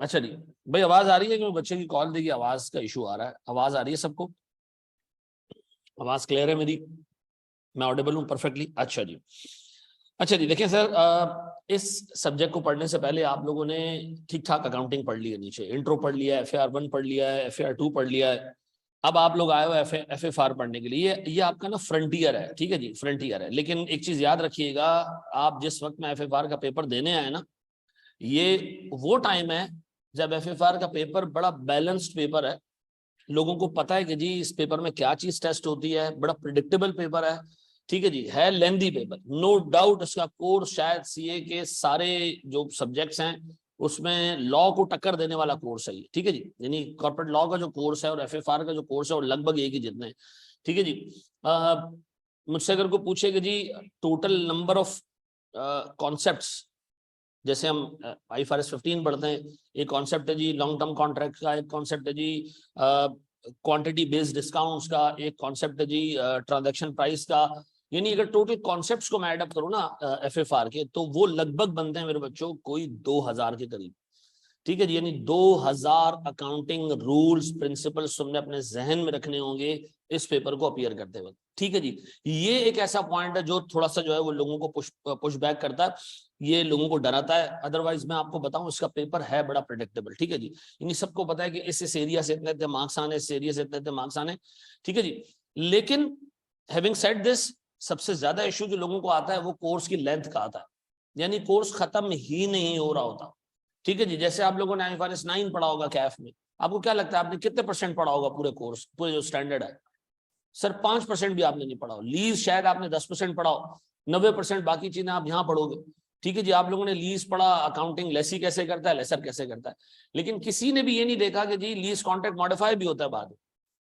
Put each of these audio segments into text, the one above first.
अच्छा जी भाई, आवाज आ रही है? क्योंकि बच्चे की कॉल देखिए, आवाज का इशू आ रहा है। आवाज आ रही है सबको? आवाज क्लियर है मेरी? मैं ऑडिबल हूँ परफेक्टली? अच्छा जी। अच्छा जी, देखिए सर, इस सब्जेक्ट को पढ़ने से पहले आप लोगों ने ठीक ठाक अकाउंटिंग पढ़ ली है। नीचे इंट्रो पढ़ लिया है, FAR 1 पढ़ लिया है, FAR 2 पढ़ लिया है। अब आप लोग आए हो FFR पढ़ने के लिए। ये आपका ना फ्रंटियर है, ठीक है जी, फ्रंटियर है। लेकिन एक चीज याद रखिएगा, आप जिस वक्त में FFR का पेपर देने आए ना, ये वो टाइम है जब FFR का पेपर बड़ा बैलेंस्ड पेपर है। लोगों को पता है कि जी इस पेपर में क्या चीज टेस्ट होती है, बड़ा प्रिडिक्टेबल पेपर है, ठीक है जी। है लेंदी पेपर, नो डाउट। इसका कोर्स शायद CA के सारे जो सब्जेक्ट्स हैं उसमें लॉ को टक्कर देने वाला कोर्स है ये, ठीक है जी। यानी कॉर्पोरेट लॉ का जो कोर्स है और FFR का जो कोर्स है वो लगभग एक ही जितने हैं, ठीक है जी। मुझसे अगर कोई पूछे कि जी टोटल नंबर ऑफ कॉन्सेप्ट्स, जैसे हम IFRS 15 पढ़ते हैं, एक कॉन्सेप्ट है जी लॉन्ग टर्म कॉन्ट्रैक्ट का, एक कॉन्सेप्ट है जी क्वांटिटी बेस्ड डिस्काउंट्स का, एक कॉन्सेप्ट है जी ट्रांजैक्शन प्राइस का। यानी अगर टोटल कॉन्सेप्ट्स को मैं एडअप करूँ ना FFR के, तो वो लगभग बनते हैं मेरे बच्चों कोई 2000 के करीब, ठीक है जी। यानी 2000 अकाउंटिंग रूल्स प्रिंसिपल्स तुमने अपने जहन में रखने होंगे इस पेपर को अपीयर करते वक्त, ठीक है जी। ये एक ऐसा पॉइंट है जो थोड़ा सा जो है वो लोगों को पुश बैक करता है, ये लोगों को डराता है। अदरवाइज मैं आपको बताऊं, इसका पेपर है बड़ा प्रेडिक्टेबल, ठीक है जी। यानी सबको पता है कि इस एरिया से इतने मार्क्स आने, इस एरिया से इतने मार्क्स आने, ठीक है जी। लेकिन हैविंग सेड दिस, सबसे ज्यादा इश्यू जो लोगों को आता है वो कोर्स की लेंथ का आता है। यानी कोर्स खत्म ही नहीं हो रहा होता, ठीक है जी। जैसे आप लोगों ने IFRS 9 पढ़ा होगा कैफ में, आपको क्या लगता है आपने कितने % पढ़ा होगा पूरे कोर्स, पूरे जो स्टैंडर्ड है? सर 5% भी आपने नहीं पढ़ा हो। लीज शायद आपने 10% पढ़ा हो, 90% बाकी चीजें आप यहाँ पढ़ोगे, ठीक है जी। आप लोगों ने लीज पढ़ा, अकाउंटिंग लेसी कैसे करता है, लेसर कैसे करता है, लेकिन किसी ने भी ये नहीं देखा कि जी लीज कॉन्ट्रैक्ट मॉडिफाई भी होता है बाद में,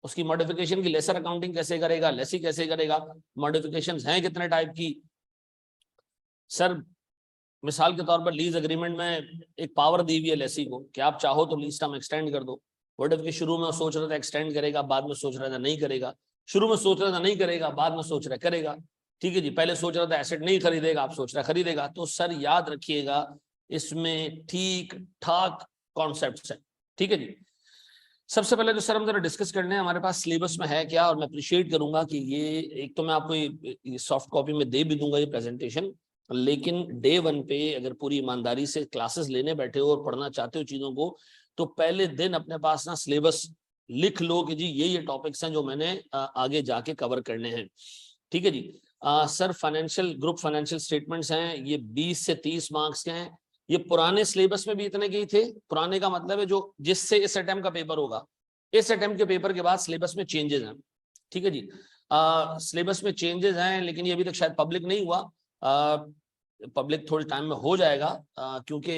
उसकी मॉडिफिकेशन की लेसर अकाउंटिंग कैसे करेगा, लेसी कैसे करेगा, मॉडिफिकेशन हैं कितने टाइप की। सर मिसाल के तौर पर लीज एग्रीमेंट में एक पावर दी हुई है लेसी को कि आप चाहो तो लीज टर्म एक्सटेंड कर दो। व्हाट इफ शुरू में सोच रहा था एक्सटेंड करेगा, बाद में सोच रहा था नहीं करेगा, शुरू में सोच रहा था नहीं करेगा, बाद में सोच रहा करेगा, ठीक है जी। पहले सोच रहा था एसेट नहीं खरीदेगा, आप सोच रहा खरीदेगा। तो सर याद रखिएगा, इसमें ठीक ठाक कॉन्सेप्ट्स हैं, ठीक है जी। सबसे पहले तो सर हम जरा डिस्कस करने हैं हमारे पास सिलेबस में है क्या, और मैं अप्रिशिएट करूंगा कि ये एक तो मैं आपको सॉफ्ट कॉपी में दे भी दूंगा ये प्रेजेंटेशन, लेकिन डे 1 पे अगर पूरी ईमानदारी से क्लासेस लेने बैठे हो और पढ़ना चाहते हो चीजों को, तो पहले दिन अपने पास ना सिलेबस लिख लो कि जी ये टॉपिक्स हैं जो मैंने आगे जाके कवर करने हैं, ठीक है जी। Sir financial group financial statements हैं, ये 20 से 30 मार्क्स के हैं। ये पुराने सिलेबस में भी इतने के ही थे। पुराने का मतलब है जो जिससे इस अटेम्प्ट का पेपर होगा, इस अटेम्प्ट के पेपर के बाद सिलेबस में चेंजेस हैं, ठीक है जी। सिलेबस में चेंजेस हैं, लेकिन ये अभी तक शायद पब्लिक नहीं हुआ। पब्लिक थोड़े टाइम में हो जाएगा, क्योंकि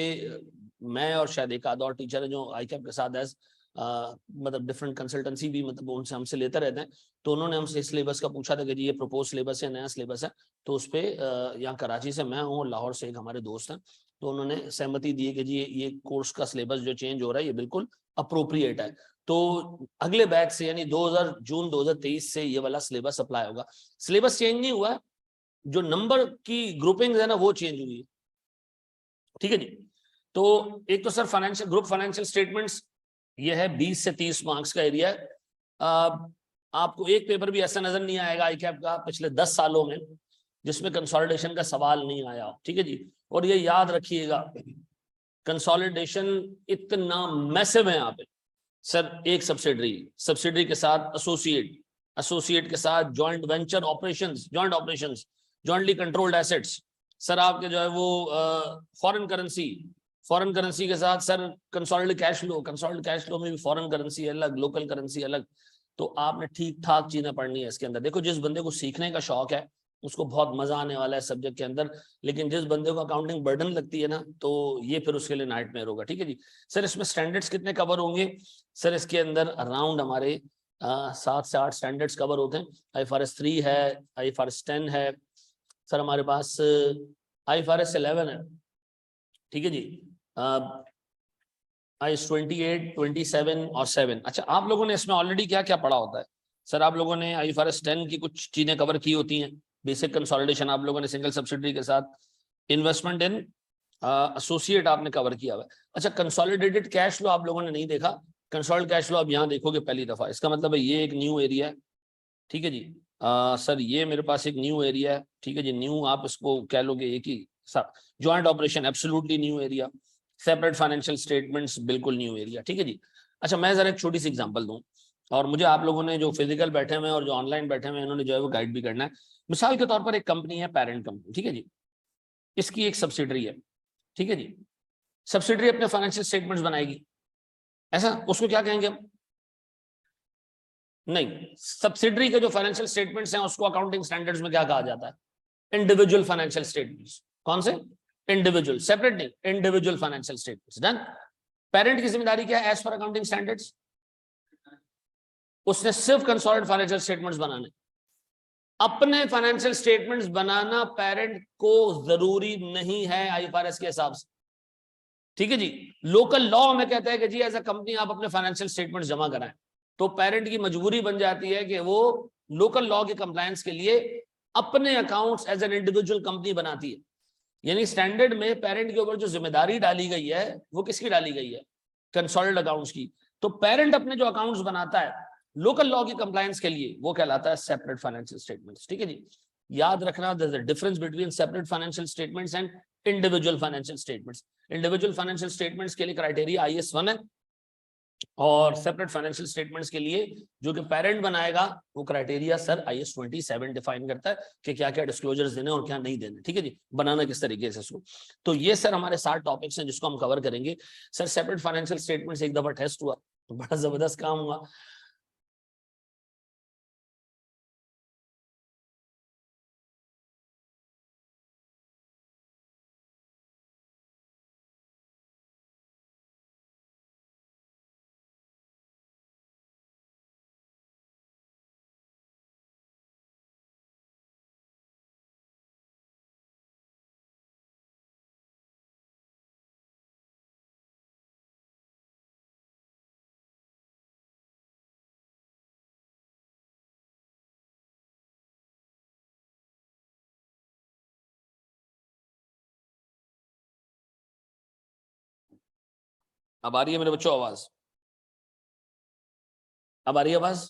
मैं और शायद एक आध और टीचर है जो ICAP के साथ एज मतलब डिफरेंट कंसल्टेंसी भी मतलब उनसे हमसे लेते रहते हैं, तो उन्होंने हमसे सिलेबस का पूछा था कि जी ये प्रपोज सिलेबस है, नया सिलेबस है। तो उस पर यहाँ कराची से मैं हूँ, लाहौर से एक हमारे दोस्त हैं, तो उन्होंने सहमति दी कि जी ये कोर्स का सिलेबस जो चेंज हो रहा है ये बिल्कुल अप्रोप्रिएट है। तो अगले बैच से यानी जून 2023 से ये वाला सिलेबस अप्लाई होगा। सिलेबस चेंज नहीं हुआ है, जो नंबर की ग्रुपिंग है ना वो चेंज हुई है, ठीक है जी। तो एक तो sir financial group financial statements, ये है 20 से 30 मार्क्स का एरिया है। आपको एक पेपर भी ऐसा नजर नहीं आएगा ICAP का पिछले 10 सालों में जिसमें कंसोलिडेशन का सवाल नहीं आया, ठीक है जी। और ये याद रखिएगा, कंसोलिडेशन इतना मैसिव है यहाँ पे। सर एक सब्सिडरी के साथ एसोसिएट के साथ joint venture operations, jointly controlled assets. Sir आपके जो है वो फॉरेन करेंसी के साथ सर कंसोलिडेटेड कैश फ्लो में भी फॉरेन करेंसी अलग, लोकल करेंसी अलग। तो आपने ठीक ठाक चीजें पढ़नी है इसके अंदर। देखो जिस बंदे को सीखने का शौक है उसको बहुत मजा आने वाला है सब्जेक्ट के अंदर, लेकिन जिस बंदे को अकाउंटिंग बर्डन लगती है ना, तो ये फिर उसके लिए नाइटमेयर होगा, ठीक है जी। सर इसमें स्टैंडर्ड्स कितने कवर होंगे? सर इसके अंदर अराउंड हमारे 7 से 8 स्टैंडर्ड्स कवर होते हैं। IFRS 3 है, IFRS 10 है, सर हमारे पास IFRS 11 है, ठीक है जी। IAS 28, 27 और 7। अच्छा आप लोगों ने इसमें ऑलरेडी क्या क्या पढ़ा होता है? सर आप लोगों ने IFRS 10 की कुछ चीजें कवर की होती हैं, बेसिक कंसोलिडेशन आप लोगों ने सिंगल सब्सिडरी के साथ, इन्वेस्टमेंट इन एसोसिएट आपने कवर किया हुआ है। अच्छा, कंसोलिडेटेड कैश फ्लो आप लोगों ने नहीं देखा, कंसोलिडेटेड कैश फ्लो आप यहाँ देखोगे पहली दफा, इसका मतलब है ये एक न्यू एरिया है, ठीक है जी। सर ये मेरे पास एक न्यू एरिया है, ठीक है जी, न्यू आप इसको कह लोगे एक ही joint operation, absolutely new area, separate financial statements बिल्कुल न्यू एरिया, ठीक है जी। अच्छा, मैं जरा एक छोटी सी एग्जांपल दूं, और मुझे आप लोगों ने जो फिजिकल बैठे हुए हैं और जो ऑनलाइन बैठे हुए हैं इन्होंने जो है वो गाइड भी करना है। मिसाल के तौर पर एक कंपनी है, पेरेंट कंपनी, ठीक है जी, इसकी एक सब्सिडरी है, ठीक है जी। सब्सिडरी अपने फाइनेंशियल स्टेटमेंट्स बनाएगी, ऐसा उसको क्या कहेंगे हम? नहीं, सब्सिडरी के जो फाइनेंशियल स्टेटमेंट्स हैं उसको अकाउंटिंग स्टैंडर्ड्स में क्या कहा जाता है? Individual financial statements. कौन से? इंडिविजुअल, सेपरेट नहीं, individual financial statements. Done. Parent की जिम्मेदारी क्या है एज पर अकाउंटिंग स्टैंडर्ड्स? उसने सिर्फ कंसोलिडेटेड फाइनेंशियल स्टेटमेंट्स बनाने। अपने फाइनेंशियल स्टेटमेंट्स बनाना पेरेंट को जरूरी नहीं है आईएफआरएस के हिसाब से, ठीक है जी। लोकल लॉ में कहता है कि जी एज अ कंपनी आप अपने फाइनेंशियल स्टेटमेंट्स जमा कराएं, तो पेरेंट की मजबूरी बन जाती है कि वो लोकल लॉ के कंप्लायंस के लिए अपने accounts as an individual company बनाती है। यानी स्टैंडर्ड में पेरेंट के ऊपर जो जिम्मेदारी डाली गई है वो किसकी डाली गई है? कंसोलिडेटेड अकाउंट्स की। तो पेरेंट अपने जो अकाउंट्स बनाता है लोकल लॉ की कंप्लायंस के लिए वो कहलाता है सेपरेट फाइनेंशियल स्टेटमेंट्स, ठीक है जी। याद रखना, there is a difference between separate financial statements and individual financial statements. Individual financial statements के लिए क्राइटेरिया आईएस 1 है, और सेपरेट फाइनेंशियल स्टेटमेंट्स के लिए जो कि पेरेंट बनाएगा वो क्राइटेरिया सर आईएस 27 डिफाइन करता है कि क्या क्या डिस्क्लोजर्स देने और क्या नहीं देने, ठीक है जी, बनाना किस तरीके से इसको। तो ये सर हमारे 7 टॉपिक्स हैं जिसको हम कवर करेंगे। सर सेपरेट फाइनेंशियल स्टेटमेंट्स एक दफा टेस्ट हुआ तो बड़ा जबरदस्त काम हुआ। अब आ रही है मेरे बच्चों आवाज? अब आ रही है आवाज?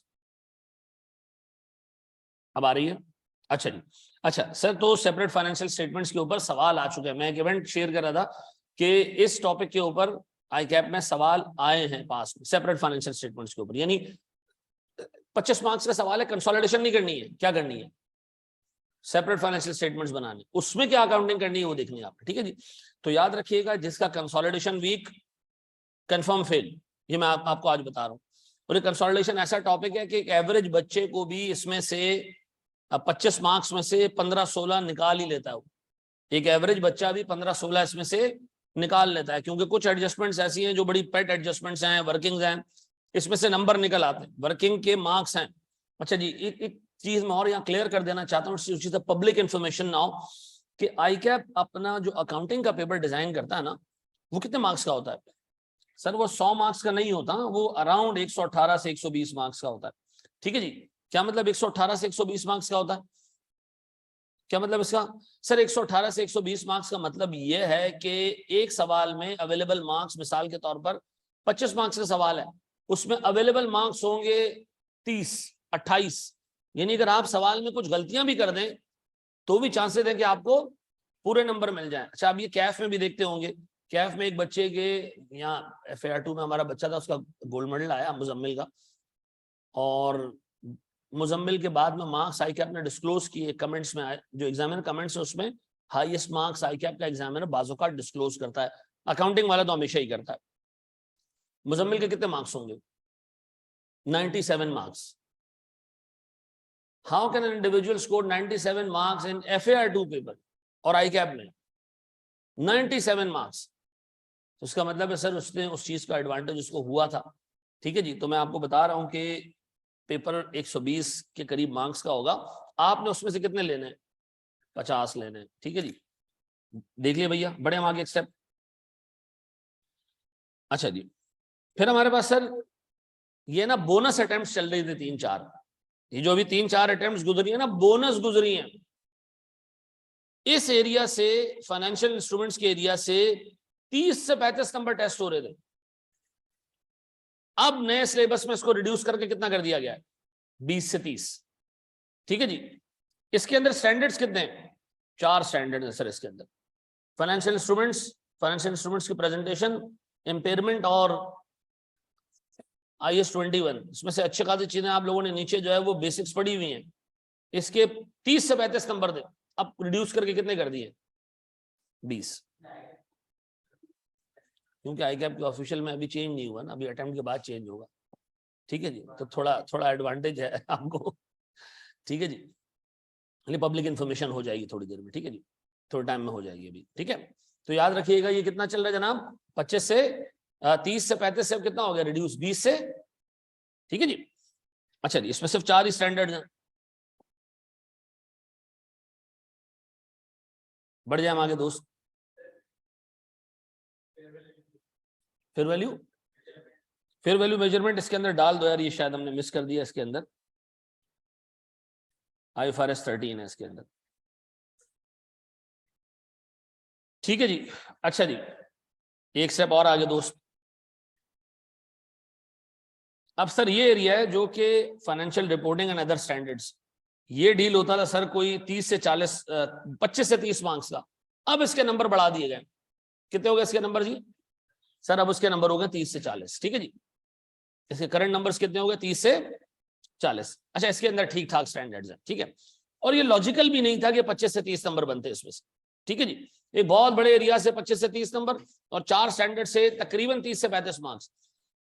अब आ रही है? अच्छा जी। अच्छा सर, तो सेपरेट फाइनेंशियल स्टेटमेंट्स के ऊपर सवाल आ चुके हैं। मैं एक इवेंट शेयर कर रहा था कि इस टॉपिक के ऊपर आई कैप में सवाल आए हैं पास में, सेपरेट फाइनेंशियल स्टेटमेंट्स के ऊपर। यानी 25 मार्क्स का सवाल है, कंसोलिडेशन नहीं करनी है, क्या करनी है? सेपरेट फाइनेंशियल स्टेटमेंट्स बनाने, उसमें क्या अकाउंटिंग करनी है वो देखनी है आपने, ठीक है जी। तो याद रखिएगा, जिसका कंसोलिडेशन वीक कंफर्म फेल, ये मैं आपको आज बता रहा हूँ। और कंसोलिडेशन ऐसा टॉपिक है कि एक एवरेज बच्चे को भी इसमें से 25 मार्क्स में से 15-16 निकाल ही लेता है वो। एक एवरेज बच्चा भी 15-16 इसमें से निकाल लेता है, क्योंकि कुछ एडजस्टमेंट्स ऐसी हैं जो बड़ी पेट एडजस्टमेंट्स हैं, वर्किंग्स हैं, इसमें से नंबर निकल आते हैं, वर्किंग के मार्क्स हैं। अच्छा जी, एक चीज मैं और यहाँ क्लियर कर देना चाहता हूँ, पब्लिक इंफॉर्मेशन ना हो, कि आई कैप अपना जो अकाउंटिंग का पेपर डिजाइन करता है ना, वो कितने मार्क्स का होता है? सर वो 100 मार्क्स का नहीं होता, वो अराउंड 118 से 120 मार्क्स का होता है, ठीक है जी। क्या मतलब 118 से 120 मार्क्स का होता है? क्या मतलब इसका? सर 118 से 120 मार्क्स का मतलब यह है कि एक सवाल में अवेलेबल मार्क्स, मिसाल के तौर पर 25 मार्क्स का सवाल है, उसमें अवेलेबल मार्क्स होंगे 30-28। यानी अगर आप सवाल में कुछ गलतियां भी कर दें तो भी चांसेस है कि आपको पूरे नंबर मिल जाए। अच्छा, आप ये कैफ में भी देखते होंगे, कैफ में एक बच्चे के, यहाँ FAR 2 में हमारा बच्चा था, उसका गोल्ड मेडल आया मुजम्मिल का, और मुजम्मिल के बाद में मार्क्स आई कैप ने डिस्क्लोज किए, कमेंट्स में आए, जो एग्जामिनर कमेंट्स है उसमें हाईएस्ट मार्क्स आई कैप का एग्जामिनर बाज़-औक़ात डिस्क्लोज करता है, अकाउंटिंग वाला तो हमेशा ही करता है। मुजम्मिल के कितने मार्क्स होंगे? 97 marks. How can an individual score 97 marks in FAR 2 paper और आई कैप में 97 मार्क्स? तो उसका मतलब है सर उसने उस चीज का एडवांटेज उसको हुआ था, ठीक है जी। तो मैं आपको बता रहा हूं कि पेपर 120 के करीब मार्क्स का होगा, आपने उसमें से कितने लेने हैं? 50 लेने हैं, ठीक है जी। देख लिया भैया, बड़े हम आगे एक स्टेप। अच्छा जी, फिर हमारे पास सर ये ना बोनस अटेम्प्ट चल रही थी 3-4, ये जो अभी 3-4 अटेम्प्ट गुजरी है ना, बोनस गुजरी है। इस एरिया से, फाइनेंशियल इंस्ट्रूमेंट्स के एरिया से 30 से 35 नंबर टेस्ट हो रहे थे, अब नए सिलेबस में इसको रिड्यूस करके कितना कर दिया गया है, 20 से 30। ठीक है जी। इसके अंदर स्टैंडर्ड्स कितने हैं, 4 स्टैंडर्ड है सर इसके अंदर। फाइनेंशियल इंस्ट्रूमेंट्स की प्रेजेंटेशन, इम्पेयरमेंट और IS 21, इसमें से अच्छे खासी चीजें आप लोगों ने नीचे जो है वो बेसिक्स पढ़ी हुई हैं। इसके 30 से 35 नंबर थे, अब रिड्यूस करके कितने कर दिए, 20। क्योंकि ICAP के ऑफिशियल में अभी चेंज नहीं हुआ ना, अभी अटेम्प्ट के बाद चेंज होगा। ठीक है जी, तो थोड़ा एडवांटेज है आपको। ठीक है जी, पब्लिक इन्फॉर्मेशन हो जाएगी थोड़ी देर में। ठीक है जी, थोड़े टाइम में हो जाएगी अभी। ठीक है, तो याद रखिएगा ये कितना चल रहा है जनाब, 25 से 30 से 35 से कितना हो गया रिड्यूस, 20 से। ठीक है जी। अच्छा जी, इसमें सिर्फ 4 ही स्टैंडर्ड हैं। बढ़ जाए आगे दोस्त। फिर वैल्यू मेजरमेंट इसके अंदर डाल दो यार, ये शायद हमने मिस कर दिया इसके अंदर। IFRS 13 है इसके अंदर। ठीक है जी। अच्छा जी, एक स्टेप और आगे दोस्त। अब सर ये एरिया है जो कि financial reporting and other standards, ये डील होता था सर कोई 30 से 40 25 से 30 मार्क्स का। अब इसके नंबर बढ़ा दिए गए, कितने हो गए इसके नंबर जी सर, अब उसके नंबर हो गए 30 से 40। ठीक है जी, इसके करंट नंबर्स कितने हो गए, 30 से 40। अच्छा, इसके अंदर ठीक ठाक स्टैंडर्ड्स हैं। ठीक है, और ये लॉजिकल भी नहीं था कि 25 से 30 नंबर बनते इसमें से। ठीक है जी, एक बहुत बड़े एरिया से 25 से 30 नंबर और 4 स्टैंडर्ड से तकरीबन 30 से 35 मार्क्स,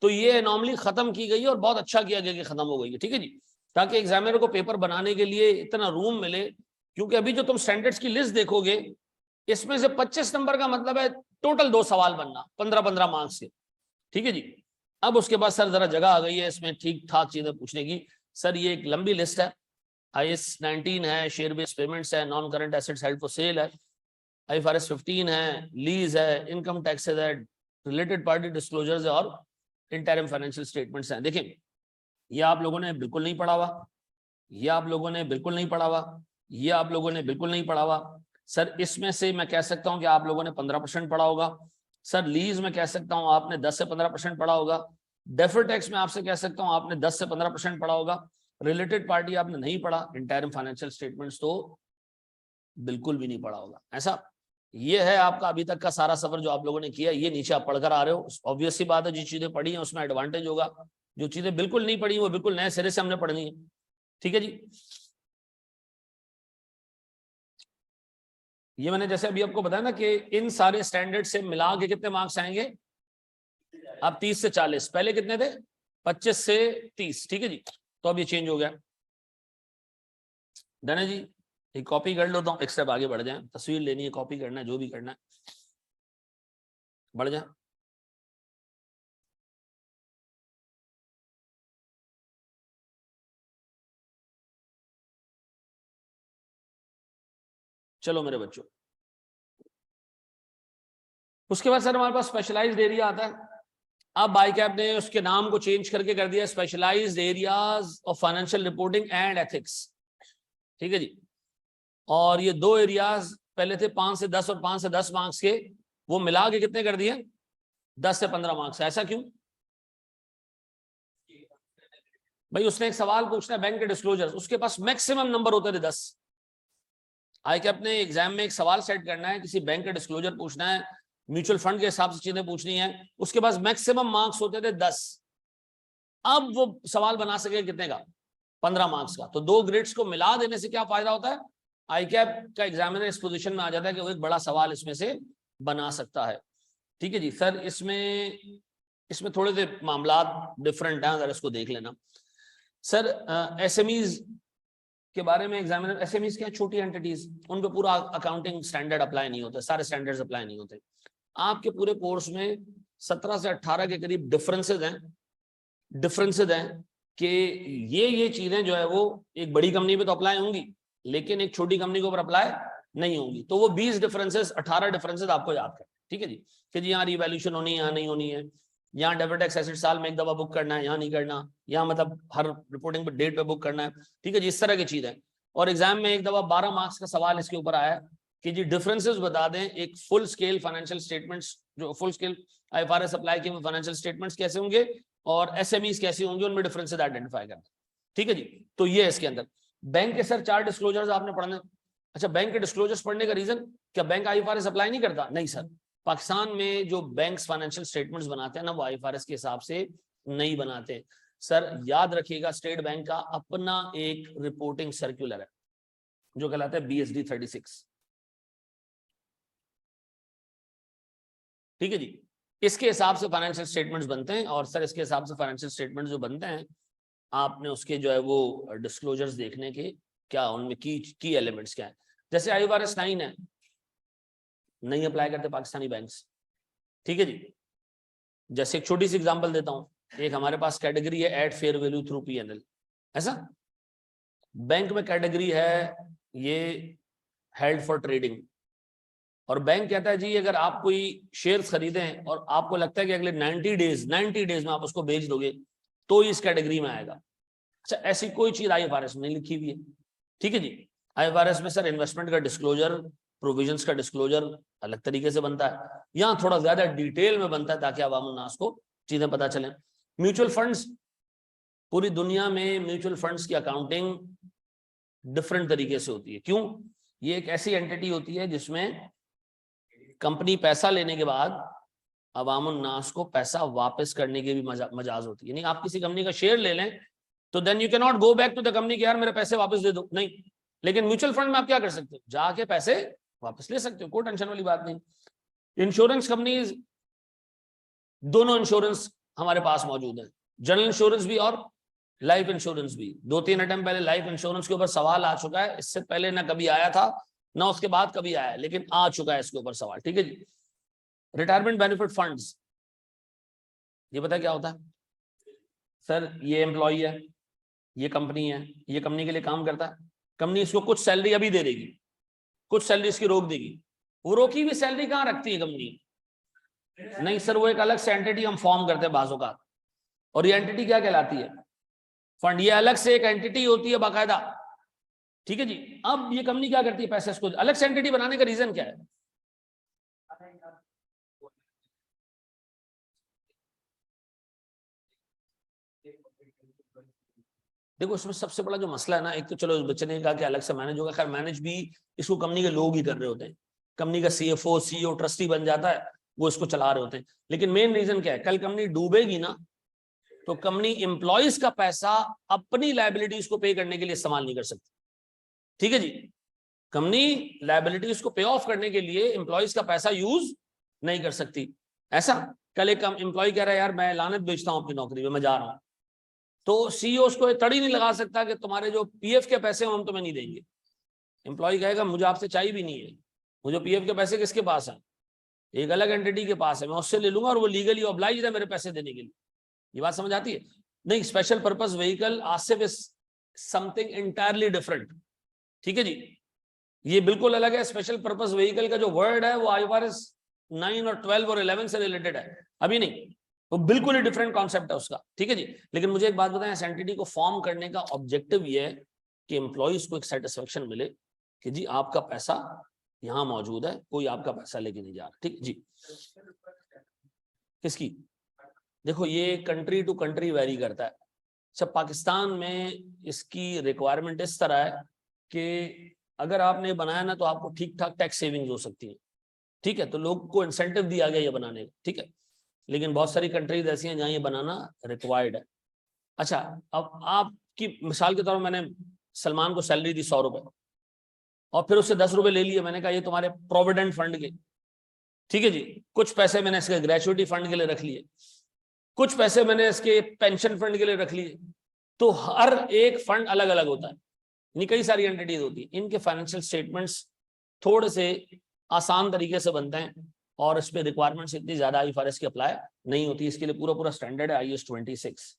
तो ये एनॉमली खत्म की गई और बहुत अच्छा किया गया कि खत्म हो गई है। ठीक है जी, ताकि एग्जामिनर को पेपर बनाने के लिए इतना रूम मिले। क्योंकि अभी जो तुम स्टैंडर्ड्स की लिस्ट देखोगे, इसमें से 25 नंबर का मतलब है टोटल 2 सवाल बनना 15-15 मार्क्स के। ठीक है जी, अब उसके बाद सर जरा जगह आ गई है इसमें ठीक ठाक चीजें पूछने की। सर ये एक लंबी लिस्ट है, IS 19 है, शेयर बेस्ड पेमेंट्स है, non current assets held for sale है, IFRS 15 है, लीज है, इनकम टैक्सेस है, रिलेटेड पार्टी डिस्क्लोजर्स है और इंटरिम फाइनेंशियल स्टेटमेंट्स हैं। देखिए ये आप लोगों ने बिल्कुल नहीं पढ़ा हुआ, ये आप लोगों ने बिल्कुल नहीं पढ़ा हुआ, ये आप लोगों ने बिल्कुल नहीं पढ़ा हुआ। सर इसमें से मैं कह सकता हूं कि आप लोगों ने 15% पढ़ा होगा। सर लीज में कह सकता हूं आपने 10 से 15% पढ़ा होगा। डेफर्ड टैक्स में आपसे कह सकता हूं आपने 10 से 15% पढ़ा होगा। रिलेटेड पार्टी आपने नहीं पढ़ा, इंटरिम फाइनेंशियल स्टेटमेंट्स तो बिल्कुल भी नहीं पढ़ा होगा। ऐसा ये है आपका अभी तक का सारा सफर जो आप लोगों ने किया, ये नीचे आप पढ़कर आ रहे हो। ऑब्वियस सी बात है, जो चीजें पढ़ी हैं उसमें एडवांटेज होगा, जो चीजें बिल्कुल नहीं पढ़ी वो बिल्कुल नए सिरे से हमने पढ़नी है। ठीक है जी, ये मैंने जैसे अभी आपको बताया ना कि इन सारे स्टैंडर्ड से मिला के कितने मार्क्स आएंगे, अब 30 से 40, पहले कितने थे 25 से 30। ठीक है जी, तो अब ये चेंज हो गया। डन है जी, एक कॉपी कर लो, तो एक स्टेप आगे बढ़ जाए, तस्वीर लेनी है, कॉपी करना है, जो भी करना है बढ़ जाए। चलो मेरे बच्चों, उसके बाद सर हमारे पास स्पेशलाइज्ड एरिया आता है। अब ICAP ने उसके नाम को चेंज करके कर दिया specialised areas of financial reporting and ethics. ठीक है जी, और ये 2 एरियाज पहले थे 5 से 10 और 5 से 10 मार्क्स के, वो मिला के कितने कर दिए 10 से 15 मार्क्स। ऐसा क्यों भाई, उसने एक सवाल पूछना है बैंक के डिस्क्लोजर, उसके पास मैक्सिमम नंबर होते थे 10। ICAP ने एग्जाम में एक सवाल सेट करना है, किसी बैंक का डिस्क्लोजर पूछना है, म्यूचुअल फंड के हिसाब से चीजें पूछनी है, उसके पास मैक्सिमम मार्क्स होते थे 10। अब वो सवाल बना सके कितने का, 15 मार्क्स का। तो 2 ग्रेड्स को मिला देने से क्या फायदा होता है, ICAP का एग्जामिनर इस पोजीशन में आ जाता है कि वो एक बड़ा सवाल इसमें से बना सकता है। ठीक है जी, सर इसमें थोड़े से मामला डिफरेंट हैं, अगर इसको देख लेना। सर SMEs के बारे में एग्जामिनर, SMEs क्या छोटी एंटिटीज, उन पे पूरा अकाउंटिंग स्टैंडर्ड अप्लाई नहीं होता, सारे स्टैंडर्ड्स अप्लाई नहीं होते। आपके पूरे कोर्स में 17 से 18 के करीब डिफरेंसेस हैं कि ये चीजें जो है वो एक बड़ी कंपनी पे तो अप्लाई होंगी, लेकिन एक छोटी कंपनी के ऊपर अप्लाई नहीं होंगी। तो वो 20 डिफरेंसेस 18 डिफरेंसेस आपको याद करना। ठीक है जी, कि जी यहाँ रिवैल्यूएशन होनी है, यहाँ नहीं होनी है, यहाँ डेबिट टैक्स एसेट साल में एक दफा बुक करना है, यहाँ नहीं करना, यहाँ मतलब हर रिपोर्टिंग पे डेट पे बुक करना है। ठीक है जी, इस तरह की चीज है। और एग्जाम में एक दफा 12 मार्क्स का सवाल इसके ऊपर आया है कि जी डिफरेंसेस बता दें एक फुल स्केल फाइनेंशियल स्टेटमेंट्स, जो फुल स्केल आईएफआरएस अप्लाई किए फाइनेंशियल स्टेटमेंट्स कैसे होंगे और एसएमईज कैसे होंगे, उनमें डिफरेंसेस आइडेंटिफाई करना। ठीक है जी, तो ये है इसके अंदर। बैंक के सर 4 डिस्क्लोजर्स आपने पढ़ने। अच्छा, बैंक के डिस्क्लोजर्स पढ़ने का रीजन क्या, बैंक आईएफआरएस अप्लाई नहीं करता? नहीं सर, पाकिस्तान में जो बैंक्स फाइनेंशियल स्टेटमेंट्स बनाते हैं ना, वो आईएफआरएस के हिसाब से नहीं बनाते सर। याद रखिएगा, स्टेट बैंक का अपना एक रिपोर्टिंग सर्कुलर है जो कहलाता है BSD 36। ठीक है जी, इसके हिसाब से फाइनेंशियल स्टेटमेंट्स बनते हैं। और सर इसके हिसाब से फाइनेंशियल स्टेटमेंट्स जो बनते हैं, आपने उसके जो है वो डिस्क्लोजर्स देखने के क्या, उनमें की एलिमेंट्स क्या है। जैसे IFRS 9 है, नहीं अप्लाई करते पाकिस्तानी बैंक्स। ठीक है जी, जैसे एक छोटी सी एग्जांपल देता हूं, एक हमारे पास कैटेगरी है at fair value through PNL। ऐसा बैंक में कैटेगरी है ये हेल्ड फॉर ट्रेडिंग, और बैंक कहता है जी अगर आप कोई शेयर्स खरीदें और आपको लगता है कि अगले 90 डेज में आप उसको बेच दोगे तो इस कैटेगरी में आएगा। अच्छा, ऐसी कोई चीज IFRS में नहीं लिखी हुई है। ठीक है जी, IFRS में सर इन्वेस्टमेंट का डिस्क्लोजर, प्रोविजंस का डिस्क्लोजर अलग तरीके से बनता है, यहाँ थोड़ा ज्यादा डिटेल में बनता है ताकि अवाम उन्नास को चीजें पता चलें। म्यूचुअल फंड्स, पूरी दुनिया में म्यूचुअल फंड्स की अकाउंटिंग डिफरेंट तरीके से होती है। क्यों? ये एक ऐसी एंटिटी होती है जिसमें कंपनी पैसा लेने के बाद अवाम उन्नास को पैसा वापस करने की भी मजाज होती है। नहीं, आप किसी कंपनी का शेयर ले लें तो then you can not go back to the company कि यार मेरे पैसे वापस दे दो, नहीं। लेकिन म्यूचुअल फंड में आप क्या कर सकते हो, जाके पैसे वापस ले सकते हो, कोई टेंशन वाली बात नहीं। इंश्योरेंस कंपनीज, दोनों इंश्योरेंस हमारे पास मौजूद है, जनरल इंश्योरेंस भी और लाइफ इंश्योरेंस भी। 2-3 अटेम्प्ट पहले लाइफ इंश्योरेंस के ऊपर सवाल आ चुका है, इससे पहले ना कभी आया था ना उसके बाद कभी आया, लेकिन आ चुका है इसके ऊपर सवाल। ठीक है जी, रिटायरमेंट बेनिफिट फंड्स, ये पता क्या होता है सर? ये एम्प्लॉई है, ये कंपनी है, ये कंपनी के लिए काम करता है, कंपनी इसको कुछ सैलरी अभी दे देगी, कुछ सैलरी इसकी रोक देगी। वो रोकी हुई सैलरी कहाँ रखती है कंपनी? नहीं सर, वो एक अलग से एंटिटी हम फॉर्म करते हैं बाजों का, और ये एंटिटी क्या कहलाती है? फंड। ये अलग से एक एंटिटी होती है बाकायदा। ठीक है जी, अब ये कंपनी क्या करती है, पैसे इसको अलग से एंटिटी बनाने का रीजन क्या है? देखो, इसमें सबसे बड़ा जो मसला है ना, एक तो चलो इस बच्चे ने कहा कि अलग से मैनेज होगा, खैर मैनेज भी इसको कंपनी के लोग ही कर रहे होते हैं, कंपनी का CFO CEO ट्रस्टी बन जाता है, वो इसको चला रहे होते हैं। लेकिन मेन रीजन क्या है, कल कंपनी डूबेगी ना तो कंपनी एम्प्लॉइज का पैसा अपनी लायबिलिटीज को पे करने के लिए इस्तेमाल नहीं कर सकती। ठीक है जी, कंपनी लायबिलिटीज को पे ऑफ करने के लिए एम्प्लॉइज का पैसा यूज नहीं कर सकती। ऐसा कल एक एम्प्लॉय कह रहा है यार मैं लानत बेचता हूं अपनी नौकरी में, मैं जा रहा हूं, तो CEO उसको तड़ी नहीं लगा सकता कि तुम्हारे जो PF के पैसे हम तुम्हें नहीं देंगे। एम्प्लॉय कहेगा मुझे आपसे चाहिए भी नहीं है, मुझे PF के पैसे किसके पास है? एक अलग एंटिटी के पास है, मैं उससे ले लूंगा और वो लीगली ऑब्लाइज्ड है मेरे पैसे देने के लिए। ये बात समझ आती है? नहीं, special purpose vehicle Asif is something entirely different. ठीक है जी, ये बिल्कुल अलग है। स्पेशल पर्पस व्हीकल का जो वर्ड है वो IFRS 9 और 12 और 11 से रिलेटेड है, अभी नहीं, वो बिल्कुल ही डिफरेंट कॉन्सेप्ट है उसका। ठीक है जी, लेकिन मुझे एक बात बताएं, इस एंटिटी को फॉर्म करने का ऑब्जेक्टिव ये है कि एम्प्लॉइज को एक सेटिस्फेक्शन मिले कि जी आपका पैसा यहां मौजूद है, कोई आपका पैसा लेके नहीं जा रहा। ठीक जी, किसकी? देखो, ये कंट्री टू कंट्री वेरी करता है। सब पाकिस्तान में इसकी रिक्वायरमेंट इस तरह है कि अगर आपने बनाया ना तो आपको ठीक ठाक टैक्स सेविंग्स हो सकती है। ठीक है, तो लोगों को इंसेंटिव दिया गया ये बनाने का। ठीक है, लेकिन बहुत सारी कंट्रीज ऐसी हैं जहां ये बनाना रिक्वायर्ड है। अच्छा, अब आपकी मिसाल के तौर पर मैंने सलमान को सैलरी दी 100 रुपए और फिर उससे 10 रुपए ले लिए, मैंने कहा ये तुम्हारे प्रोविडेंट फंड के। ठीक है जी, कुछ पैसे मैंने इसके ग्रेचुइटी फंड के लिए रख लिए, कुछ पैसे मैंने इसके पेंशन फंड के लिए रख लिए। तो हर एक फंड अलग अलग होता है, यानी कई सारी एंटिटीज होती है। इनके फाइनेंशियल स्टेटमेंट्स थोड़े से आसान तरीके से बनते हैं और इस पे रिक्वायरमेंट्स इतनी ज्यादा IFRS की अप्लाई नहीं होती। इसके लिए पूरा पूरा स्टैंडर्ड है IAS 26।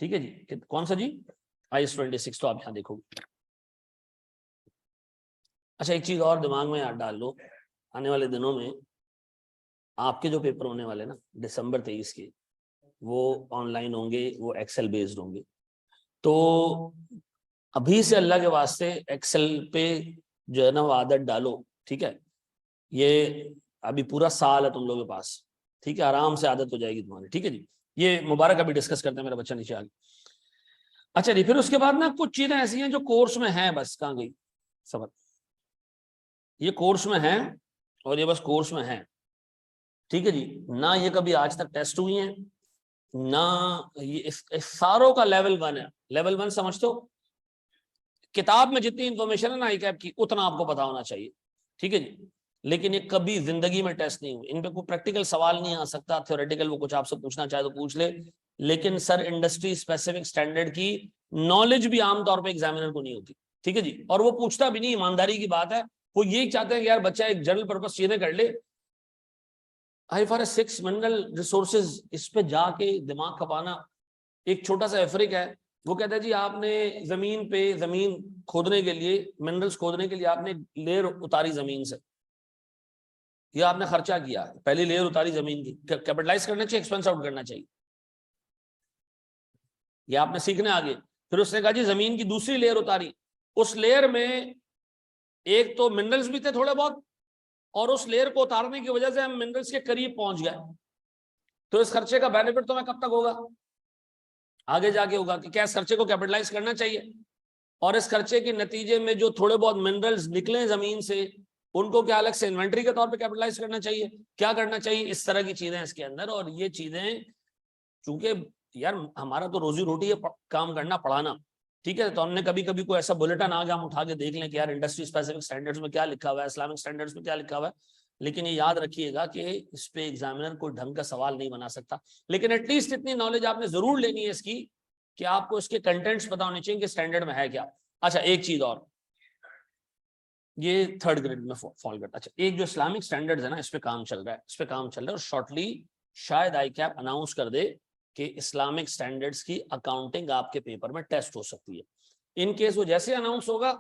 ठीक है जी, कौन सा जी? IAS 26, तो आप यहाँ देखोगे। अच्छा, एक चीज और दिमाग में याद डाल लो, आने वाले दिनों में आपके जो पेपर होने वाले ना दिसंबर 23 के, वो ऑनलाइन होंगे, वो एक्सेल बेस्ड होंगे। तो अभी से अल्लाह के वास्ते एक्सेल पे जो है ना वो आदत डालो ठीक है, ये अभी पूरा साल है तुम लोगों के पास, ठीक है, आराम से आदत हो जाएगी तुम्हारी, ठीक है जी। ये मुबारक अभी डिस्कस करते हैं, मेरा बच्चा नीचे आ गया। अच्छा जी, फिर उसके बाद ना कुछ चीजें ऐसी हैं जो कोर्स में हैं, बस कहाँ गई सबर, ये कोर्स में है और ये बस कोर्स में है, ठीक है जी। ना ये कभी आज तक टेस्ट हुई है, ना ये इस सारों का लेवल 1 है। लेवल 1 समझते हो, किताब में जितनी इंफॉर्मेशन है ना ICAP की, उतना आपको पता होना चाहिए, ठीक है जी। लेकिन ये कभी जिंदगी में टेस्ट नहीं हुई, इन पे कोई प्रैक्टिकल सवाल नहीं आ सकता, थ्योरेटिकल वो कुछ आपसे पूछना चाहे तो पूछ ले, लेकिन सर इंडस्ट्री स्पेसिफिक स्टैंडर्ड की नॉलेज भी आमतौर पर एग्जामिनर को नहीं होती, ठीक है जी। और वो पूछता भी नहीं, ईमानदारी की बात है, वो यही चाहते हैं कि यार बच्चा एक जनरल पर्पस चीजें कर ले। IFRS 6 मिनरल रिसोर्सेज, इस पे जाके दिमाग खपाना। एक छोटा सा अफ्रीक है, वो कहता है जी आपने जमीन पे, जमीन खोदने के लिए, मिनरल्स खोदने के लिए आपने लेयर उतारी जमीन से, ये आपने खर्चा किया, पहली लेयर उतारी जमीन की, कैपिटलाइज करना चाहिए, एक्सपेंस आउट करना चाहिए, ये आपने सीखने आगे। फिर उसने कहा जी जमीन की दूसरी लेयर उतारी, उस लेयर में एक तो मिनरल्स भी थे थोड़े बहुत, और उस लेयर को उतारने की वजह से हम मिनरल्स के करीब पहुंच गए, तो इस खर्चे का बेनिफिट तुम्हें कब तक होगा, आगे जाके होगा कि क्या इस खर्चे को कैपिटलाइज करना चाहिए, और इस खर्चे के नतीजे में जो थोड़े बहुत मिनरल्स निकले जमीन से, उनको क्या अलग से इन्वेंट्री के तौर पे कैपिटलाइज करना चाहिए, क्या करना चाहिए, इस तरह की चीजें इसके अंदर। और ये चीजें चूंकि यार हमारा तो रोजी रोटी है काम करना, पढ़ाना, ठीक है, तो हमने कभी कभी कोई ऐसा बुलेटिन आ गया, हम उठा के देख लें कि यार इंडस्ट्री स्पेसिफिक स्टैंडर्ड्स में क्या लिखा हुआ है, इस्लामिक स्टैंडर्ड्स में क्या लिखा हुआ है, लेकिन ये याद रखिएगा कि इस पे एग्जामिनर कोई ढंग का सवाल नहीं बना सकता, लेकिन एटलीस्ट इतनी नॉलेज आपने जरूर लेनी है इसकी कि आपको इसके कंटेंट्स पता होने चाहिए कि स्टैंडर्ड में है क्या। अच्छा एक चीज और, ये 3rd ग्रेड में फॉल करता है। अच्छा, एक जो इस्लामिक स्टैंडर्ड्स है ना, इस पे काम चल रहा है, इस पे काम चल रहा है, और शॉर्टली शायद ICAP अनाउंस कर दे कि इस्लामिक स्टैंडर्ड्स की अकाउंटिंग आपके पेपर में टेस्ट हो सकती है। इन केस वो जैसे अनाउंस होगा,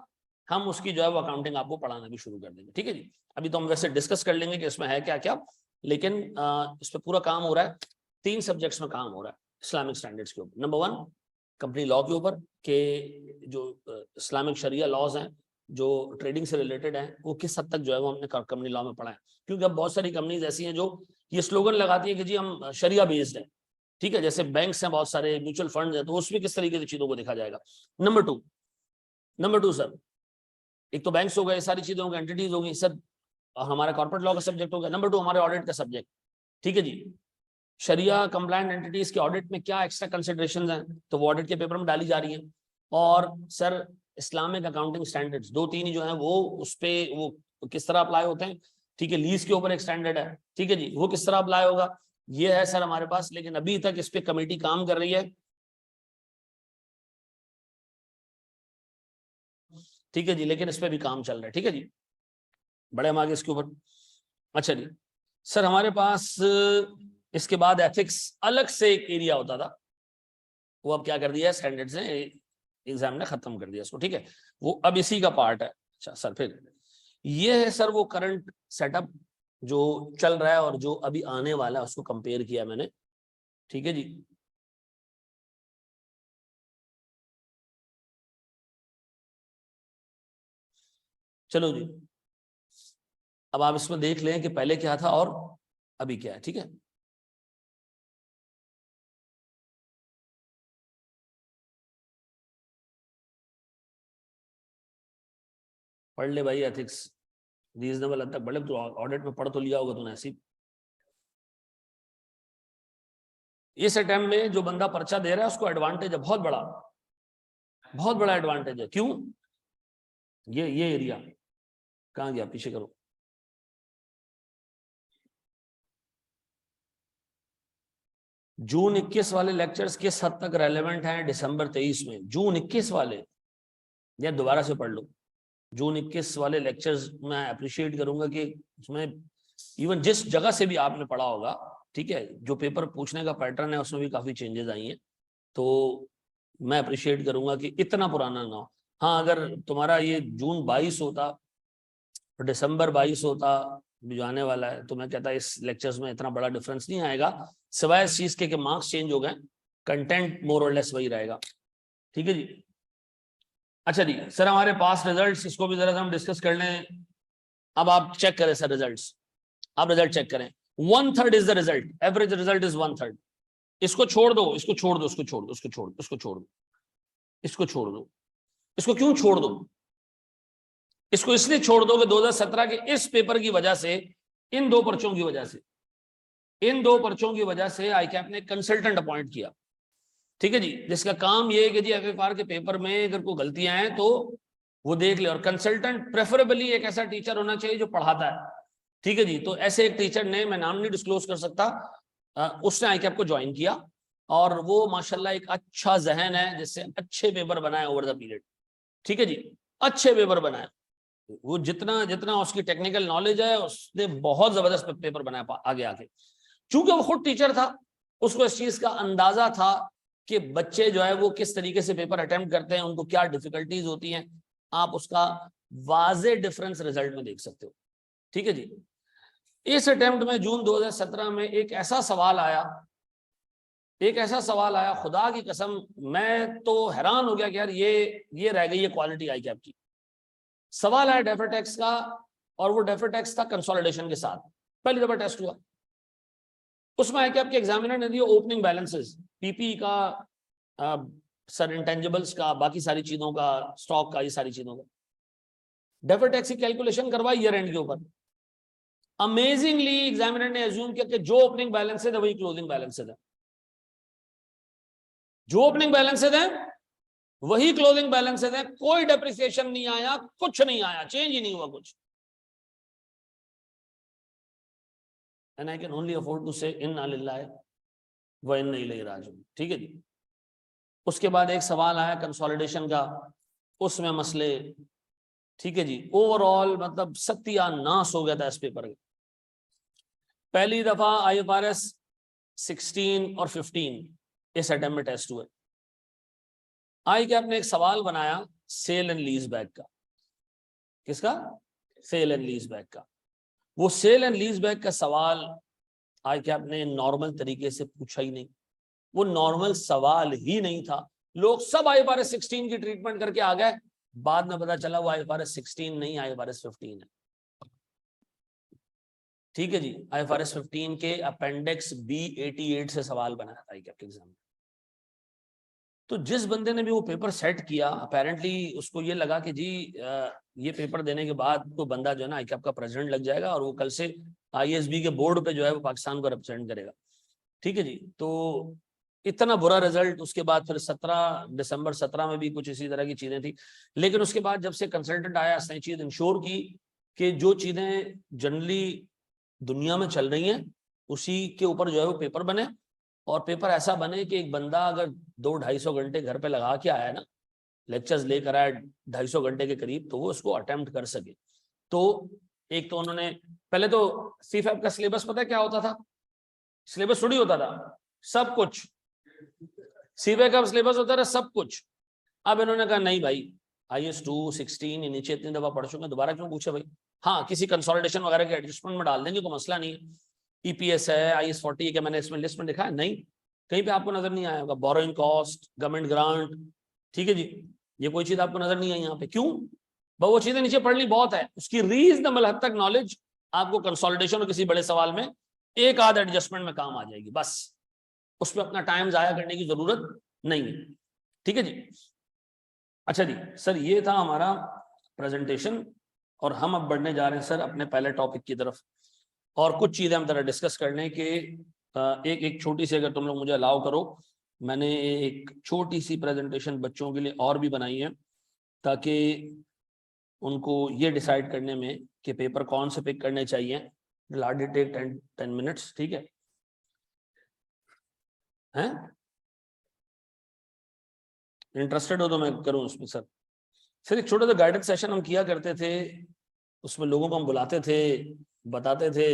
हम उसकी जो है वो अकाउंटिंग आपको पढ़ाना भी शुरू कर देंगे, ठीक है जी। अभी तो हम वैसे डिस्कस कर लेंगे कि इसमें है क्या क्या, लेकिन इस पर पूरा काम हो रहा है, 3 सब्जेक्ट्स में काम हो रहा है इस्लामिक स्टैंडर्ड्स के ऊपर। नंबर 1 कंपनी लॉ के ऊपर, के जो इस्लामिक शरिया लॉज हैं जो ट्रेडिंग से रिलेटेड है, वो किस हद तक जो है वो हमने कंपनी लॉ में पढ़ा है, क्योंकि अब बहुत सारी कंपनीज ऐसी हैं जो ये स्लोगन लगाती है कि जी हम शरिया बेस्ड है, ठीक है, जैसे बैंक्स हैं, बहुत सारे म्यूचुअल फंड है, तो उसमें किस तरीके की चीजों को देखा जाएगा। नंबर टू सर, एक तो बैंक्स हो गए, सारी चीजें हो गई, एंटिटीज हो गई सर, हमारा कॉर्पोरेट लॉ का सब्जेक्ट हो गया। नंबर 2 हमारे ऑडिट का सब्जेक्ट, ठीक है जी, शरिया कंप्लायंट एंटिटीज के ऑडिट में क्या एक्स्ट्रा कंसिडरेशंस हैं, तो वो ऑडिट के पेपर में डाली जा रही है। और सर इस्लामिक अकाउंटिंग स्टैंडर्ड्स 2-3 जो है वो उस पे वो किस तरह अप्लाई होते हैं, ठीक है, लीज के ऊपर एक स्टैंडर्ड है, ठीक है जी, वो किस तरह अप्लाई होगा, ये है सर हमारे पास, लेकिन अभी तक इस पे कमेटी काम कर रही है, ठीक है जी, लेकिन इस पे भी काम चल रहा है, ठीक है जी, बड़े हम आगे इसके ऊपर। अच्छा जी सर, हमारे पास इसके बाद एथिक्स अलग से एक एरिया होता था, वो अब क्या कर दिया है, स्टैंडर्ड्स ने, एग्जाम ने खत्म कर दिया इसको, ठीक है, वो अब इसी का पार्ट है। अच्छा सर, फिर ये है सर वो करंट सेटअप जो चल रहा है और जो अभी आने वाला है, उसको कंपेयर किया मैंने, ठीक है जी। चलो जी, अब आप इसमें देख लें कि पहले क्या था और अभी क्या है, ठीक है। पढ़ ले भाई एथिक्स, रीजनेबल हद तक पढ़ ले, तो ऑडिट में पढ़ तो लिया होगा तूने ऐसी। इस अटेम्प्ट में जो बंदा पर्चा दे रहा है उसको एडवांटेज है बहुत बड़ा, बहुत बड़ा एडवांटेज है। क्यों? ये एरिया कहाँ गया, पीछे करो। जून 21 वाले लेक्चर्स किस हद तक रेलेवेंट हैं दिसंबर 23 में? जून 21 वाले, या दोबारा से पढ़ लो। जून 21 वाले लेक्चर्स मैं अप्रिशिएट करूंगा कि उसमें इवन जिस जगह से भी आपने पढ़ा होगा, ठीक है, जो पेपर पूछने का पैटर्न है उसमें भी काफी चेंजेस आई हैं, तो मैं अप्रिशिएट करूंगा कि इतना पुराना ना हो। हाँ, अगर तुम्हारा ये जून 22 होता और दिसंबर 22 होता जो आने वाला है, तो मैं कहता इस लेक्चर्स में इतना बड़ा डिफरेंस नहीं आएगा, सिवाय इस चीज के मार्क्स चेंज हो गए, कंटेंट मोर और लेस वही रहेगा, ठीक है जी। अच्छा जी सर, हमारे पास रिजल्ट्स, इसको भी जरा हम डिस्कस कर लें। अब आप चेक करें सर रिजल्ट्स, आप रिजल्ट चेक करें, 1/3 is the result, average result is 1/3। इसको छोड़ दो, इसको छोड़ दो, इसको छोड़ दो, इसको छोड़ दो, इसको छोड़ दो, इसको छोड़ दो। इसको क्यों छोड़ दो? इसको इसलिए छोड़ दो कि 2017 के इस पेपर की वजह से, इन दो पर्चों की वजह से, इन दो पर्चों की वजह से आईकैप ने कंसल्टेंट अपॉइंट किया, ठीक है जी, जिसका काम ये है कि जी एफएफआर के पेपर में अगर कोई गलतियां हैं तो वो देख ले। और कंसल्टेंट प्रेफरेबली एक ऐसा टीचर होना चाहिए जो पढ़ाता है, ठीक है जी। तो ऐसे एक टीचर ने, मैं नाम नहीं डिस्क्लोज कर सकता, उसने आईकैप को ज्वाइन किया और वो माशाल्लाह एक अच्छा जहन है जिससे अच्छे पेपर बनाए ओवर द पीरियड, ठीक है जी, अच्छे पेपर बनाए। वो जितना जितना उसकी टेक्निकल नॉलेज है उसने बहुत जबरदस्त पेपर बनाया आगे आके। चूंकि वो खुद टीचर था, उसको इस चीज का अंदाजा था कि बच्चे जो है वो किस तरीके से पेपर अटेम्प्ट करते हैं, उनको क्या डिफिकल्टीज होती हैं। आप उसका वाजे डिफरेंस रिजल्ट में देख सकते हो, ठीक है जी। इस अटेम्प्ट में जून 2017 में एक ऐसा सवाल आया, एक ऐसा सवाल आया, खुदा की कसम मैं तो हैरान हो गया कि यार ये रह गई है क्वालिटी आईकैप की। सवाल आया डेफिटेक्स का, और वो डेफिटेक्स था कंसोलिडेशन के साथ, पहली दफा टेस्ट हुआ। उसमें आईकैप के एग्जामिनर ने दिया ओपनिंग बैलेंसेस, पीपी का, सर इंटेंजिबल्स का, बाकी सारी चीजों का, स्टॉक का, ये सारी चीजों का डेफिटेक्स की कैलकुलेशन करवाई ईयर एंड के ऊपर। अमेजिंगली एग्जामिनर ने अज्यूम किया कि जो ओपनिंग बैलेंसेस है वही क्लोजिंग बैलेंसेस है, जो ओपनिंग बैलेंसेस है वही क्लोजिंग बैलेंसेस है, कोई डेप्रिसिएशन नहीं आया, कुछ नहीं आया, चेंज ही नहीं हुआ कुछ। And I can only afford to say inna lillahi wa inna ilayhi raji'un, ठीक है जी। उसके बाद एक सवाल आया कंसोलिडेशन का, उसमें मसले, ठीक है जी। ओवरऑल मतलब सत्यानाश हो गया था इस पेपर का। पहली दफा आईएफआरएस 16 और 15 इस अटेम्प्ट में टेस्ट हुए। आईकैप ने एक सवाल बनाया सेल एंड लीज बैक का। किसका? सेल एंड लीज बैक का। वो सेल एंड लीज बैक का सवाल आईकैप ने नॉर्मल तरीके से पूछा ही नहीं, वो नॉर्मल सवाल ही नहीं था। लोग सब आईएफआरएस 16 की ट्रीटमेंट करके आ गए, बाद में पता चला वो आईएफआरएस 16 नहीं, आईएफआरएस 15 है, ठीक है जी। आईएफआरएस 15 के अपेंडिक्स B88 से सवाल बनाया था आईकैप के एग्जाम में। तो जिस बंदे ने भी वो पेपर सेट किया, अपेरेंटली उसको ये लगा कि जी ये पेपर देने के बाद तो बंदा जो है ना आईकैप का प्रेसिडेंट लग जाएगा और वो कल से आईएसबी के बोर्ड पे जो है वो पाकिस्तान को रिप्रेजेंट करेगा, ठीक है जी। तो इतना बुरा रिजल्ट। उसके बाद फिर 17 दिसंबर 17 में भी कुछ इसी तरह की चीजें थी। लेकिन उसके बाद जब से कंसल्टेंट आया, उसने चीज इंश्योर की कि जो चीजें जनरली दुनिया में चल रही हैं उसी के ऊपर जो है वो पेपर बने, और पेपर ऐसा बने कि एक बंदा अगर 200-250 घंटे घर पे लगा के आया ना, लेक्चर्स लेकर आया 250 घंटे के करीब, तो वो उसको अटेम्प्ट कर सके। तो एक तो उन्होंने पहले तो सीफैप का सिलेबस पता है क्या होता था? सिलेबस थोड़ी होता था, सब कुछ सीफैप का सिलेबस होता था, सब कुछ। अब इन्होंने कहा नहीं भाई, IAS 2 16 नीचे इतनी दफा पढ़ चुके, दोबारा क्यों पूछे भाई? हाँ, किसी कंसोलिडेशन वगैरह के एडजस्टमेंट में डाल देंगे, कोई मसला नहीं है। EPS है, IAS 40 के मैंने इसमें लिस्ट में लिखा है, नहीं कहीं पे आपको नजर नहीं आया होगा। बोरोइंग कॉस्ट, गवर्नमेंट ग्रांट, ठीक है जी, ये कोई चीज आपको नजर नहीं आई यहाँ पे। क्यों? वो चीजें नीचे पढ़नी बहुत है, उसकी रीजनेबल हद तक नॉलेज आपको कंसोलिडेशन और किसी बड़े सवाल में एक आध एडजस्टमेंट में काम आ जाएगी, बस उस पर अपना टाइम जाया करने की जरूरत नहीं है, ठीक है जी। अच्छा जी सर, ये था हमारा प्रेजेंटेशन और हम अब बढ़ने जा रहे हैं सर अपने पहले टॉपिक की तरफ। और कुछ चीजें हम जरा डिस्कस कर लें कि एक एक छोटी सी, अगर तुम लोग मुझे अलाउ करो, मैंने एक छोटी सी प्रेजेंटेशन बच्चों के लिए और भी बनाई है ताकि उनको ये डिसाइड करने में कि पेपर कौन से पिक करने चाहिए। लार्डली टेक 10 मिनट्स, ठीक है? हैं इंटरेस्टेड हो तो मैं करूं उसमें सर। फिर एक छोटा सा गाइडेंस सेशन हम किया करते थे, उसमें लोगों को हम बुलाते थे, बताते थे,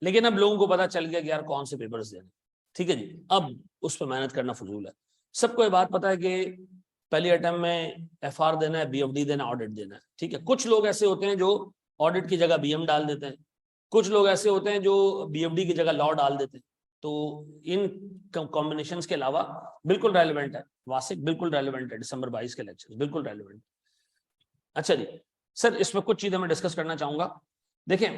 लेकिन अब लोगों को पता चल गया कि यार कौन से पेपर्स देने, ठीक है जी। अब उस पर मेहनत करना फजूल है। सबको ये बात पता है कि पहली अटेम्प्ट में FR देना है, BFD देना है, ऑडिट देना है, ठीक है। कुछ लोग ऐसे होते हैं जो ऑडिट की जगह BM डाल देते हैं, कुछ लोग ऐसे होते हैं जो BFD की जगह लॉ डाल देते हैं। तो इन कॉम्बिनेशंस के अलावा बिल्कुल रेलिवेंट है वासिक, बिल्कुल रेलिवेंट है दिसंबर 22 के लेक्चर, बिल्कुल रेलिवेंट। अच्छा जी सर, इसमें कुछ चीजें मैं डिस्कस करना चाहूंगा। देखें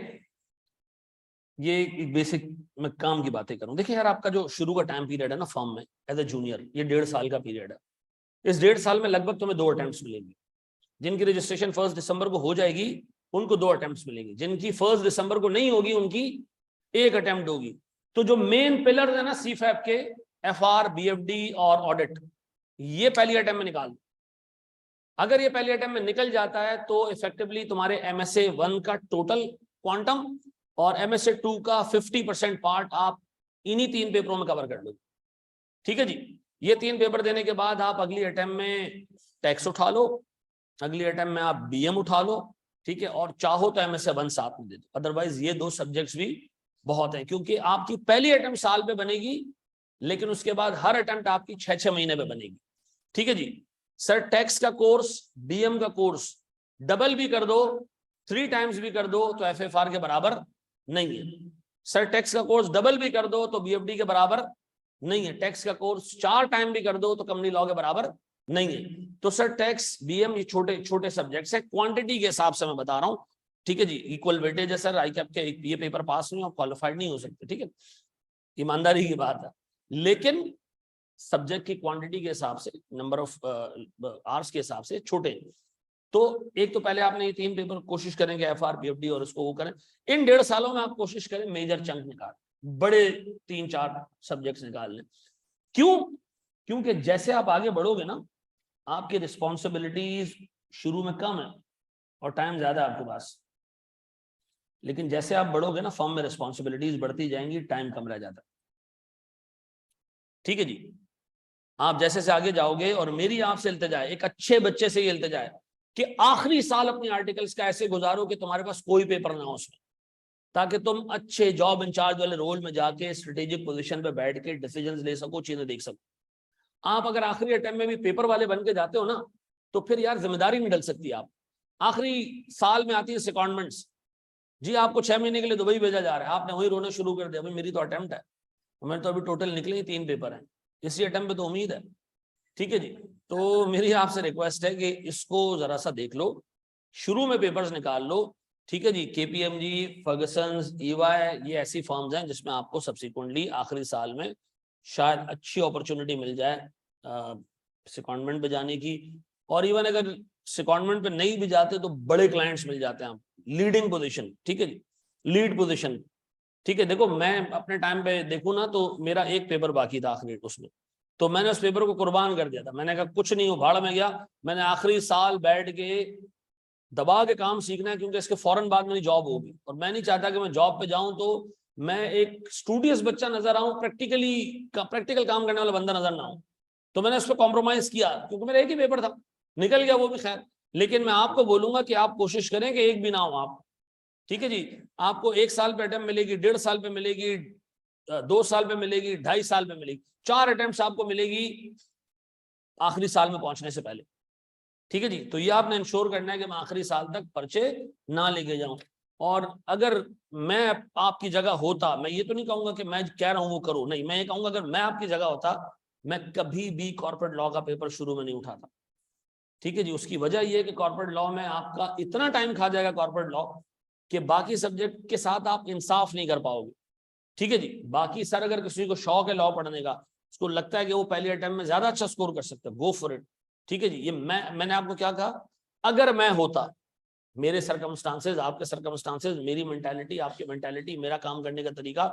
ये एक बेसिक मैं काम की बातें करूं। देखिए यार, आपका जो शुरू का टाइम पीरियड है ना फॉर्म में एज ए जूनियर, ये 1.5 साल का पीरियड है। इस 1.5 साल में लगभग तुम्हें 2 अटेम्प्ट्स मिलेंगे। जिनकी रजिस्ट्रेशन 1 दिसंबर को हो जाएगी उनको 2 अटेम्प्ट्स मिलेंगे, जिनकी 1 दिसंबर को नहीं होगी उनकी 1 अटेम्प्ट होगी। तो जो मेन पिलर है ना सीफैप के, एफआर, बीएफडी और ऑडिट, ये पहली अटेम्प्ट में निकाल दो। अगर ये पहली अटेम्प्ट में निकल जाता है तो इफेक्टिवली तुम्हारे MSA 1 का टोटल क्वांटम और MSA 2 का 50% पार्ट आप इन्हीं 3 पेपरों में कवर कर लो। ठीक है जी। ये 3 पेपर देने के बाद आप अगली अटेम्प्ट में टैक्स उठा लो, अगली अटेम्प्ट में आप BM उठा लो, ठीक है, और चाहो तो MSA 1 साथ में दे दो। अदरवाइज ये 2 सब्जेक्ट्स भी बहुत है, क्योंकि आपकी पहली अटेम्प्ट साल पे बनेगी, लेकिन उसके बाद हर अटेम्प्ट आपकी 6-6 महीने पे बनेगी। ठीक है जी। सर टैक्स का कोर्स, BM का कोर्स डबल भी कर दो, 3 टाइम्स भी कर दो तो FFR के बराबर नहीं है। सर टैक्स का कोर्स डबल भी कर दो तो BFD के बराबर नहीं है। टैक्स का कोर्स 4 टाइम भी कर दो तो कंपनी लॉ के बराबर नहीं है। तो सर टैक्स, BM ये छोटे छोटे सब्जेक्ट्स है, क्वांटिटी के हिसाब से मैं बता रहा हूँ। ठीक है जी। इक्वल वेटेज है सर, ICAP के ये पेपर पास नहीं, आप क्वालिफाइड नहीं हो सकते। ठीक है, ईमानदारी की बात है। लेकिन सब्जेक्ट की क्वांटिटी के हिसाब से, नंबर ऑफ आवर्स के हिसाब से छोटे। तो एक तो पहले आपने ये 3 पेपर कोशिश करेंगे FR BFD और उसको वो करें। इन 1.5 सालों में आप कोशिश करें मेजर चंक निकाल, बड़े 3-4 सब्जेक्ट्स निकाल लें। क्यों? क्योंकि जैसे आप आगे बढ़ोगे ना, आपकी रिस्पॉन्सिबिलिटीज शुरू में कम है और टाइम ज्यादा है आपके पास, लेकिन जैसे आप बढ़ोगे ना फॉर्म में रिस्पॉन्सिबिलिटीज बढ़ती जाएंगी, टाइम कम रह जाता है। ठीक है जी। आप जैसे से आगे जाओगे, और मेरी आपसे इल्तिजा है, एक अच्छे बच्चे से ये इल्तिजा है कि आखिरी साल अपनी आर्टिकल्स का ऐसे गुजारो कि तुम्हारे पास कोई पेपर ना हो उसमें, ताकि तुम अच्छे जॉब इंचार्ज वाले रोल में जाके स्ट्रेटेजिक पोजीशन पे बैठ के डिसीजंस ले सको, चीजें देख सको। आप अगर आखिरी अटेम्प्ट में भी पेपर वाले बन के जाते हो ना, तो फिर यार जिम्मेदारी नहीं डल सकती। आप आखिरी साल में आती है सेकंडमेंट्स, जी आपको 6 महीने के लिए दुबई भेजा जा रहा है, आपने वही रोना शुरू कर दिया, भाई मेरी तो अटेम्प्ट है, मैंने तो अभी टोटल निकले ही 3 पेपर हैं, इसी अटेम्प्ट पे तो उम्मीद है। ठीक है जी। तो मेरी आपसे रिक्वेस्ट है कि इसको जरा सा देख लो, शुरू में पेपर्स निकाल लो। ठीक है जी। KPMG, फर्गसंस, EY, ये ऐसी फर्म्स हैं जिसमें आपको सब्सिक्वेंटली आखिरी साल में शायद अच्छी अपॉर्चुनिटी मिल जाए सेकंडमेंट पे जाने की। और इवन अगर सेकंडमेंट पे नहीं भी जाते तो बड़े क्लाइंट्स मिल जाते हैं, आप लीडिंग पोजीशन। ठीक है जी, लीड पोजीशन। ठीक है, देखो मैं अपने टाइम पे देखूं ना तो मेरा एक पेपर बाकी था आखिरी उसमें, तो मैंने उस पेपर को कुर्बान कर दिया था। मैंने कहा कुछ नहीं हो, भाड़ में गया, मैंने आखिरी साल बैठ के दबा के काम सीखना है, क्योंकि इसके फौरन बाद मेरी जॉब होगी, और मैं नहीं चाहता कि मैं जॉब पे जाऊं तो मैं एक स्टूडियस बच्चा नजर आऊं, प्रैक्टिकल काम करने वाला बंदा नजर ना आऊं। तो मैंने उस पर कॉम्प्रोमाइज किया, क्योंकि मेरा एक ही पेपर था, निकल गया वो भी खैर। लेकिन मैं आपको बोलूंगा कि आप कोशिश करें कि एक भी ना हो आप। ठीक है जी। आपको 1 साल पे अटेम्प्ट मिलेगी, 1.5 साल पे मिलेगी, 2 साल पे मिलेगी, 2.5 साल पे मिलेगी, 4 अटेम्प्ट आपको मिलेगी आखिरी साल में पहुंचने से पहले। ठीक है जी। तो ये आपने इंश्योर करना है कि मैं आखिरी साल तक पर्चे ना लेके जाऊं। और अगर मैं आपकी जगह होता, मैं ये तो नहीं कहूंगा कि मैं कह रहा हूं वो करो, नहीं, मैं ये कहूंगा अगर मैं आपकी जगह होता, मैं कभी भी कॉर्पोरेट लॉ का पेपर शुरू में नहीं उठाता। ठीक है जी। उसकी वजह यह है कि कॉर्पोरेट लॉ में आपका इतना टाइम खा जाएगा कॉर्पोरेट लॉ कि बाकी सब्जेक्ट के साथ आप इंसाफ नहीं कर पाओगे। ठीक है जी। बाकी सर अगर किसी को शौक है लॉ पढ़ने का, उसको लगता है कि वो पहले अटेम्प्ट में ज्यादा अच्छा स्कोर कर सकता है, गो फॉर इट। ठीक है जी। ये मैंने आपको क्या कहा, अगर मैं होता, मेरे सर्कमस्टांसेस, आपके सर्कमस्टांसेस, मेरी मेंटालिटी, आपकी मेंटालिटी, मेरा काम करने का तरीका,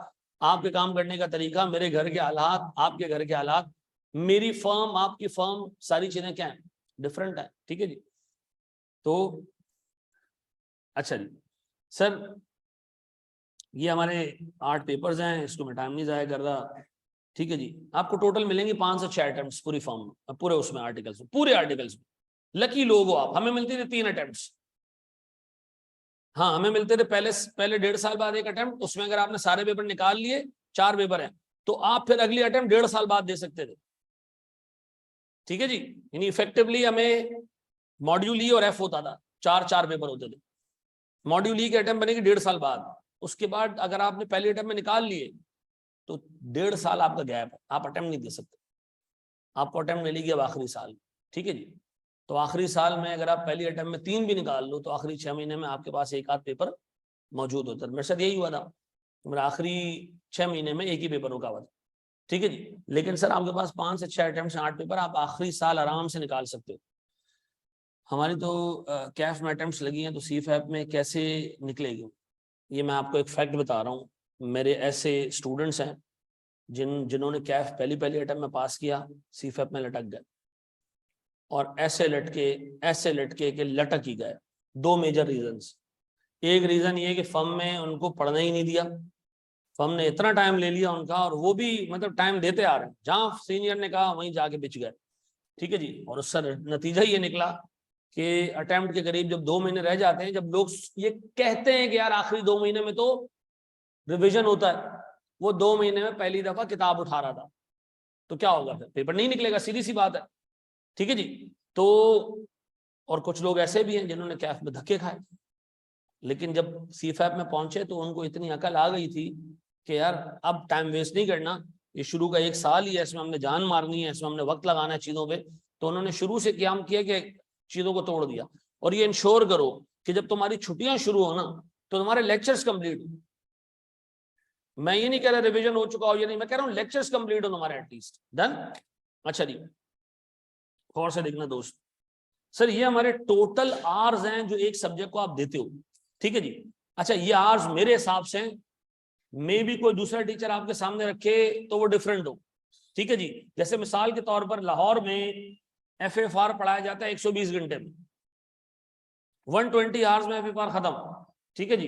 आपके काम करने का तरीका, मेरे घर के हालात, आपके घर के हालात, मेरी फर्म, आपकी फर्म, सारी चीजें क्या है, डिफरेंट है। ठीक है जी। तो अच्छा जी सर, ये हमारे 8 पेपर्स हैं, इसको मैं टाइम नहीं जाया कर रहा। ठीक है जी। आपको टोटल मिलेंगे 5 से 6 अटेम्प्ट्स पूरी फॉर्म में, पूरे उसमें आर्टिकल्स में, पूरे आर्टिकल्स में। लकी लोग हो आप, हमें मिलती थी 3 अटेम्प्ट्स। हाँ, हमें मिलते थे पहले 1.5 साल बाद एक अटेम्प्ट, उसमें अगर आपने सारे पेपर निकाल लिए, 4 पेपर हैं, तो आप फिर अगली अटेम्प्ट 1.5 साल बाद दे सकते थे। ठीक है जी। यानी इफेक्टिवली हमें मॉड्यूल ई और एफ होता था, 4 पेपर होते थे। मॉड्यूल ई के अटेम्प्ट बनेगी 1.5 साल बाद, उसके बाद अगर आपने पहले अटेम्प्ट में निकाल लिए तो 1.5 साल आपका गैप है, आप अटेम्प्ट नहीं दे सकते, आपको अटेम्प्ट मिलेगी अब आखिरी साल। ठीक है जी। तो आखिरी साल में अगर आप पहली अटेम्प्ट में 3 भी निकाल लो तो आखिरी 6 महीने में आपके पास एक आध पेपर मौजूद होता है। मेरे साथ यही हुआ था, मेरा आखिरी 6 महीने में एक ही पेपर रुका हुआ था, ठीक है जी। लेकिन सर आपके पास 5 से 6 अटेम्प्ट 8 पेपर, आप आखिरी साल आराम से निकाल सकते हो। हमारी तो कैफ में अटेम्प्ट्स लगी हैं, तो सीफैप में कैसे निकलेगी, ये मैं आपको एक फैक्ट बता रहा हूँ। मेरे ऐसे स्टूडेंट्स हैं जिन्होंने कैफ पहली अटेम्प्ट में पास किया, सीफैप में लटक गए, और ऐसे लटके के लटक ही गए। 2 मेजर रीजंस। एक रीजन ये कि फर्म में उनको पढ़ना ही नहीं दिया, फर्म ने इतना टाइम ले लिया उनका, और वो भी मतलब टाइम देते आ रहे हैं, जहां सीनियर ने कहा वहीं जाके बिछ गए, ठीक है जी। और उसका नतीजा ये निकला कि अटेम्प्ट के करीब जब 2 महीने रह जाते हैं, जब लोग ये कहते हैं कि यार आखिरी 2 महीने में तो रिवीजन होता है, वो 2 महीने में पहली दफा किताब उठा रहा था, तो क्या होगा, फिर पेपर नहीं निकलेगा, सीधी सी बात है, ठीक है जी। तो और कुछ लोग ऐसे भी हैं जिन्होंने कैफ में धक्के खाए, लेकिन जब सीफैप में पहुंचे तो उनको इतनी अकल आ गई थी कि यार अब टाइम वेस्ट नहीं करना, ये शुरू का 1 साल ही है, इसमें हमने जान मारनी है, इसमें हमने वक्त लगाना है चीज़ों पे। तो उन्होंने शुरू से क्याम किया कि चीज़ों को तोड़ दिया। और ये इंश्योर करो कि जब तुम्हारी छुट्टियां शुरू हो ना, तो तुम्हारे लेक्चर्स कंप्लीट हो। मैं ये नहीं कह रहा रिविजन हो चुका हो, ये नहीं, मैं कह रहा हूँ लेक्चर्स कंप्लीट हो तुम्हारे एटलीस्ट। डन? अच्छा जी, और से देखना दोस्त, सर ये हमारे टोटल आवर्स हैं जो एक सब्जेक्ट को आप देते हो, ठीक है जी। अच्छा, ये आवर्स मेरे हिसाब से मे भी कोई दूसरा टीचर आपके सामने रखे तो वो डिफरेंट हो, ठीक है जी। जैसे मिसाल के तौर पर लाहौर में FFR पढ़ाया जाता है 120 घंटे में, 120 आवर्स में FFR खत्म, ठीक है जी।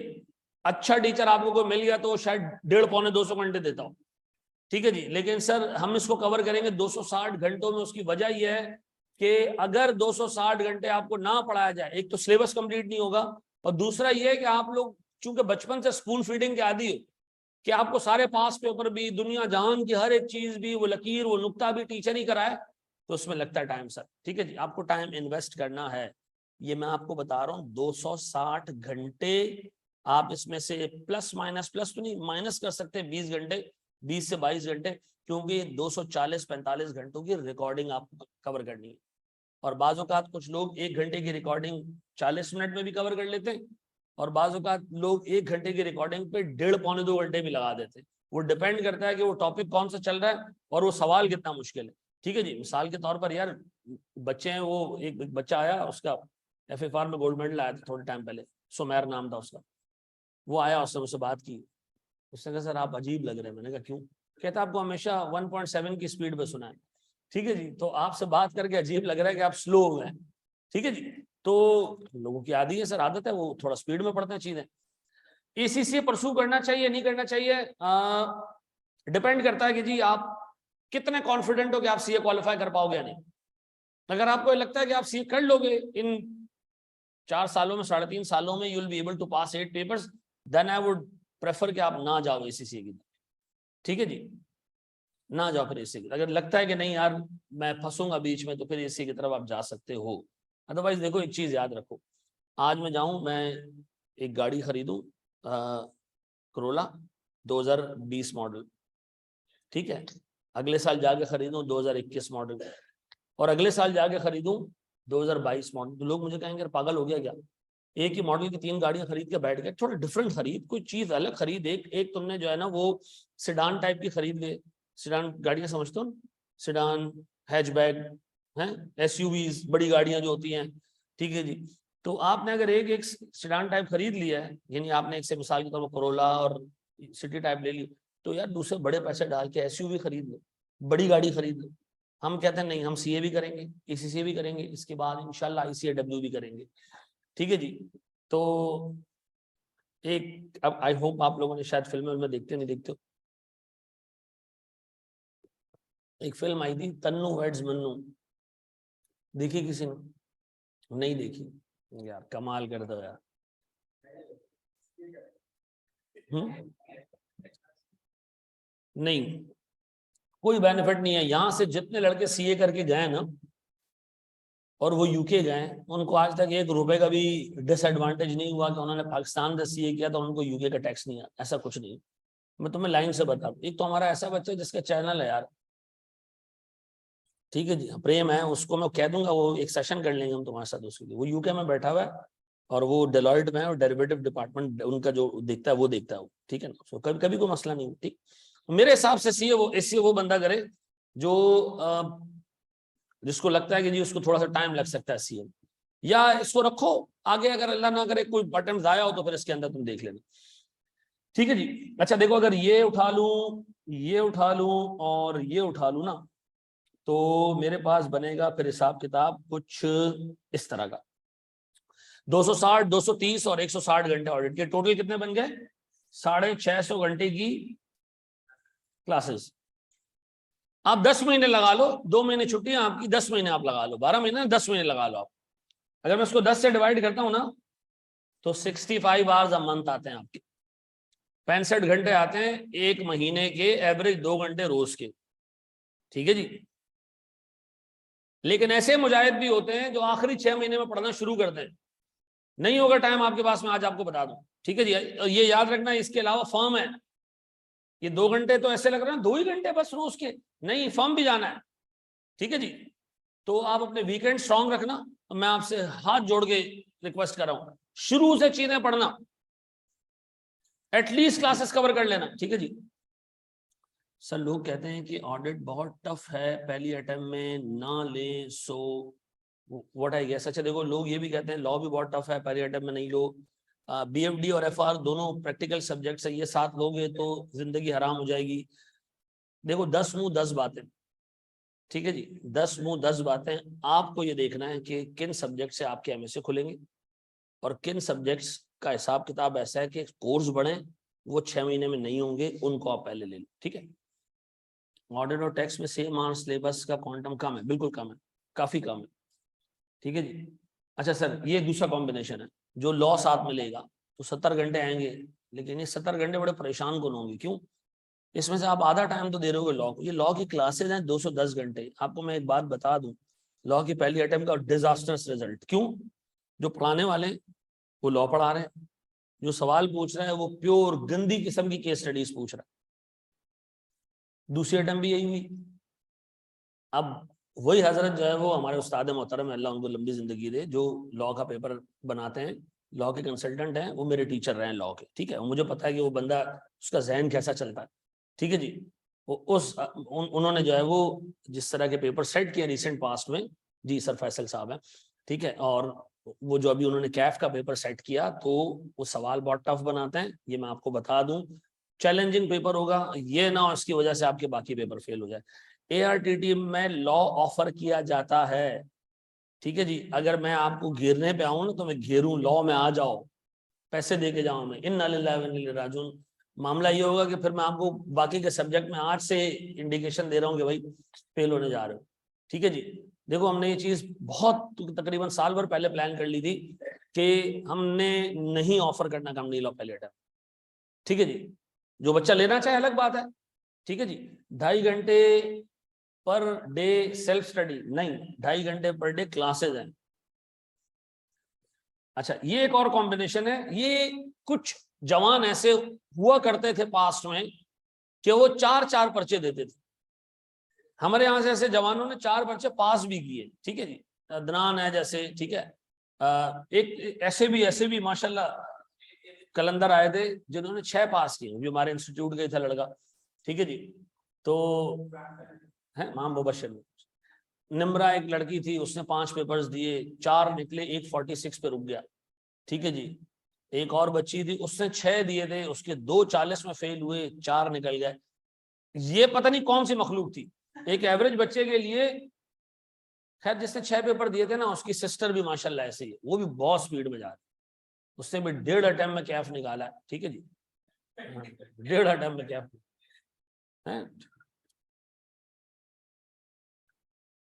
अच्छा टीचर आपको कोई मिल गया तो शायद 150-200 घंटे देता हो, ठीक है जी। लेकिन सर हम इसको कवर करेंगे 260 घंटों में। उसकी वजह यह है कि अगर 260 घंटे आपको ना पढ़ाया जाए, एक तो सिलेबस कंप्लीट नहीं होगा, और दूसरा यह है कि आप लोग चूंकि बचपन से स्पून फीडिंग के आदी हो कि आपको सारे पास पेपर भी, दुनिया जहान की हर एक चीज भी, वो लकीर वो नुक्ता भी टीचर ही कराए, तो उसमें लगता है टाइम सर, ठीक है जी। आपको टाइम इन्वेस्ट करना है, ये मैं आपको बता रहा हूँ। 260 घंटे आप इसमें से प्लस तो नहीं, माइनस कर सकते 20 घंटे, 20 से 22 घंटे, क्योंकि 240-45 घंटों की रिकॉर्डिंग आपको कवर करनी है। और बाज़ औक़ात कुछ लोग 1 घंटे की रिकॉर्डिंग 40 मिनट में भी कवर कर लेते हैं, और बाज़ औक़ात लोग 1 घंटे की रिकॉर्डिंग पे 1.5-पौने-2 घंटे भी लगा देते हैं। वो डिपेंड करता है कि वो टॉपिक कौन सा चल रहा है और वो सवाल कितना मुश्किल है, ठीक है जी। मिसाल के तौर पर यार बच्चे हैं, वो एक बच्चा आया, उसका FFR में गोल्ड मेडल आया था थोड़े टाइम पहले, सुमेर नाम था उसका। वो आया, उसने मुझसे बात की, उसने कहा सर आप अजीब लग रहे हैं। मैंने कहा क्यों? कहता आपको हमेशा 1.7 की स्पीड पे सुना है, ठीक है जी। तो आपसे बात करके अजीब लग रहा है कि आप स्लो हो गए, ठीक है जी। तो लोगों की आदत है सर, आदत है, वो थोड़ा स्पीड में पढ़ते हैं चीजें। ACCA परसू करना चाहिए नहीं करना चाहिए, डिपेंड करता है कि जी आप कितने कॉन्फिडेंट हो कि आप CA क्वालिफाई कर पाओगे या नहीं। अगर आपको लगता है कि आप CA कर लोगे इन 4 सालों में, 3.5 सालों में, you will be able to pass 8 papers, then I would prefer कि आप ना जाओ ACCA की, ठीक है जी, ना जाओ फिर ACCA की। अगर लगता है कि नहीं यार मैं फंसूंगा बीच में, तो फिर ACCA की तरफ आप जा सकते हो। अदरवाइज देखो, एक चीज याद रखो, आज मैं जाऊं, मैं एक गाड़ी खरीदूं करोला 2020 मॉडल, ठीक है, अगले साल जाके खरीदूं 2021 मॉडल, और अगले साल जाके खरीदूं 2022 मॉडल, तो लोग मुझे कहेंगे पागल हो गया क्या, एक ही मॉडल की 3 गाड़ियां खरीद के बैठ गए। थोड़ा डिफरेंट खरीद, कोई चीज अलग खरीद। एक तुमने जो है ना वो सिडान टाइप की खरीद ले, सिडान गाड़ियां समझते हो, सिडान, हैचबैक हैं, SUVs, बड़ी गाड़ियां जो होती हैं, ठीक है जी। तो आपने अगर एक सिडान टाइप खरीद लिया है, यानी आपने एक से मिसाल के तौर पर कोरोला और सिटी टाइप ले ली, तो यार दूसरे बड़े पैसे डाल के SUV खरीद लो, बड़ी गाड़ी खरीद लो। हम कहते हैं नहीं, हम CA भी करेंगे, ACCA भी करेंगे, इसके बाद इंशाल्लाह ICAW भी करेंगे, ठीक है जी। तो एक, अब आई होप आप लोगों ने शायद फिल्म में देखते नहीं देखते हो, एक फिल्म आई थी तन्नू वेड्स मन्नू, देखी किसी ने? नहीं देखी यार, कमाल कर दो यार। नहीं, कोई बेनिफिट नहीं है। यहाँ से जितने लड़के CA करके गए ना और वो UK गए, उनको आज तक 1 रुपए का भी डिसएडवांटेज नहीं हुआ कि उन्होंने पाकिस्तान से CA किया तो उनको UK का टैक्स नहीं आया, ऐसा कुछ नहीं। मैं तुम्हें लाइन से बता दूं, एक तो हमारा ऐसा बच्चा जिसका चैनल है यार, ठीक है जी, प्रेम है, उसको मैं कह दूंगा, वो एक सेशन कर लेंगे हम तुम्हारे साथ उसके लिए, वो UK में बैठा हुआ है, और वो डेलॉयट में है और डेरिवेटिव डिपार्टमेंट उनका जो देखता है वो देखता है वो, ठीक है ना। तो कभी कभी कोई मसला नहीं, ठीक। मेरे हिसाब से सीए वो बंदा करे जो जिसको लगता है कि जी उसको थोड़ा सा टाइम लग सकता है सीए, या इसको रखो आगे, अगर अल्लाह ना करे कोई बटन आया हो तो फिर इसके अंदर तुम देख लेना, ठीक है जी। अच्छा देखो, अगर ये उठा लूं, ये उठा लूं और ये उठा लूं ना, तो मेरे पास बनेगा फिर हिसाब किताब कुछ इस तरह का। 260, 230 और 160 घंटे ऑडिट के, टोटल कितने बन गए? 650 घंटे की क्लासेस। आप 10 महीने लगा लो, 2 महीने छुट्टियां आपकी, 10 महीने आप लगा लो, 12 महीने 10 महीने लगा लो आप। अगर मैं इसको 10 से डिवाइड करता हूं ना, तो 65 आवर्स अ मंथ आते हैं आपके, 65 घंटे आते हैं एक महीने के, एवरेज 2 घंटे रोज के, ठीक है जी। लेकिन ऐसे मुजाहिद भी होते हैं जो आखिरी 6 महीने में पढ़ना शुरू करते हैं। नहीं होगा टाइम आपके पास में, आज आपको बता दूं, ठीक है जी। ये याद रखना, इसके अलावा फर्म है, ये 2 घंटे तो ऐसे लग रहे हैं 2 ही घंटे बस रोज के, नहीं फर्म भी जाना है, ठीक है जी। तो आप अपने वीकेंड स्ट्रांग रखना, मैं आपसे हाथ जोड़ के रिक्वेस्ट कर रहा हूं, शुरू से चीजें पढ़ना, एटलीस्ट क्लासेस कवर कर लेना, ठीक है जी। सर लोग कहते हैं कि ऑडिट बहुत टफ है, पहली अटेम्प्ट में ना ले, सो व्हाट आई गेस। अच्छा देखो, लोग ये भी कहते हैं लॉ भी बहुत टफ है, पहली अटेम्प्ट में नहीं लो। बीएफडी और एफआर दोनों प्रैक्टिकल सब्जेक्ट्स है, ये साथ लोगे तो जिंदगी हराम हो जाएगी। देखो 10 मुंह 10 बातें, ठीक है जी, 10 मुंह 10 बातें। आपको ये देखना है कि किन सब्जेक्ट से आपके एमएससी खुलेंगे और किन सब्जेक्ट्स का हिसाब किताब ऐसा है कि कोर्स बढ़े, वो 6 महीने में नहीं होंगे, उनको आप पहले ले लो, ठीक है। ऑडिट और टैक्स में सेम आर सिलेबस का क्वांटम कम है, बिल्कुल कम है, काफी कम है, ठीक है जी। अच्छा सर, ये दूसरा कॉम्बिनेशन है, जो लॉ साथ में लेगा तो 70 घंटे आएंगे, लेकिन ये 70 घंटे बड़े परेशान कौन होंगे, क्यों? इसमें से आप आधा टाइम तो दे रहे हो लॉ को, ये लॉ की क्लासेज हैं 210 घंटे। आपको मैं एक बात बता दूं, लॉ की पहली अटेम्प्ट का डिजास्टर्स रिजल्ट, क्यों? जो पढ़ाने वाले वो लॉ पढ़ा रहे हैं, जो सवाल पूछ रहे हैं वो प्योर गंदी किस्म की केस स्टडीज पूछ रहा है। दूसरी अटेम्प्ट भी यही हुई। अब वही हजरत जो है वो हमारे उस्ताद मोहतरम, अल्लाह उनको लंबी जिंदगी दे, जो लॉ का पेपर बनाते हैं, लॉ के कंसल्टेंट हैं, वो मेरे टीचर रहे हैं लॉ के, ठीक है। मुझे पता है कि वो बंदा, उसका जहन कैसा चलता है, ठीक है जी। वो उन्होंने जो है वो जिस तरह के पेपर सेट किए रिसेंट पास्ट में, जी सर फैसल साहब हैं, ठीक है। और वो जो अभी उन्होंने कैफ का पेपर सेट किया, तो वो सवाल बहुत टफ बनाते हैं, ये मैं आपको बता दूं, चैलेंजिंग पेपर होगा, ये ना उसकी वजह से आपके बाकी पेपर फेल हो जाए। ARTT में लॉ ऑफर किया जाता है, ठीक है जी। अगर मैं आपको घेरने पे आऊं ना, तो मैं घेरूं, लॉ में आ जाओ, पैसे दे के जाऊं, मैं इन्ना लिल्लाहि व इन्ना इलैहि राजिऊन। मामला ये होगा कि फिर मैं आपको बाकी के सब्जेक्ट में आज से इंडिकेशन दे रहा हूं कि भाई फेल होने जा रहे हो, ठीक है जी। देखो हमने ये चीज बहुत तकरीबन साल भर पहले प्लान कर ली थी कि हमने नहीं ऑफर करना कंपनी लॉ पहले अटेम्प्ट, ठीक है जी। जो बच्चा लेना चाहे अलग बात है, ठीक है जी। 2.5 घंटे पर डे सेल्फ स्टडी नहीं, 2.5 घंटे पर डे क्लासेज हैं। अच्छा ये एक और कॉम्बिनेशन है, ये कुछ जवान ऐसे हुआ करते थे पास्ट में कि वो 4-4 पर्चे देते थे। हमारे यहां से ऐसे जवानों ने 4 पर्चे पास भी किए, ठीक है जी। अदनान है जैसे, ठीक है। एक ऐसे भी माशाल्लाह कलंदर आए थे जिन्होंने 6 पास किए, जो हमारे इंस्टीट्यूट गए थे लड़का, ठीक है जी। तो है माम मुबशर निम्रा एक लड़की थी, उसने 5 पेपर्स दिए, 4 निकले, एक 46 पे रुक गया, ठीक है जी। एक और बच्ची थी, उसने 6 दिए थे, उसके 2 40 में फेल हुए, 4 निकल गए। ये पता नहीं कौन सी मखलूक थी, एक एवरेज बच्चे के लिए। खैर जिसने 6 पेपर दिए थे ना, उसकी सिस्टर भी माशाल्लाह ऐसे ही है, वो भी बहुत स्पीड में जा रही, उसने भी 1.5 अटेम्प्ट में कैफ निकाला, ठीक है जी। 1.5 अटेम्प्ट में कैफ है।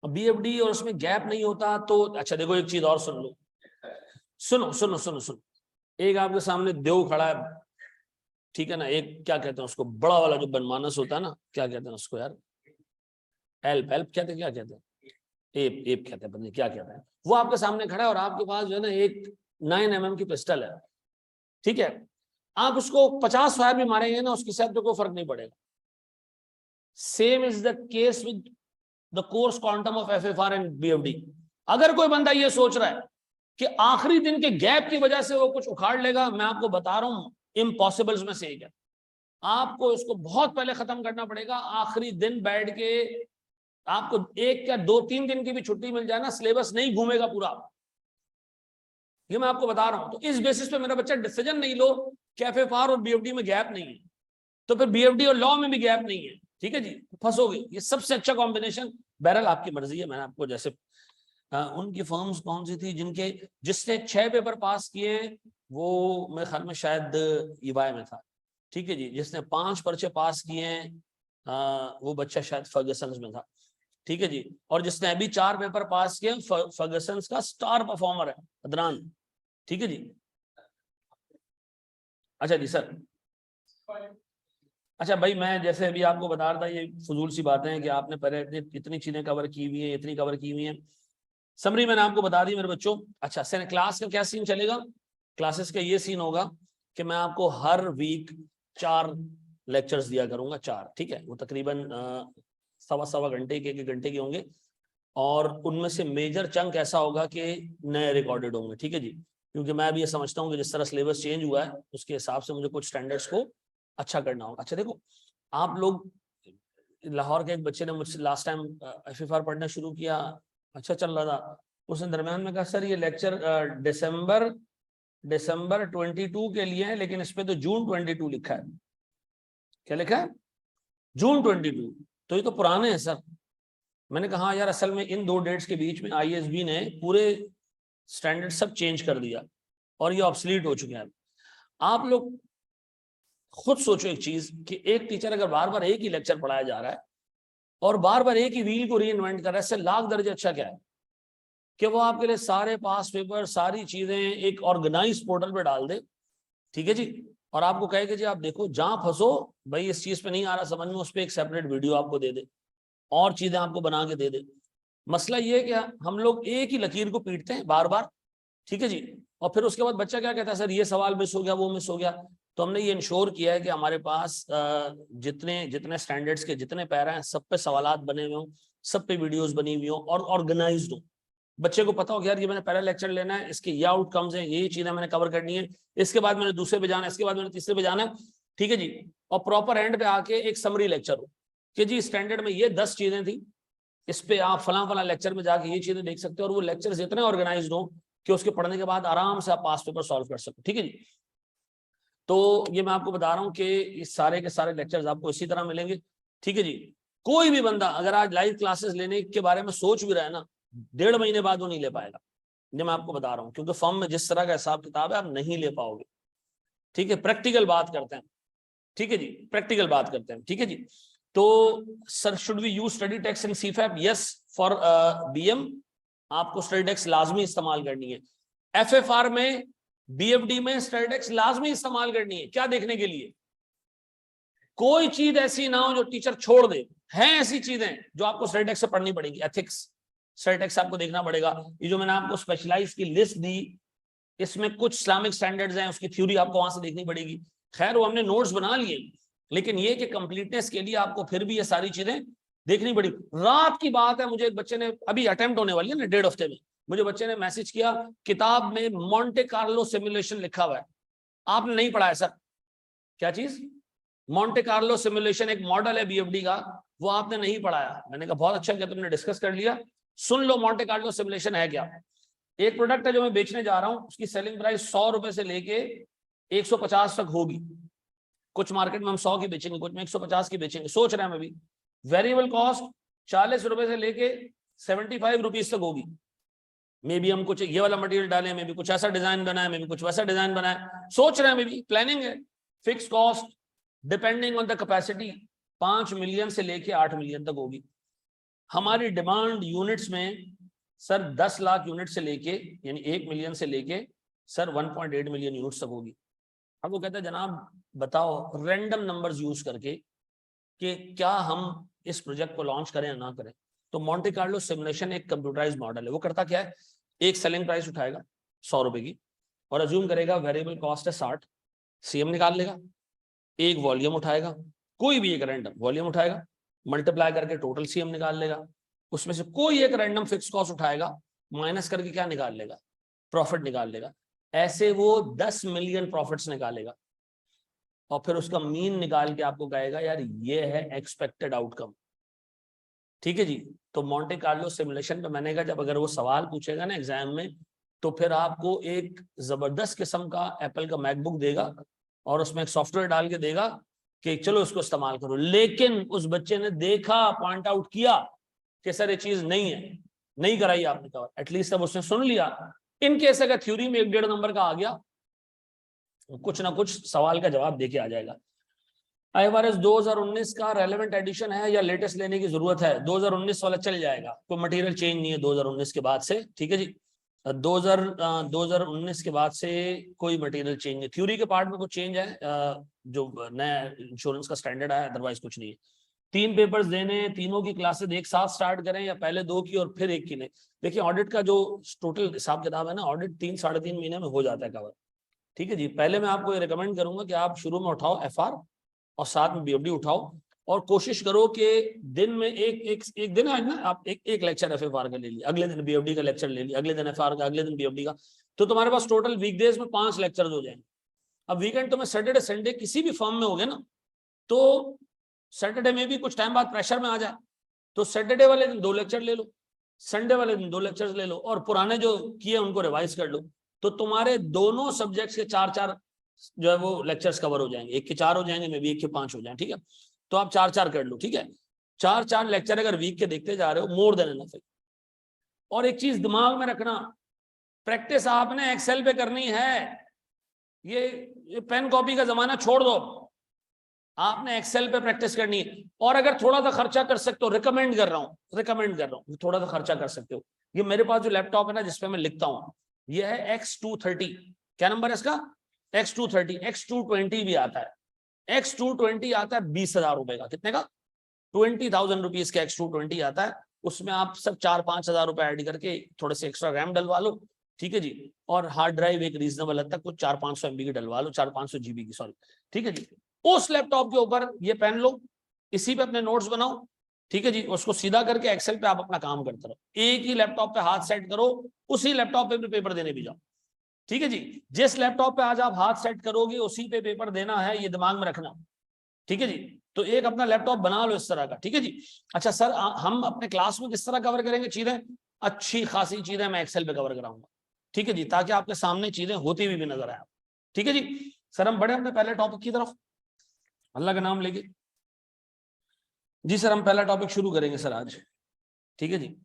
BFD और उसमें गैप नहीं होता तो अच्छा देखो एक चीज और सुन लो, सुनो सुनो सुनो सुनो, एक आपके सामने देव खड़ा है, ठीक है ना, एक क्या कहते हैं उसको, बड़ा वाला जो बनमानस होता है ना, क्या कहते हैं उसको यार, एल्प एल्प कहते हैं, क्या कहते हैं, एप एप कहते हैं, पता नहीं क्या कहते हैं। वो आपके सामने खड़ा है और आपके पास जो है ना एक 9mm की पिस्टल है, ठीक है। आप उसको 50 फायर भी मारेंगे ना, उसकी सेहत पे कोई फर्क नहीं पड़ेगा। Same is the case with the course quantum of FFR and BFD। अगर कोई बंदा ये सोच रहा है कि आखिरी दिन के गैप की वजह से वो कुछ उखाड़ लेगा, मैं आपको बता रहा हूं इम्पॉसिबल्स में से एक है। आपको इसको बहुत पहले खत्म करना पड़ेगा। आखिरी दिन बैठ के आपको 1 या 2-3 दिन की भी छुट्टी मिल जाए ना, सिलेबस नहीं घूमेगा पूरा, ये मैं आपको बता रहा हूं। तो इस बेसिस पे मेरा बच्चा डिसीजन नहीं लो कि एफएफआर और बीएफडी में गैप नहीं है, तो फिर बीएफडी और लॉ में भी गैप नहीं है, ठीक है जी, फंसोगे। ये सबसे अच्छा कॉम्बिनेशन, बहरहाल आपकी मर्जी है। मैंने आपको जैसे उनकी फर्म्स कौन सी थी जिसने 6 पेपर पास किए, वो मेरे ख्याल में शायद ईवाई में था, ठीक है जी। जिसने 5 पर्चे पास किए हैं वो बच्चा शायद फर्गसन में था, ठीक है जी। और जिसने अभी 4 पेपर पास किए, फर्गसन का स्टार परफॉर्मर है अदनान, ठीक है जी। अच्छा जी सर, अच्छा भाई, मैं जैसे अभी आपको बता रहा था, ये फजूल सी बातें हैं कि आपने पहले इतनी चीजें कवर की हुई है, इतनी कवर की हुई हैं। समरी मैंने आपको बता दी मेरे बच्चों। अच्छा सर, क्लास का क्या सीन चलेगा? क्लासेस का ये सीन होगा कि मैं आपको हर वीक 4 लेक्चर्स दिया करूंगा, 4, ठीक है। वो तकरीबन 1.25 घंटे के 1 घंटे के होंगे, और उनमें से मेजर चंक ऐसा होगा कि नए रिकॉर्डेड होंगे, ठीक है जी। क्योंकि मैं भी ये समझता हूँ कि जिस तरह सिलेबस चेंज हुआ है, उसके हिसाब से मुझे कुछ स्टैंडर्ड्स को अच्छा करना होगा। अच्छा देखो, आप लोग, लाहौर के एक बच्चे ने मुझसे लास्ट टाइम एफएफआर पढ़ना शुरू किया, अच्छा चल रहा था, उसने दरम्यान में कहा सर ये लेक्चर दिसंबर 22 के लिए है, लेकिन इस पे तो जून 22 लिखा है। क्या लिखा है? जून 22। तो ये तो पुराने हैं सर। मैंने कहा यार, असल में इन 2 डेट्स के बीच में आईएसबी ने पूरे स्टैंडर्ड सब चेंज कर दिया और ये ऑब्सलीट हो चुके हैं। आप लोग खुद सोचो एक चीज, कि एक टीचर अगर बार बार एक ही लेक्चर पढ़ाया जा रहा है और बार बार एक ही व्हील को री इन्वेंट कर रहा है, इससे लाख दर्जे अच्छा क्या है कि वो आपके लिए सारे पास पेपर, सारी चीजें एक ऑर्गेनाइज पोर्टल पे डाल दे, ठीक है जी। और आपको कहे कि जी आप देखो, जहां फंसो भाई, इस चीज पे नहीं आ रहा समझ में, उस पर एक सेपरेट वीडियो आपको दे दे और चीजें आपको बना के दे दे। मसला ये है कि हम लोग एक ही लकीर को पीटते हैं बार बार, ठीक है जी। और फिर उसके बाद बच्चा क्या कहता है, सर ये सवाल मिस हो गया, वो मिस हो गया। तो हमने ये इंश्योर किया है कि हमारे पास जितने जितने स्टैंडर्ड्स के जितने पैरा हैं, सब पे सवालात बने हुए हों, सब पे वीडियोस बनी हुई हों और ऑर्गेनाइज्ड हो। बच्चे को पता हो कि यार ये मैंने पहला लेक्चर लेना है, इसके ये आउटकम्स हैं, ये चीजें मैंने कवर करनी है, इसके बाद मैंने दूसरे पे जाना है, इसके बाद मैंने तीसरे पे जाना है, ठीक है जी। और प्रॉपर एंड पे आके एक समरी लेक्चर हो कि जी स्टैंडर्ड में ये 10 चीजें थी, इस पे आप फला फला लेक्चर में जाके ये चीजें देख सकते हो, और वो लेक्चर्स इतने ऑर्गेनाइज्ड हो कि उसके पढ़ने के बाद आराम से आप पास पेपर सॉल्व कर सकते हो, ठीक है जी। तो ये मैं आपको बता रहा हूँ कि इस सारे के सारे लेक्चर्स आपको इसी तरह मिलेंगे, ठीक है जी। कोई भी बंदा अगर आज लाइव क्लासेस लेने के बारे में सोच भी रहा है ना, 1.5 महीने बाद वो नहीं ले पाएगा, ये मैं आपको बता रहा हूँ, क्योंकि फॉर्म में जिस तरह का हिसाब किताब है आप नहीं ले पाओगे, ठीक है। प्रैक्टिकल बात करते हैं, ठीक है जी, प्रैक्टिकल बात करते हैं, ठीक है जी। तो sir, should we use study text in CFAP? Yes, for BM आपको स्टडी टेक्स्ट लाजमी इस्तेमाल करनी है। एफएफआर में, बीएफडी में स्टडी टेक्स्ट लाजमी इस्तेमाल करनी है। क्या देखने के लिए? कोई चीज ऐसी ना हो जो टीचर छोड़ दे। हैं ऐसी चीजें जो आपको स्टडी टेक्स्ट से पढ़नी पड़ेगी। एथिक्स स्टडी टेक्स्ट आपको देखना पड़ेगा। ये जो मैंने आपको स्पेशलाइज की लिस्ट दी, इसमें कुछ इस्लामिक स्टैंडर्ड्स हैं, उसकी थ्योरी आपको वहां से देखनी पड़ेगी। खैर वो हमने नोट्स बना लिए, लेकिन ये कि कंप्लीटनेस के लिए आपको फिर भी ये सारी चीजें देखनी पड़ी। रात की बात है, मुझे एक बच्चे ने, अभी अटेम्प्ट होने वाली है ना 1.5 हफ्ते में, मुझे बच्चे ने मैसेज किया, किताब में मॉन्टे कार्लो सिमुलेशन लिखा हुआ है, आपने नहीं पढ़ा है सर। क्या चीज? मॉन्टे कार्लो सिमुलेशन एक मॉडल है बीएफडी का, वो आपने नहीं पढ़ाया। मैंने कहा बहुत अच्छा किया तुमने डिस्कस कर लिया, सुन लो मॉन्टे कार्लो सिमुलेशन है क्या। एक प्रोडक्ट है जो मैं बेचने जा रहा हूं, उसकी सेलिंग प्राइस 100 रुपए से लेके 150 तक होगी। कुछ मार्केट में हम 100 की बेचेंगे, कुछ में 150 की बेचेंगे, सोच रहे हैं मैं भी। वेरिएबल कॉस्ट 40 रुपए से लेके 75 रुपीज तक होगी। मे बी हम कुछ ये वाला मटेरियल डालें, मे बी कुछ ऐसा डिजाइन बनाए, मे बी कुछ वैसा डिजाइन बनाए, सोच रहे हैं, मे बी प्लानिंग है। Fix cost depending on the capacity 5 million से लेके 8 मिलियन तक होगी। हमारी डिमांड यूनिट्स में सर 10 लाख यूनिट से लेके, यानी 1 मिलियन से लेके सर 1.8 मिलियन यूनिट्स तक होगी। अब वो कहते हैं जनाब बताओ रैंडम नंबर्स यूज करके कि क्या हम इस प्रोजेक्ट को लॉन्च करें या ना करें। तो मॉन्टे कार्लो सिमुलेशन एक कंप्यूटराइज्ड मॉडल है। वो करता क्या है, एक सेलिंग प्राइस उठाएगा 100 रुपए की, और अज्यूम करेगा वेरिएबल कॉस्ट है 60, सीएम निकाल लेगा। एक वॉल्यूम उठाएगा, कोई भी एक रैंडम वॉल्यूम उठाएगा, मल्टीप्लाई करके टोटल सीएम निकाल लेगा। उसमें से कोई एक रैंडम फिक्स कॉस्ट उठाएगा, माइनस करके क्या निकाल लेगा, प्रॉफिट निकाल लेगा। ऐसे वो 10 मिलियन प्रॉफिट्स निकालेगा और फिर उसका मीन निकाल के आपको कहेगा यार ये है एक्सपेक्टेड आउटकम। ठीक है जी। तो मोंटे कार्लो सिमुलेशन पे मैंने कहा जब अगर वो सवाल पूछेगा ना एग्जाम में, तो फिर आपको एक जबरदस्त किस्म का एप्पल का मैकबुक देगा और उसमें एक सॉफ्टवेयर डाल के देगा कि चलो इसको इस्तेमाल करो। लेकिन उस बच्चे ने देखा, पॉइंट आउट किया कि सर ये चीज नहीं है, नहीं कराई आपने कवर, एटलीस्ट अब उसने सुन लिया। इन केस अगर थ्योरी में 1.5 नंबर का आ गया, कुछ ना कुछ सवाल का जवाब देके आ जाएगा। IFRS 2019 का रेलेवेंट एडिशन है या लेटेस्ट लेने की जरूरत है? 2019 वाला चल जाएगा, कोई मटेरियल चेंज नहीं है 2019 के बाद से। ठीक है जी। 2019 के बाद से कोई मटेरियल चेंज नहीं। थ्योरी के पार्ट में कुछ चेंज है, जो नया इंश्योरेंस का स्टैंडर्ड आया, अदरवाइज कुछ नहीं है। 3 पेपर्स देने, तीनों की क्लासेस एक साथ स्टार्ट करें या पहले 2 की और फिर 1 की लें? देखिए ऑडिट का जो टोटल हिसाब किताब है ना, ऑडिट 3-3.5 महीने में हो जाता है कवर। ठीक है जी। पहले मैं आपको ये रिकमेंड करूंगा कि आप शुरू में उठाओ FR और साथ में BFD उठाओ, और कोशिश करो कि दिन में एक दिन है ना, आप एक लेक्चर FFR का ले लिया, अगले दिन BFD का लेक्चर ले लिया, अगले दिन FR का, अगले दिन BFD का, तो तुम्हारे पास टोटल वीकडेज में 5 लेक्चर हो जाएंगे। अब वीकेंड तो मैं सैटरडे संडे किसी भी फॉर्म में हो गए ना, तो सैटरडे में भी कुछ टाइम बाद प्रेशर में आ जाए तो सैटरडे वाले दिन 2 लेक्चर ले लो, संडे वाले दिन 2 लेक्चर्स ले लो, और पुराने जो किए उनको रिवाइज कर लो। तो तुम्हारे दोनों सब्जेक्ट्स के 4-4 जो है वो लेक्चर्स कवर हो जाएंगे। 1 के 4 हो जाएंगे, मे बी 1 के 5 हो जाए। ठीक है, तो आप 4-4 कर लो। ठीक है, 4-4 लेक्चर अगर वीक के देखते जा रहे हो, मोर देन एनफ है। और एक चीज दिमाग में रखना, प्रैक्टिस आपने एक्सेल पे करनी है। ये पेन कॉपी का जमाना छोड़ दो, आपने एक्सेल पे प्रैक्टिस करनी है। और अगर थोड़ा सा खर्चा कर सकते हो, रिकमेंड कर रहा हूँ थोड़ा सा खर्चा कर सकते हो। ये मेरे पास जो लैपटॉप है ना जिसपे मैं लिखता हूँ, ये है X230। क्या नंबर है इसका? X230। X220 भी आता है। X220 आता है 20,000 रुपए का। कितने का? 20,000 रुपीज का X220 आता है। उसमें आप सब 4-5 हजार रुपए ऐड करके थोड़े से एक्स्ट्रा रैम डलवा लो। ठीक है जी, और हार्ड ड्राइव एक रीजनेबल हद तक कुछ 400-500 MB की डलवा लो, 400-500 GB की, सॉरी। ठीक है जी, उस लैपटॉप के ऊपर ये पेन लो, इसी पे अपने नोट्स बनाओ। ठीक है जी, उसको सीधा करके एक्सेल पे आप अपना काम करते रहो। एक ही लैपटॉप पे हाथ सेट करो, उसी लैपटॉप पे पेपर देने भी जाओ। ठीक है जी, जिस लैपटॉप पे आज आप हाथ सेट करोगे उसी पे पेपर देना है, ये दिमाग में रखना। ठीक है जी, तो एक अपना लैपटॉप बना लो इस तरह का। ठीक है जी। अच्छा सर, हम अपने क्लास में किस तरह कवर करेंगे चीजें? अच्छी खासी चीजें मैं एक्सेल पे कवर कराऊंगा। ठीक है जी, ताकि आपके सामने चीजें होती हुई भी नजर आए। ठीक है जी। सर हम बढ़े अपने पहले टॉपिक की तरफ, अल्लाह का नाम लेके। जी सर, हम पहला टॉपिक शुरू करेंगे सर आज। ठीक है जी।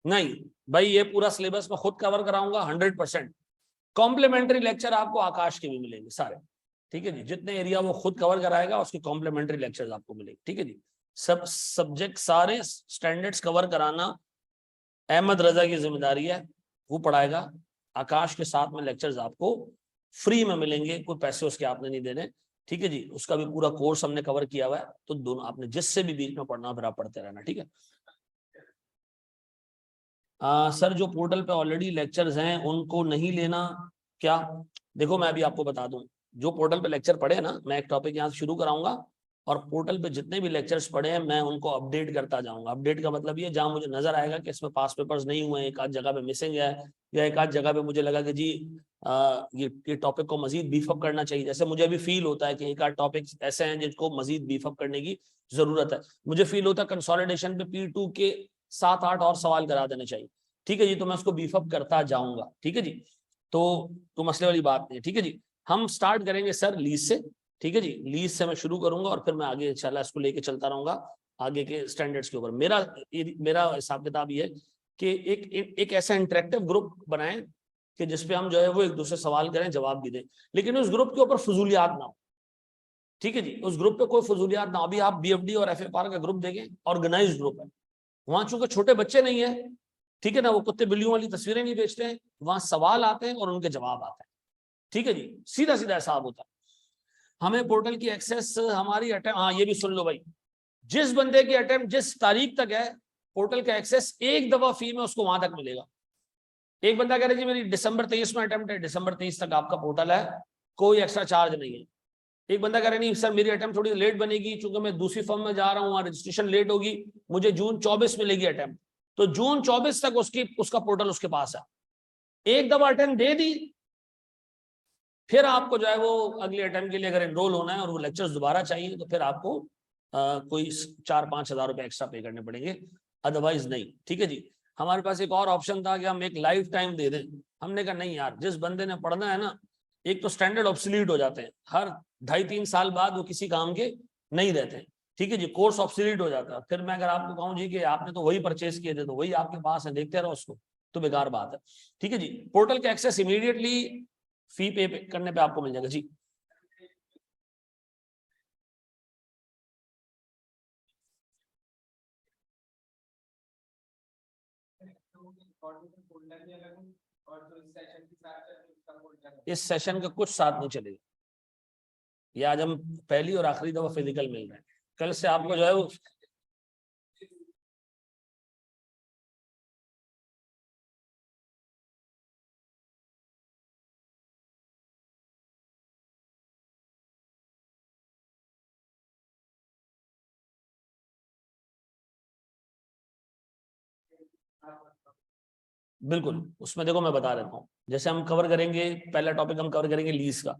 नहीं भाई, ये पूरा सिलेबस मैं खुद कवर कराऊंगा 100%। कॉम्प्लीमेंट्री लेक्चर आपको आकाश के भी मिलेंगे सारे। ठीक है जी, जितने एरिया वो खुद कवर कराएगा उसके कॉम्प्लीमेंट्री लेक्चर्स आपको मिलेंगे। ठीक है जी, सब सब्जेक्ट सारे स्टैंडर्ड्स कवर कराना अहमद रजा की जिम्मेदारी है, वो पढ़ाएगा। आकाश के साथ में लेक्चर्स आपको फ्री में मिलेंगे, कोई पैसे उसके आपने नहीं देने। ठीक है जी, उसका भी पूरा कोर्स हमने कवर किया हुआ है, तो दोनों आपने जिससे भी बीच में पढ़ना फिर आप पढ़ते रहना। ठीक है। सर जो पोर्टल पे ऑलरेडी लेक्चर्स हैं उनको नहीं लेना क्या? देखो मैं अभी आपको बता दूं, जो पोर्टल पे लेक्चर पढ़े हैं ना, मैं एक टॉपिक यहाँ से शुरू कराऊंगा और पोर्टल पे जितने भी लेक्चर्स पढ़े हैं मैं उनको अपडेट करता जाऊंगा। अपडेट का मतलब ये, जहां मुझे नजर आएगा कि इसमें पास पेपर्स नहीं हुए, एक आध जगह पे मिसिंग है, या एक आध जगह पे मुझे लगा कि जी ये टॉपिक को मजीद बीफअप करना चाहिए। जैसे मुझे अभी फील होता है कि एक आध टॉपिक ऐसे हैं जिनको मजीद बीफअप करने की जरूरत है। मुझे फील होता है कंसोलिडेशन पे P2 के 7-8 और सवाल करा देने चाहिए। ठीक है जी, तो मैं उसको बीफअप करता जाऊंगा। ठीक है जी, तो मसले वाली बात नहीं है। ठीक है जी, हम स्टार्ट करेंगे सर लीज से। ठीक है जी, लीज से मैं शुरू करूंगा और फिर मैं आगे इंशाल्लाह इसको लेके चलता रहूंगा आगे के स्टैंडर्ड्स के ऊपर। मेरा हिसाब किताब ये है कि एक ऐसा इंटरेक्टिव ग्रुप बनाएं कि जिसपे हम जो है वो एक दूसरे सवाल करें, जवाब भी दें, लेकिन उस ग्रुप के ऊपर फजूलियात ना हो। ठीक है जी, उस ग्रुप पे कोई फजूलियात ना हो। अभी आप BFD और FFR का ग्रुप देखें, ऑर्गेनाइज्ड ग्रुप है, वहां चूंकि छोटे बच्चे नहीं है, ठीक है ना, वो कुत्ते बिल्लियों वाली तस्वीरें नहीं बेचते हैं, वहां सवाल आते हैं और उनके जवाब आते हैं। ठीक है जी, सीधा सीधा हिसाब होता है। हमें पोर्टल की एक्सेस, हमारी अटेम्प्ट, हाँ ये भी सुन लो भाई, जिस बंदे की अटेम्प्ट जिस तारीख तक है, पोर्टल का एक्सेस एक दफा फी में उसको वहां तक मिलेगा। एक बंदा कह रहे जी मेरी दिसंबर 23 में अटेम्प्ट है, दिसंबर 23 तक आपका पोर्टल है, कोई एक्स्ट्रा चार्ज नहीं है। एक बंदा कह रहे नहीं सर मेरी अटेम्प्ट थोड़ी लेट बनेगी, चूंकि मैं दूसरी फर्म में जा रहा हूँ, वहां रजिस्ट्रेशन लेट होगी, मुझे जून 24 में मिलेगी अटेम्प्ट, तो जून 24 तक उसका पोर्टल उसके पास है। एक दफा अटेम्प्ट दे दी, फिर आपको जो है वो अगले अटेम्प्ट के लिए अगर एनरोल होना है और वो लेक्चर्स दोबारा चाहिए तो फिर आपको कोई 4-5 हज़ार रुपए एक्स्ट्रा पे करने पड़ेंगे, अदरवाइज नहीं। ठीक है जी। हमारे पास एक और ऑप्शन था कि हम एक लाइफ टाइम दे दें, हमने कहा नहीं यार, जिस बंदे ने पढ़ना है ना, एक तो स्टैंडर्ड ऑब्सोलीट हो जाते हैं, हर 2.5-3 साल बाद वो किसी काम के नहीं रहते हैं। ठीक है जी, कोर्स ऑब्सोलीट हो जाता है। फिर मैं अगर आपको कहूँ जी कि आपने तो वही परचेज किए थे तो वही आपके पास है, देखते रहो उसको, तो बेकार बात है। ठीक है जी। पोर्टल के एक्सेस इमीडिएटली फी पे करने पे आपको मिल जाएगा जी। इस सेशन का कुछ साथ नहीं चलेगा, ये आज हम पहली और आखिरी दफा फिजिकल मिल रहे हैं। कल से आपको जो है वो बिल्कुल, उसमें देखो मैं बता देता हूँ। जैसे हम कवर करेंगे, पहला टॉपिक हम कवर करेंगे लीज का।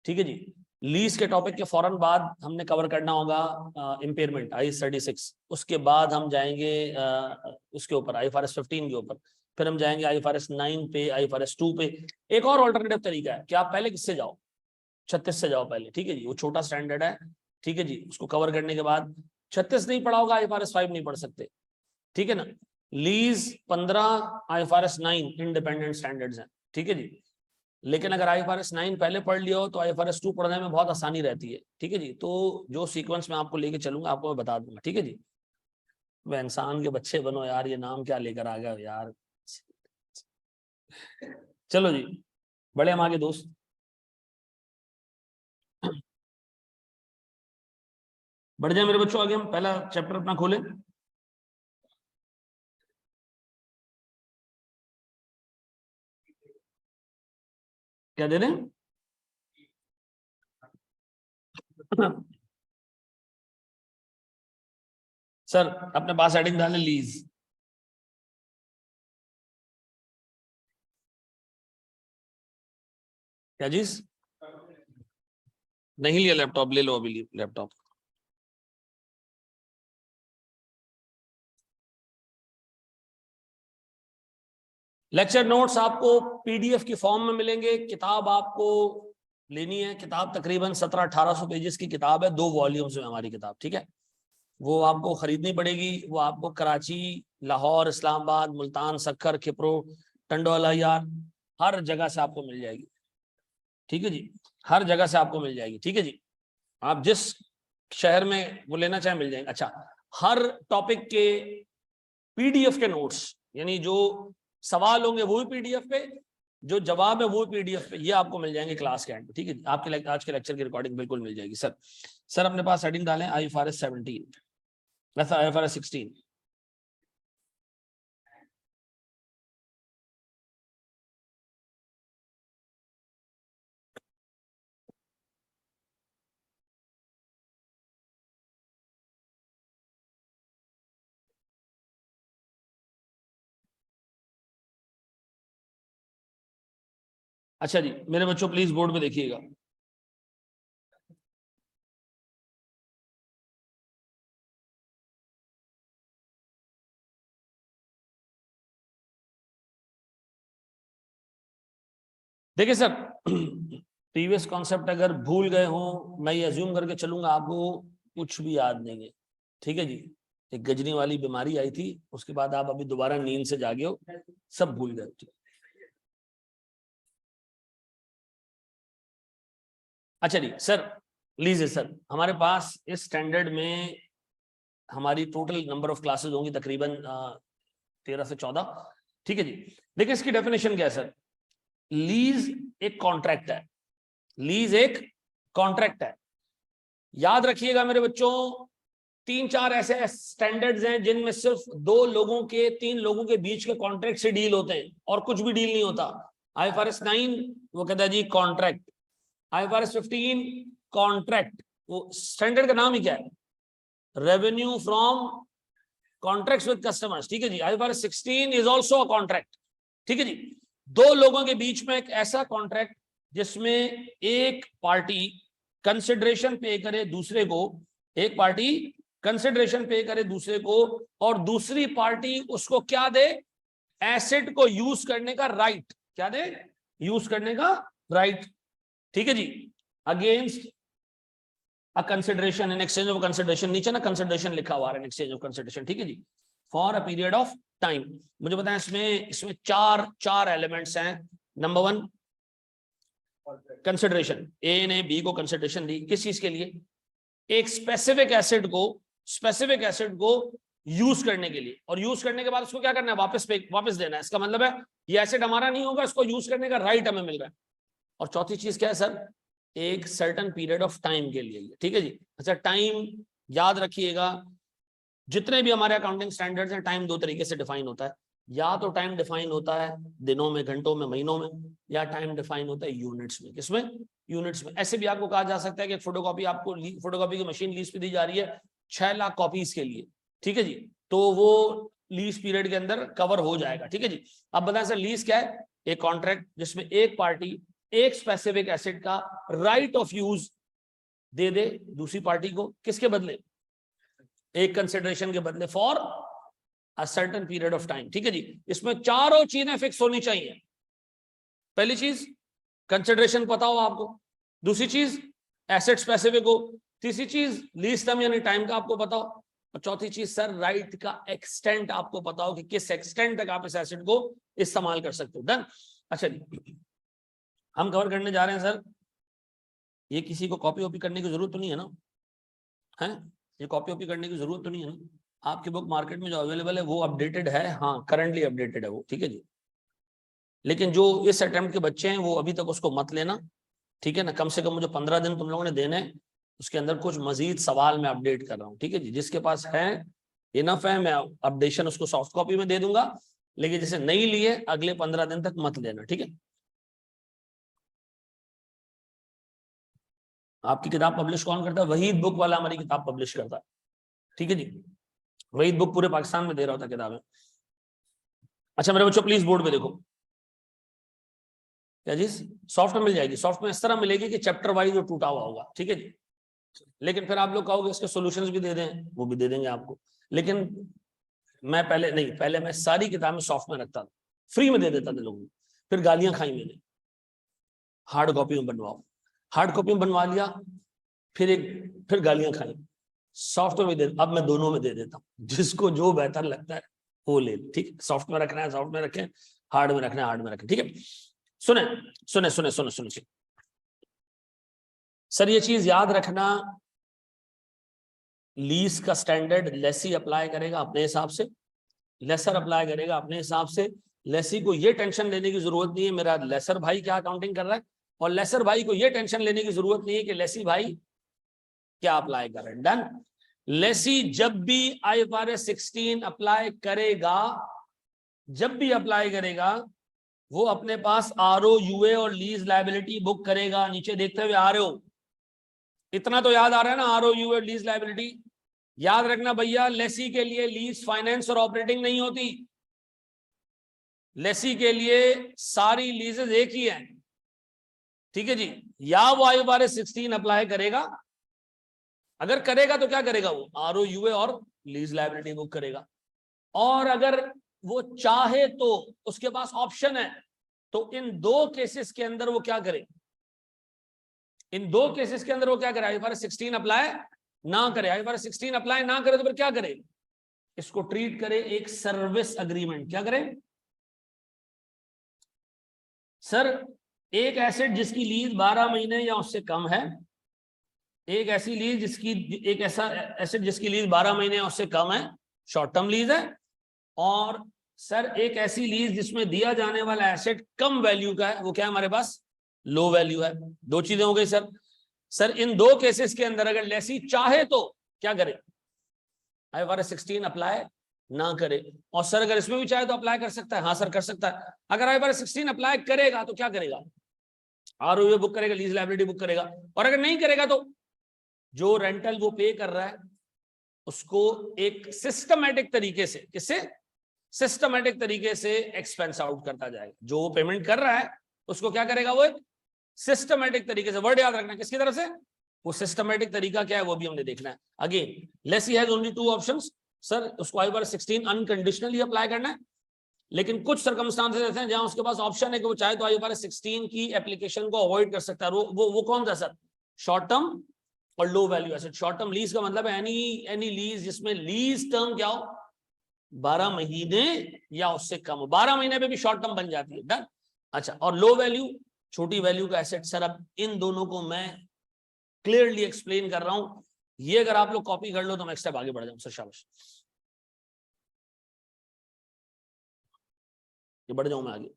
ठीक है जी। लीज के टॉपिक के फौरन बाद हमने कवर करना होगा इम्पेयरमेंट IAS 36। उसके बाद हम जाएंगे उसके ऊपर IFRS 15 के ऊपर। फिर हम जाएंगे IFRS 9 पे, IFRS 2 पे। एक और ऑल्टरनेटिव तरीका है कि आप पहले किससे जाओ, 36 से जाओ पहले। ठीक है जी, वो छोटा स्टैंडर्ड है। ठीक है जी, उसको कवर करने के बाद 36 नहीं पढ़ा होगा, IFRS 5 नहीं पढ़ सकते। ठीक है ना। लीज 15, IFRS 9 इंडिपेंडेंट स्टैंडर्ड्स हैं। ठीक है जी। लेकिन अगर IFRS 9 पहले पढ़ लिया हो तो IFRS 2 पढ़ने में बहुत आसानी रहती है। ठीक है जी। तो जो सीक्वेंस में आपको लेके चलूंगा आपको मैं बता दूंगा। ठीक है जी। वह इंसान के बच्चे बनो यार, ये नाम क्या लेकर आ गया यार। चलो जी, बड़े हम आगे दोस्त। बढ़ जाए मेरे बच्चों, आगे हम पहला चैप्टर अपना खोले। क्या दे दें? सर अपने पास हेडिंग डालें लीज। क्या चीज? नहीं लिया लैपटॉप? ले लो अभी लैपटॉप। लेक्चर नोट्स आपको PDF की फॉर्म में मिलेंगे। किताब आपको लेनी है। किताब तकरीबन 1700-1800 पेजेस की किताब है, 2 वॉल्यूम्स में हमारी किताब। ठीक है, वो आपको खरीदनी पड़ेगी। वो आपको कराची, लाहौर, इस्लामाबाद, मुल्तान, सक्कर, खिपरो, टंडोला यार, हर जगह से आपको मिल जाएगी। ठीक है जी, हर जगह से आपको मिल जाएगी। ठीक है जी, आप जिस शहर में वो लेना चाहे मिल जाएंगे। अच्छा, हर टॉपिक के PDF के नोट्स, यानी जो सवाल होंगे वो भी PDF पे, जो जवाब है वो PDF पे, ये आपको मिल जाएंगे क्लास के एंड पे। ठीक है, आपके आज के लेक्चर की रिकॉर्डिंग बिल्कुल मिल जाएगी। सर अपने पास हेडिंग डालें IFRS 17, वैसा IFRS 16। अच्छा जी मेरे बच्चों, प्लीज बोर्ड पे देखिएगा। देखिए सर, प्रीवियस कॉन्सेप्ट अगर भूल गए हो, मैं ये अज्यूम करके चलूंगा आपको कुछ भी याद नहीं है। ठीक है जी, एक गजनी वाली बीमारी आई थी, उसके बाद आप अभी दोबारा नींद से जागे हो, सब भूल गए। अच्छा जी सर, लीजिए सर, हमारे पास इस स्टैंडर्ड में हमारी टोटल नंबर ऑफ क्लासेस होंगी तकरीबन 13 से 14। ठीक है जी। देखिए इसकी डेफिनेशन क्या है सर। लीज एक कॉन्ट्रैक्ट है। लीज एक कॉन्ट्रैक्ट है। याद रखिएगा मेरे बच्चों, 3-4 ऐसे स्टैंडर्ड्स हैं जिनमें सिर्फ 2 लोगों के, 3 लोगों के बीच के कॉन्ट्रैक्ट से डील होते हैं और कुछ भी डील नहीं होता। IFRS 9 वो कहता है जी कॉन्ट्रैक्ट। IFRS 15 contract. वो स्टैंडर्ड का नाम ही क्या है? Revenue from contracts with customers, ठीक है जी। IFRS 16 is also a contract, ठीक है जी। दो लोगों के बीच में एक ऐसा कॉन्ट्रैक्ट जिसमें एक पार्टी कंसिडरेशन पे करे दूसरे को, एक पार्टी कंसिडरेशन पे करे दूसरे को, और दूसरी पार्टी उसको क्या दे, एसेट को यूज करने का राइट, क्या दे, यूज करने का राइट, ठीक है जी। Against a consideration, in exchange of consideration, नीचे ना कंसिडरेशन लिखा हुआ है, इन एक्सचेंज ऑफ कंसिडरेशन, ठीक है जी, for a period of time. मुझे बताएं इसमें चार एलिमेंट्स हैं। नंबर 1 कंसिडरेशन, ए ने बी को कंसिडरेशन दी, किस चीज के लिए, एक स्पेसिफिक एसेट को यूज करने के लिए, और यूज करने के बाद उसको क्या करना है, वापस देना है। इसका मतलब है ये एसेट हमारा नहीं होगा, इसको यूज करने का राइट हमें मिल रहा है। और चौथी चीज क्या है सर, एक सर्टेन पीरियड ऑफ टाइम के लिए, ठीक है जी। अच्छा, टाइम याद रखिएगा, जितने भी हमारे अकाउंटिंग स्टैंडर्ड्स हैं, टाइम दो तरीके से डिफाइन होता है। या तो टाइम डिफाइन होता है दिनों में, घंटों में, महीनों में, या टाइम डिफाइन होता है यूनिट्स में। किसमें, यूनिट्स में। ऐसे भी आपको कहा जा सकता है कि फोटोकॉपी, आपको फोटोकॉपी की मशीन लीज पे दी जा रही है 6 लाख कॉपीज के लिए, ठीक है जी, तो वो लीज पीरियड के अंदर कवर हो जाएगा, ठीक है जी। अब बताएं सर, लीज क्या है, एक कॉन्ट्रैक्ट जिसमें एक पार्टी एक स्पेसिफिक एसेट का राइट ऑफ यूज दे दे दूसरी पार्टी को, किसके बदले, एक कंसिडरेशन के बदले, for a certain period of time, ठीक है जी। इसमें चारों चीजें फिक्स होनी चाहिए। पहली चीज कंसिडरेशन पता हो आपको, दूसरी चीज एसेट स्पेसिफिक हो, तीसरी चीज लीज टर्म यानी टाइम का आपको पता हो, और चौथी चीज सर राइट का एक्सटेंट आपको पता हो कि किस एक्सटेंट तक आप इस एसेट को इस्तेमाल कर सकते हो। डन। अच्छा जी, हम कवर करने जा रहे हैं सर, ये किसी को कॉपी वॉपी करने की जरूरत तो नहीं है ना, है ये कॉपी वॉपी करने की जरूरत तो नहीं है ना, आपकी बुक मार्केट में जो अवेलेबल है वो अपडेटेड है, हाँ करंटली अपडेटेड है वो, ठीक है जी। लेकिन जो इस अटेम्प्ट के बच्चे हैं वो अभी तक उसको मत लेना, ठीक है ना। कम से कम मुझे 15 दिन तुम लोगों ने देने, उसके अंदर कुछ मजीद सवाल मैं अपडेट कर रहा हूँ, ठीक है जी। जिसके पास है इनफ है, मैं अपडेशन उसको सॉफ्ट कॉपी में दे दूंगा, लेकिन जिसे नहीं लिए अगले 15 दिन तक मत लेना, ठीक है। आपकी किताब पब्लिश कौन करता है, वहीद बुक वाला हमारी किताब पब्लिश करता है, ठीक है जी। वहीद बुक पूरे पाकिस्तान में दे रहा होता किताबें। अच्छा मेरे बच्चों, प्लीज बोर्ड पे देखो, क्या जी, सॉफ्ट में मिल जाएगी। सॉफ्ट में इस तरह मिलेगी कि चैप्टर वाइज जो टूटा हुआ होगा, ठीक है जी। लेकिन फिर आप लोग कहोगे इसके सॉल्यूशंस भी दे दें, वो भी दे देंगे आपको, लेकिन मैं पहले मैं सारी किताबें सॉफ्ट में रखता था, फ्री में दे देता था लोगों को, फिर गालियां खाई मैंने, हार्ड कॉपी में बनवाओ, हार्ड कॉपी में बनवा लिया, फिर गालियां खाई, सॉफ्ट में दे, अब मैं दोनों में दे देता हूँ, जिसको जो बेहतर लगता है वो ले, ठीक। सॉफ्ट में रखना है सॉफ्ट में रखें, हार्ड में रखना है हार्ड में रखें, ठीक है। सुने सुने सुने सुने सुने सर, ये चीज याद रखना, लीज का स्टैंडर्ड लेसी अप्लाई करेगा अपने हिसाब से, लेसर अप्लाई करेगा अपने हिसाब से। लेसी को ये टेंशन लेने की जरूरत नहीं है मेरा लेसर भाई क्या अकाउंटिंग कर रहा है, और लेसर भाई को ये टेंशन लेने की जरूरत नहीं है कि लेसी भाई क्या अप्लाई कर रहे हैं। डन। लेसी जब भी IFRS 16 अप्लाई करेगा, जब भी अप्लाई करेगा, वो अपने पास ROUA और लीज लायबिलिटी बुक करेगा। नीचे देखते हुए आ रहे हो, इतना तो याद आ रहा है ना, ROUA और लीज लायबिलिटी। याद रखना भैया, लेसी के लिए लीज फाइनेंस और ऑपरेटिंग नहीं होती, लेसी के लिए सारी लीजेस एक ही है, ठीक है जी। या वो IFRS 16 अप्लाई करेगा, अगर करेगा तो क्या करेगा, वो ROUA और लीज लायबिलिटी बुक करेगा। और अगर वो चाहे तो उसके पास ऑप्शन है, तो इन दो केसेस के अंदर वो क्या करे, इन दो केसेस के अंदर वो क्या करे, IFRS 16 अप्लाई ना करे। IFRS 16 अप्लाई ना करे तो फिर क्या करे, इसको ट्रीट करे एक सर्विस अग्रीमेंट। क्या करे सर, एक एसेट जिसकी लीज 12 महीने या उससे कम है, एक ऐसी लीज जिसकी, एक ऐसा एसेट जिसकी लीज 12 महीने या उससे कम है, शॉर्ट टर्म लीज है, और सर एक ऐसी लीज जिसमें दिया जाने वाला एसेट कम वैल्यू का है, वो क्या है हमारे पास, लो वैल्यू है। दो चीजें हो गई सर। सर इन दो केसेस के अंदर अगर लेसी चाहे तो क्या करे, IFRS 16 अप्लाई ना करे। और सर अगर इसमें भी चाहे तो अप्लाई कर सकता है, हाँ सर कर सकता है। अगर IFRS 16 अप्लाई करेगा तो क्या करेगा, ROUA बुक करेगा, लीज लायबिलिटी बुक करेगा। और अगर नहीं करेगा तो जो रेंटल वो पे कर रहा है उसको एक सिस्टमैटिक तरीके से, किससे, सिस्टमैटिक तरीके से एक्सपेंस आउट करता जाएगा। जो वो पेमेंट कर रहा है उसको क्या करेगा, वो एक सिस्टमैटिक तरीके से, वर्ड याद रखना किसकी तरफ से, वो सिस्टमैटिक तरीका क्या है वो भी हमने देखना है। Again lessee has only 2 options, sir उसको IFRS 16 अनकंडीशनली अप्लाई करना है, लेकिन कुछ सर्कमस्टांसेस ऐसे हैं जहां उसके पास ऑप्शन है कि वो चाहे तो IFRS 16 की एप्लीकेशन को अवॉइड कर सकता है। वो कौन सा सर, शॉर्ट टर्म और low value asset. Short term lease का मतलब है एनी लीज जिसमें लीज टर्म क्या हो, 12 महीने या उससे कम हो। 12 महीने पे भी शॉर्ट टर्म बन जाती है, डन। अच्छा, और लो वैल्यू, छोटी वैल्यू का एसेट। सर अब इन दोनों को मैं क्लियरली एक्सप्लेन कर रहा हूं, ये अगर आप लोग कॉपी कर लो तो मैं एक स्टेप आगे बढ़ जाऊं। सर शाबाश, ये बढ़ जाऊं मैं आगे।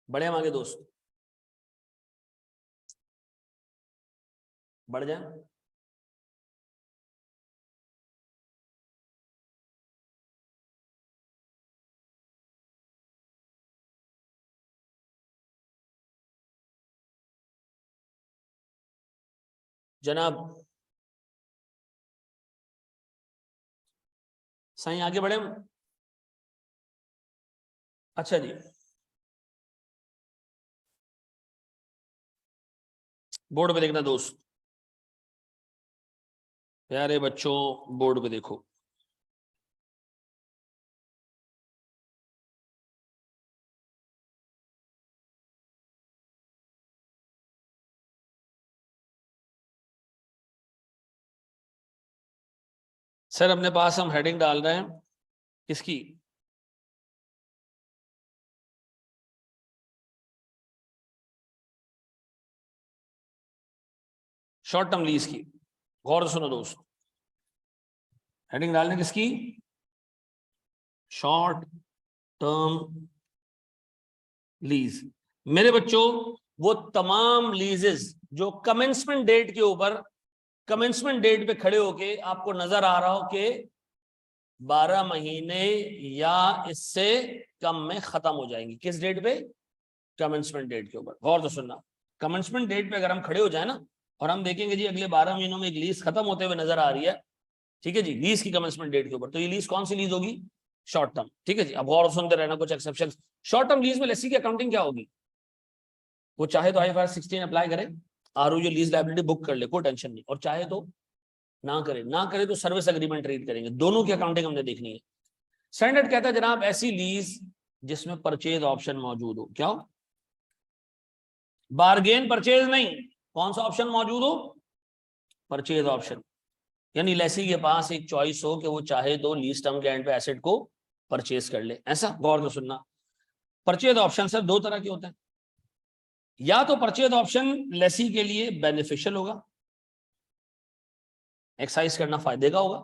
बढ़े हम आगे दोस्त, बढ़ जाए। जनाब सही, आगे बढ़े हम। अच्छा जी, बोर्ड पे देखना दोस्त, प्यारे बच्चों बोर्ड पे देखो। सर अपने पास हम हेडिंग डाल रहे हैं किसकी, शॉर्ट टर्म लीज की। गौर से सुनो दोस्त, हेडिंग डालने किसकी, शॉर्ट टर्म लीज। मेरे बच्चों वो तमाम लीजेस जो कमेंसमेंट डेट के ऊपर, कमेंसमेंट डेट पे खड़े होके आपको नजर आ रहा हो कि 12 महीने या इससे कम में खत्म हो जाएंगी। किस डेट पे, कमेंसमेंट डेट के ऊपर। गौर से सुनना, कमेंसमेंट डेट पे अगर हम खड़े हो जाए ना और हम देखेंगे जी अगले 12 महीनों में एक लीज खत्म होते हुए नजर आ रही है, ठीक है जी, लीज की कमेंसमेंट डेट के ऊपर, तो ये लीज कौन सी लीज होगी, शॉर्ट टर्म। ठीक है जी, अब गौर सुनते रहना, कुछ एक्सेप्शन। शॉर्ट टर्म लीज में लेसी की अकाउंटिंग क्या होगी, वो चाहे तो IFRS 16 अप्लाई करे, ROU लीज लायबिलिटी बुक कर ले, कोई टेंशन नहीं, और चाहे तो ना करे, ना करे तो सर्विस एग्रीमेंट रीड करेंगे। दोनों की अकाउंटिंग हमने देखनी है। स्टैंडर्ड कहता है जनाब ऐसी लीज जिसमें परचेज ऑप्शन मौजूद हो। क्या हो, बार्गेन परचेज नहीं, कौन सा ऑप्शन मौजूद हो, परचेज ऑप्शन। यानी लेसी के पास एक चॉइस हो कि वो चाहे तो लीज टर्म के एंड पे एसेट को परचेज कर ले। ऐसा गौर से सुनना, परचेज ऑप्शन सर 2 तरह के होते हैं। या तो परचेज ऑप्शन लेसी के लिए बेनिफिशियल होगा, एक्साइज करना फायदे का होगा।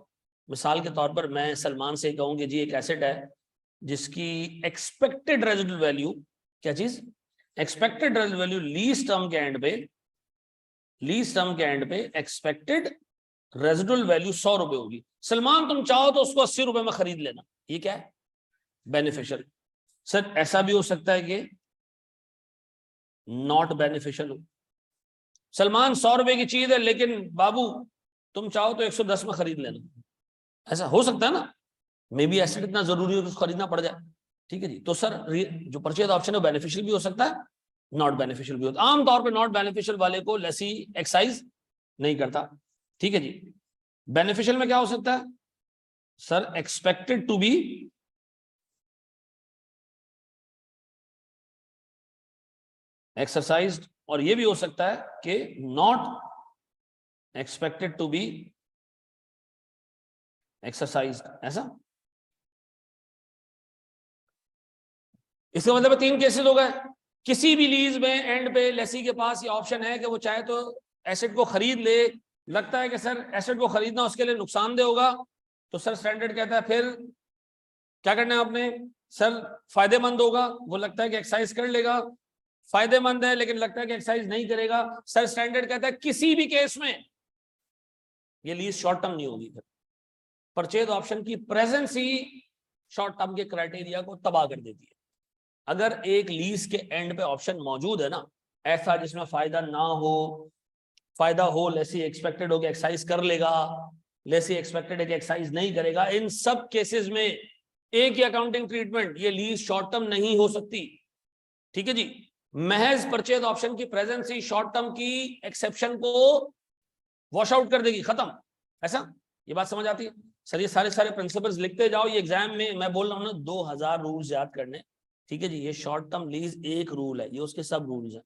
मिसाल के तौर पर मैं सलमान से कहूं कि जी एक एसेट है जिसकी एक्सपेक्टेड रेजिडुअल वैल्यू, क्या चीज, expected residual value lease term के एंड पे, लीज टर्म के एंड पे एक्सपेक्टेड रेजिडुअल वैल्यू 100 रुपए होगी। सलमान तुम चाहो तो उसको 80 रुपए में खरीद लेना, ये क्या है, बेनिफिशियल। सर ऐसा भी हो सकता है कि नॉट बेनिफिशियल हो, सलमान 100 रुपए की चीज है लेकिन बाबू तुम चाहो तो 110 में खरीद लेना, ऐसा हो सकता है ना, मे बी एसेट इतना जरूरी हो कि उसको खरीदना पड़ जाए। ठीक है जी, तो सर जो परचेज ऑप्शन है बेनिफिशियल भी हो सकता है, नॉट बेनिफिशियल भी होता है। आमतौर पे नॉट बेनिफिशियल वाले को लेसी एक्साइज नहीं करता। ठीक है जी, बेनिफिशियल में क्या हो सकता है sir, expected to be exercised, और ये भी हो सकता है कि not expected to be exercised. ऐसा, इसका मतलब 3 केसेस हो गए। किसी भी लीज में एंड पे लेसी के पास ये ऑप्शन है कि वो चाहे तो एसेट को खरीद ले, लगता है कि सर एसेट को खरीदना उसके लिए नुकसानदेह होगा, तो सर स्टैंडर्ड कहता है फिर क्या करना है आपने, सर फायदेमंद होगा, वो लगता है कि एक्साइज कर लेगा, फायदेमंद है लेकिन लगता है कि एक्साइज नहीं करेगा, सर स्टैंडर्ड कहता है किसी भी केस में ये लीज शॉर्ट टर्म नहीं होगी। परचेज ऑप्शन की प्रेजेंस ही शॉर्ट टर्म के क्राइटेरिया को तबाह कर देती है। अगर एक लीज के एंड पे ऑप्शन मौजूद है ना, ऐसा जिसमें फायदा ना हो, फायदा हो, लेसी एक्सपेक्टेड हो कि एक्साइज कर लेगा, लेसी एक्सपेक्टेड है कि एक्साइज नहीं करेगा, इन सब केसेस में एक ही अकाउंटिंग ट्रीटमेंट, ये लीज शॉर्ट टर्म नहीं हो सकती। ठीक है जी, महज परचेज ऑप्शन की प्रेजेंस ही शॉर्ट टर्म की एक्सेप्शन को वॉश आउट कर देगी, खत्म। ऐसा, ये बात समझ आती है सर? ये सारे प्रिंसिपल्स लिखते जाओ, ये एग्जाम में मैं बोल रहा हूँ ना 2000 रूल्स याद करने। ठीक है जी, ये शॉर्ट टर्म लीज एक रूल है, ये उसके सब रूल्स हैं।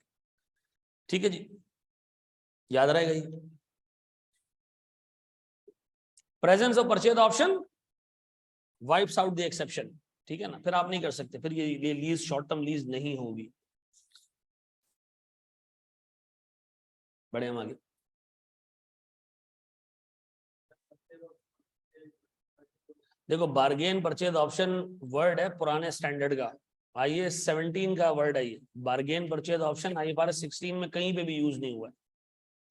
ठीक है जी, याद रहेगा ये। Presence of purchase option wipes out the exception. ठीक है ना, फिर आप नहीं कर सकते, फिर ये लीज शॉर्ट टर्म लीज नहीं होगी। बढ़े हम आगे। देखो, बार्गेन परचेज ऑप्शन वर्ड है पुराने स्टैंडर्ड का, IAS 17 का वर्ड है ये। बार्गेन परचेज ऑप्शन IFRS 16 में कहीं पे भी यूज नहीं हुआ है।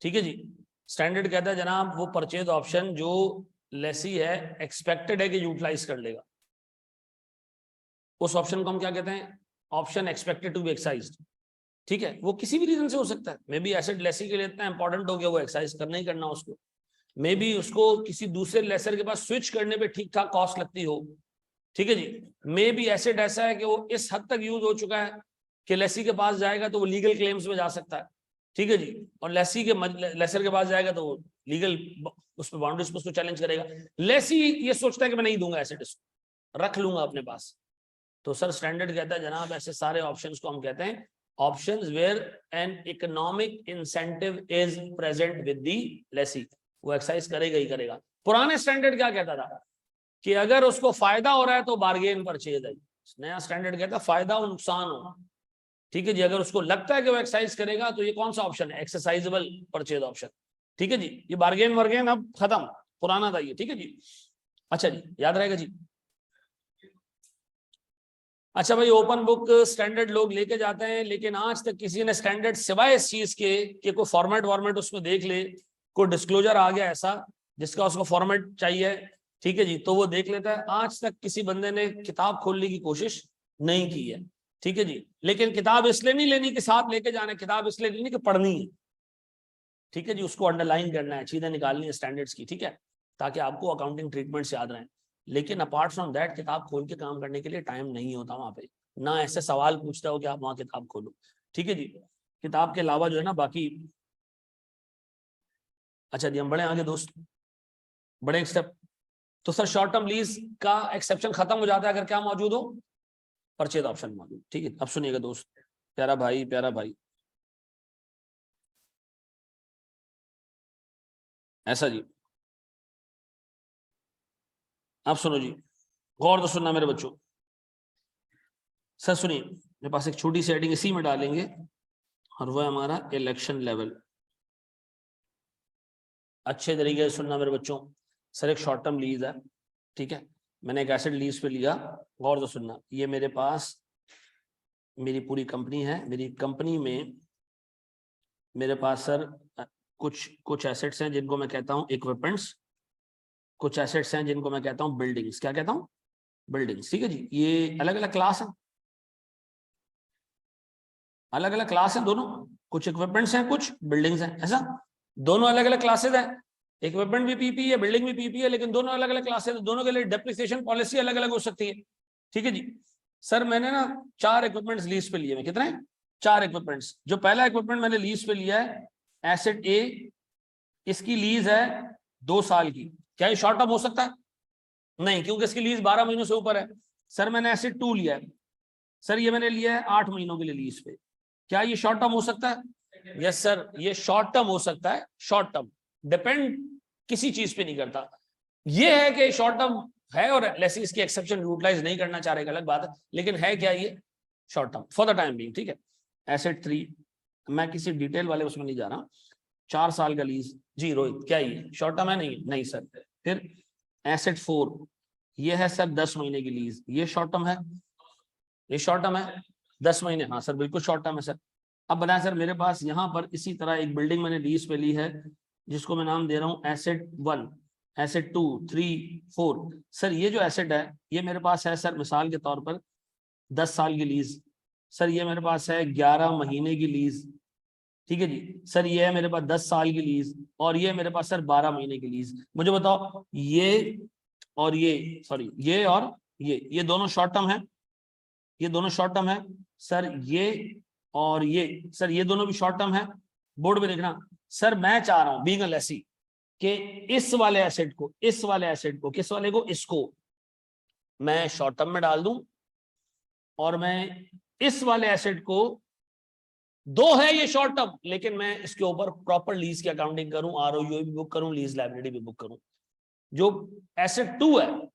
ठीक है जी, स्टैंडर्ड कहता है जनाब वो परचेज ऑप्शन जो लेसी है एक्सपेक्टेड है कि यूटिलाइज कर लेगा, उस ऑप्शन को हम क्या कहते हैं? Option expected to be exercised. ठीक है, वो किसी भी रीजन से हो सकता है, मे बी एसेट लेसी के लिए इतना इंपॉर्टेंट हो गया वो एक्साइज करना ही करना उसको, मे बी उसको किसी दूसरे लेसर के पास स्विच करने पे ठीक ठाक कॉस्ट लगती हो। ठीक है जी, मे बी एसेट ऐसा है कि वो इस हद तक यूज हो चुका है कि लेसी के पास जाएगा तो वो लीगल क्लेम्स में जा सकता है। ठीक है जी, और लेसी के लेसर के पास जाएगा तो वो लीगल उस पर बाउंड्रीज पर उसको चैलेंज करेगा। लेसी ये सोचता है कि मैं नहीं दूंगा एसेट, इसको रख लूंगा अपने पास। तो सर स्टैंडर्ड कहता है जनाब ऐसे सारे ऑप्शंस को हम कहते हैं options where an economic incentive is present with the lessee, वो एक्साइज करेगा ही करेगा। पुराने स्टैंडर्ड क्या कहता था कि अगर उसको फायदा हो रहा है तो बार्गेन परचेज है, नया स्टैंडर्ड कहता है फायदा और नुकसान हो। ठीक है जी, अगर उसको लगता है कि वो एक्साइज करेगा तो ये कौन सा ऑप्शन है? Exercisable purchase option. ठीक है जी, ये बार्गेन वर्गेन अब खत्म, पुराना था ये। ठीक है जी, अच्छा जी, याद रहेगा जी। अच्छा भाई, ओपन बुक स्टैंडर्ड लोग लेके जाते हैं, लेकिन आज तक किसी ने स्टैंडर्ड सिवाय इस चीज के कि कोई फॉर्मेट वॉर्मेट उसमें देख ले, कोई डिस्क्लोजर आ गया ऐसा जिसका उसको फॉर्मेट चाहिए, ठीक है जी, तो वो देख लेता है। आज तक किसी बंदे ने किताब खोलने की कोशिश नहीं की है। ठीक है जी, लेकिन किताब इसलिए नहीं लेनी कि साथ लेके जाना, किताब इसलिए लेनी कि पढ़नी है। ठीक है जी, उसको अंडरलाइन करना है, चीजें निकालनी है स्टैंडर्ड्स की। ठीक है, ताकि आपको अकाउंटिंग ट्रीटमेंट याद रहे। लेकिन अपार्ट फ्रॉम दैट किताब खोल के काम करने के लिए टाइम नहीं होता वहां पे, ना ऐसे सवाल पूछता हो कि आप वहां किताब खोलो। ठीक है जी, किताब के अलावा जो है ना बाकी। अच्छा जी, हम बढ़े आगे दोस्त, बड़े एक स्टेप। तो सर शॉर्ट टर्म लीज का एक्सेप्शन खत्म हो जाता है अगर क्या मौजूद हो? परचेज ऑप्शन मौजूद। ठीक है, अब सुनिएगा दोस्त, प्यारा भाई प्यारा भाई, ऐसा जी, आप सुनो जी, गौर तो सुनना मेरे बच्चों। सर सुनिए, मेरे पास एक छोटी सी हेडिंग इसी में डालेंगे और वह हमारा इलेक्शन लेवल। अच्छे तरीके से सुनना मेरे बच्चों। सर एक शॉर्ट टर्म लीज है, ठीक है, मैंने एक एसेट लीज पे लिया, गौर से सुनना। ये मेरे पास मेरी पूरी कंपनी है, मेरी कंपनी में मेरे पास सर कुछ एसेट्स हैं जिनको मैं कहता हूँ इक्विपमेंट्स, कुछ एसेट्स हैं जिनको मैं कहता हूँ बिल्डिंग्स। क्या कहता हूँ? बिल्डिंग्स। ठीक है जी, ये अलग अलग क्लास है, अलग अलग क्लास है दोनों, कुछ इक्विपमेंट्स हैं कुछ बिल्डिंग्स हैं, ऐसा दोनों अलग अलग क्लासेज हैं। इक्विपमेंट भी पीपी है, बिल्डिंग भी पीपी है, लेकिन दोनों अलग अलग क्लासेज, दोनों के लिए डेप्रिसिएशन पॉलिसी अलग अलग हो सकती है। ठीक है जी, सर मैंने ना 4 इक्विपमेंट्स लीज पे लिए हैं। कितने? 4 इक्विपमेंट्स। जो पहला इक्विपमेंट मैंने लीज पे लिया है एसेट ए, इसकी लीज है 2 साल की। क्या ये शॉर्ट टर्म हो सकता है? नहीं, क्योंकि इसकी लीज 12 महीनों से ऊपर है। सर मैंने एसेट 2 लिया है, सर ये मैंने लिया है 8 महीनों के लिए लीज पे, क्या ये शॉर्ट टर्म हो सकता है? यस सर, ये शॉर्ट टर्म हो सकता है। शॉर्ट टर्म डिपेंड किसी चीज पे नहीं करता, ये है कि शॉर्ट टर्म है और लेसी इसकी एक्सेप्शन यूटिलाइज नहीं करना चाह रहे, अलग बात है, लेकिन है क्या ये? Short term for the time being. ठीक है, एसेट 3, मैं किसी डिटेल वाले उसमें नहीं जा रहा, 4 साल का लीज जी। रोहित क्या ये शॉर्ट टर्म है? नहीं नहीं सर। फिर एसेट 4, ये है सर 10 महीने की लीज, ये शॉर्ट टर्म है? ये शॉर्ट टर्म है 10 महीने, हाँ सर बिल्कुल शॉर्ट टर्म है सर। अब बताएं सर, मेरे पास यहाँ पर इसी तरह एक बिल्डिंग मैंने लीज पे ली है जिसको मैं नाम दे रहा हूँ एसेट 1, एसेट 2, 3, 4। सर ये जो एसेट है ये मेरे पास है सर मिसाल के तौर पर 10 साल की लीज, सर ये मेरे पास है 11 महीने की लीज, ठीक है जी। सर ये है मेरे पास 10 साल की लीज, और ये मेरे पास सर 12 महीने की लीज। मुझे बताओ ये और ये, सॉरी ये और ये दोनों शॉर्ट टर्म है, ये दोनों शॉर्ट टर्म है। सर ये और ये, सर ये दोनों भी शॉर्ट टर्म है। बोर्ड पे लिखना। सर मैं चाह रहा हूं बीइंग अ लेसी कि इस वाले एसेट को, इस वाले एसेट को, किस वाले को, इसको मैं शॉर्ट टर्म में डाल दूं, और मैं इस वाले एसेट को, दो है ये शॉर्ट टर्म, लेकिन मैं इसके ऊपर प्रॉपर लीज की अकाउंटिंग करूं, आरओयू भी बुक करूं, लीज लायबिलिटी भी बुक करूं। जो एसेट 2 है